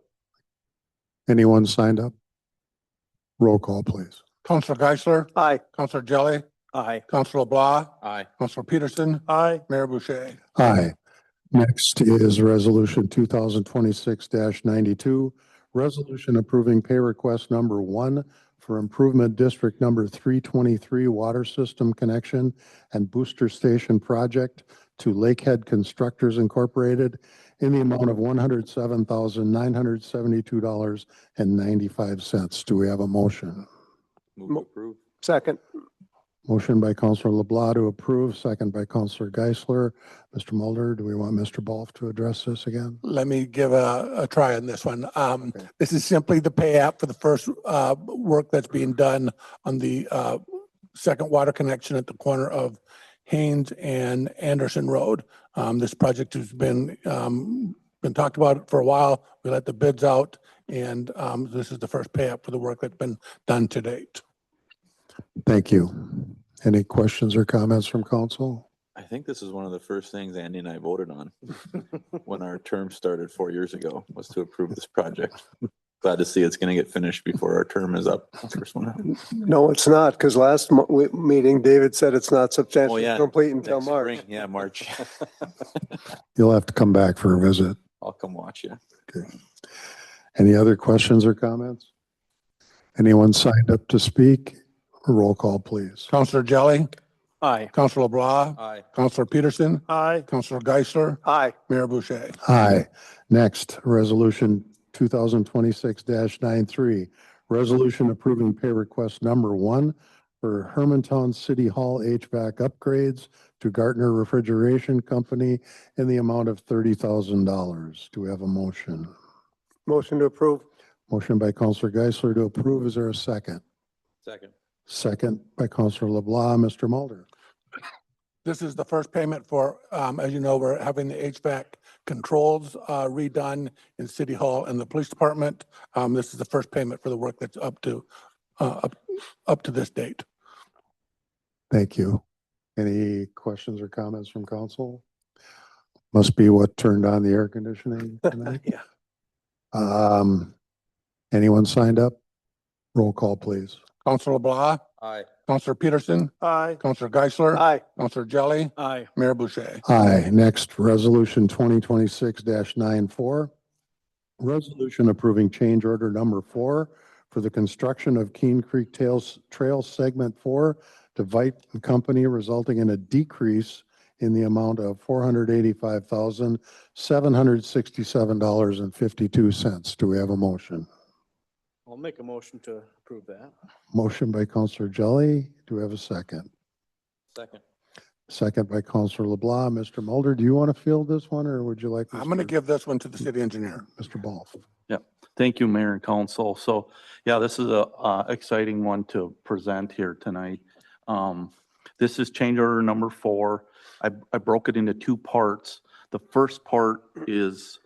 Anyone signed up? Roll call, please. Counselor Geisler. Aye. Counselor Jelly. Aye. Counselor LeBlanc. Aye. Counselor Peterson. Aye. Mayor Boucher. Aye. Next is Resolution 2026-92, resolution approving pay request number 1 for Improvement District number 323 Water System Connection and Booster Station Project to Lakehead Constructors Incorporated in the amount of $107,972.95. Do we have a motion? Move to approve. Second. Motion by Counselor LeBlanc to approve, second by Counselor Geisler. Mr. Mulder, do we want Mr. Balf to address this again? Let me give a try on this one. This is simply the pay app for the first work that's being done on the second water connection at the corner of Haynes and Anderson Road. This project has been talked about for a while. We let the bids out, and this is the first pay app for the work that's been done to date. Thank you. Any questions or comments from council? I think this is one of the first things Andy and I voted on when our term started 4 years ago, was to approve this project. Glad to see it's going to get finished before our term is up. First one. No, it's not, because last meeting, David said it's not substantially complete until Next March. spring. Yeah, March. You'll have to come back for a visit. I'll come watch you. Okay. Any other questions or comments? Anyone signed up to speak? Roll call, please. Counselor Jelly. Aye. Counselor LeBlanc. Aye. Counselor Peterson. Aye. Counselor Geisler. Aye. Mayor Boucher. Aye. Next, Resolution 2026-93, resolution approving pay request number 1 for Hermantown City Hall HVAC upgrades to Gartner Refrigeration Company in the amount of $30,000. Do we have a motion? Motion to approve. Motion by Counselor Geisler to approve. Is there a second? Second. Second by Counselor LeBlanc. Mr. Mulder. This is the first payment for, as you know, we're having the HVAC controls redone in City Hall and the Police Department. This is the first payment for the work that's up to this date. Thank you. Any questions or comments from council? Must be what turned on the air conditioning tonight. Yeah. Anyone signed up? Roll call, please. Counselor LeBlanc. Aye. Counselor Peterson. Aye. Counselor Geisler. Aye. Counselor Jelly. Aye. Mayor Boucher. Aye. Next, Resolution 2026-94. Resolution approving change order number 4 for the construction of Keene Creek Trail Segment 4 to Vite and Company, resulting in a decrease in the amount of $485,767.52. Do we have a motion? I'll make a motion to approve that. Motion by Counselor Jelly. Do we have a second? Second. Second by Counselor LeBlanc. Mr. Mulder, do you want to field this one, or would you like? I'm going to give this one to the city engineer. Mr. Balf. Yeah, thank you, Mayor and Council. So, yeah, this is a exciting one to present here tonight. This is change order number 4. I broke it into 2 parts. The first part is,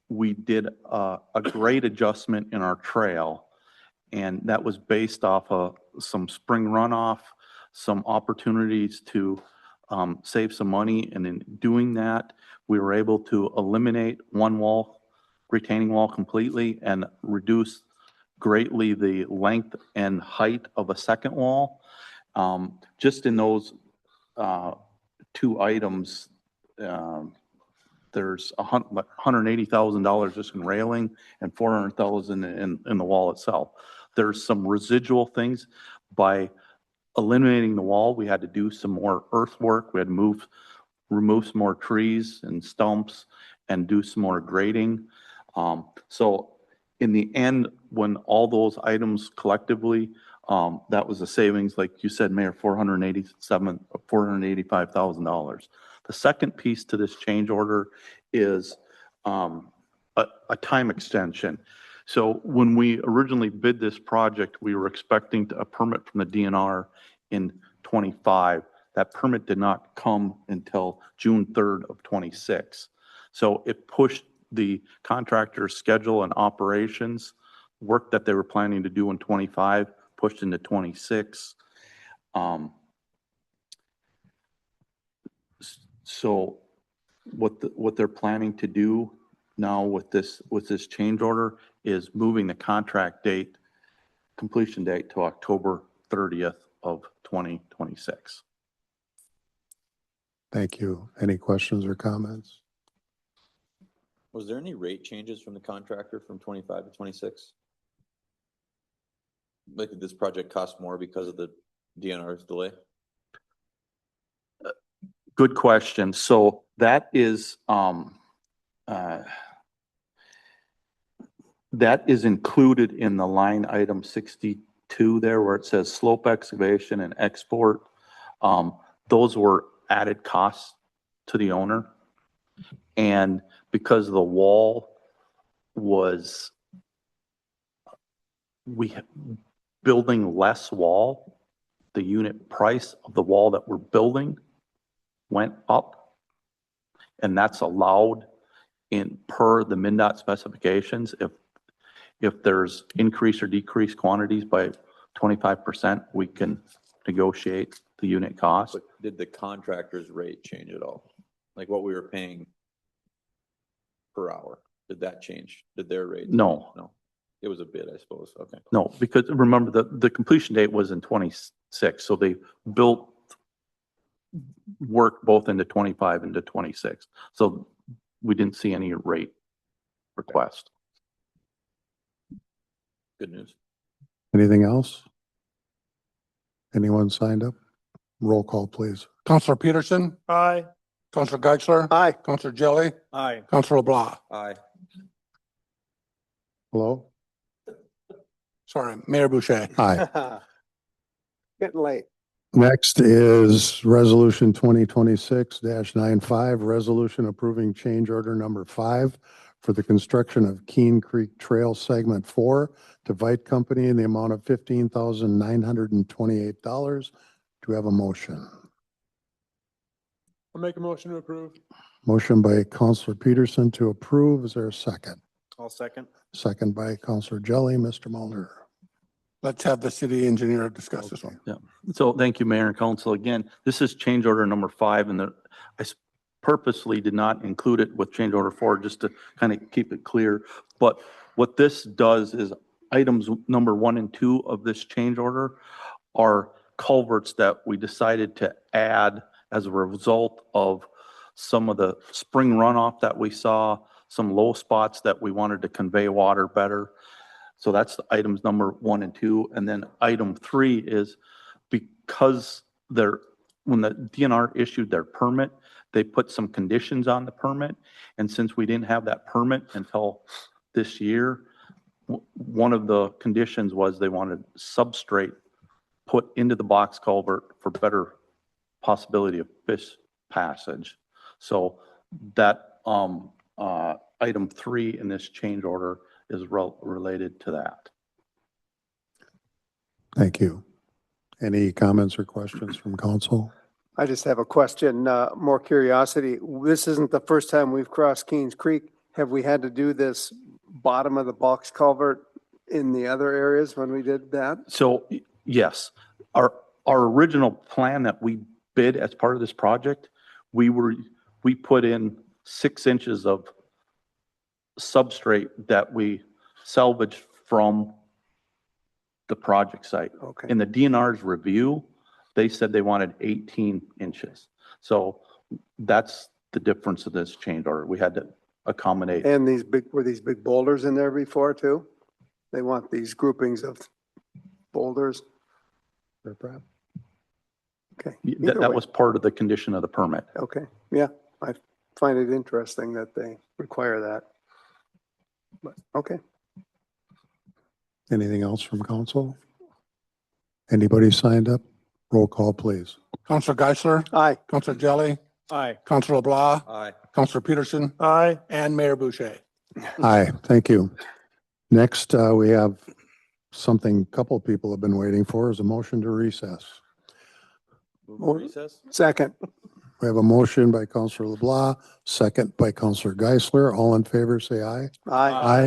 we did a grade adjustment in our trail, and that was based off of some spring runoff, some opportunities to save some money, and in doing that, we were able to eliminate one wall, retaining wall completely, and reduce greatly the length and height of a second wall. Just in those 2 items, there's $180,000 just in railing and $400,000 in the wall itself. There's some residual things. By eliminating the wall, we had to do some more earthwork. We had to remove some more trees and stumps and do some more grading. So in the end, when all those items collectively, that was a savings, like you said, Mayor, $485,000. The second piece to this change order is a time extension. So when we originally bid this project, we were expecting a permit from the DNR in 25. That permit did not come until June 3rd of 26. So it pushed the contractor's schedule and operations work that they were planning to do in 25, pushed into 26. So what they're planning to do now with this change order is moving the contract date, completion date to October 30th of 2026. Thank you. Any questions or comments? Was there any rate changes from the contractor from 25 to 26? Like, did this project cost more because of the DNR's delay? Good question. So that is included in the line item 62 there, where it says slope excavation and export. Those were added costs to the owner. And because the wall was, building less wall, the unit price of the wall that we're building went up, and that's allowed in per the MnDOT specifications. If there's increase or decrease quantities by 25%, we can negotiate the unit cost. But did the contractor's rate change at all? Like what we were paying per hour, did that change? Did their rate? No. No. It was a bid, I suppose. Okay. No, because remember the completion date was in 26, so they built work both into 25 into 26. So we didn't see any rate request. Good news. Anything else? Anyone signed up? Roll call, please. Counselor Peterson, Aye. Counselor Geisler. Aye. Counselor Jelly, Aye. Counselor LeBlanc. Aye. Hello? Sorry, Mayor Boucher. Aye. Getting late. Next is Resolution 2026-95, resolution approving change order number 5 for the construction of Keene Creek Trail Segment 4 to Vite Company in the amount of $15,928. Do we have a motion? I'll make a motion to approve. Motion by Counselor Peterson to approve. Is there a second? I'll second. Second by Counselor Jelly. Mr. Mulder. Let's have the city engineer discuss this one. Yeah. So thank you, Mayor and Council. Again, this is change order number 5, and I purposely did not include it with change order 4 just to kind of keep it clear. But what this does is items number 1 and 2 of this change order are culverts that we decided to add as a result of some of the spring runoff that we saw, some low spots that we wanted to convey water better. So that's the items number 1 and 2. And then item 3 is because when the DNR issued their permit, they put some conditions on the permit. And since we didn't have that permit until this year, one of the conditions was they wanted substrate put into the box culvert for better possibility of fish passage. So that item 3 in this change order is related to that. Thank you. Any comments or questions from council? I just have a question, more curiosity. This isn't the first time we've crossed Keens Creek. Have we had to do this bottom of the box culvert in the other areas when we did that? So yes, our original plan that we bid as part of this project, we put in 6 inches of substrate that we salvaged from the project site. Okay. In the DNR's review, they said they wanted 18 inches. So that's the difference of this change order. We had to accommodate. And were these big boulders in there before too? They want these groupings of boulders? Okay. Either That way. was part of the condition of the permit. Okay, yeah, I find it interesting that they require that. But, okay. Anything else from council? Anybody signed up? Roll call, please. Counselor Geisler, Aye. Counselor Jelly, Aye. Counselor LeBlanc, Aye. Counselor Peterson, Aye. and Mayor Boucher. Aye, thank you. Next, we have something a couple people have been waiting for, is a motion to recess. Move to recess? Second. We have a motion by Counselor LeBlanc, second by Counselor Geisler. All in favor, say aye. Aye. Aye.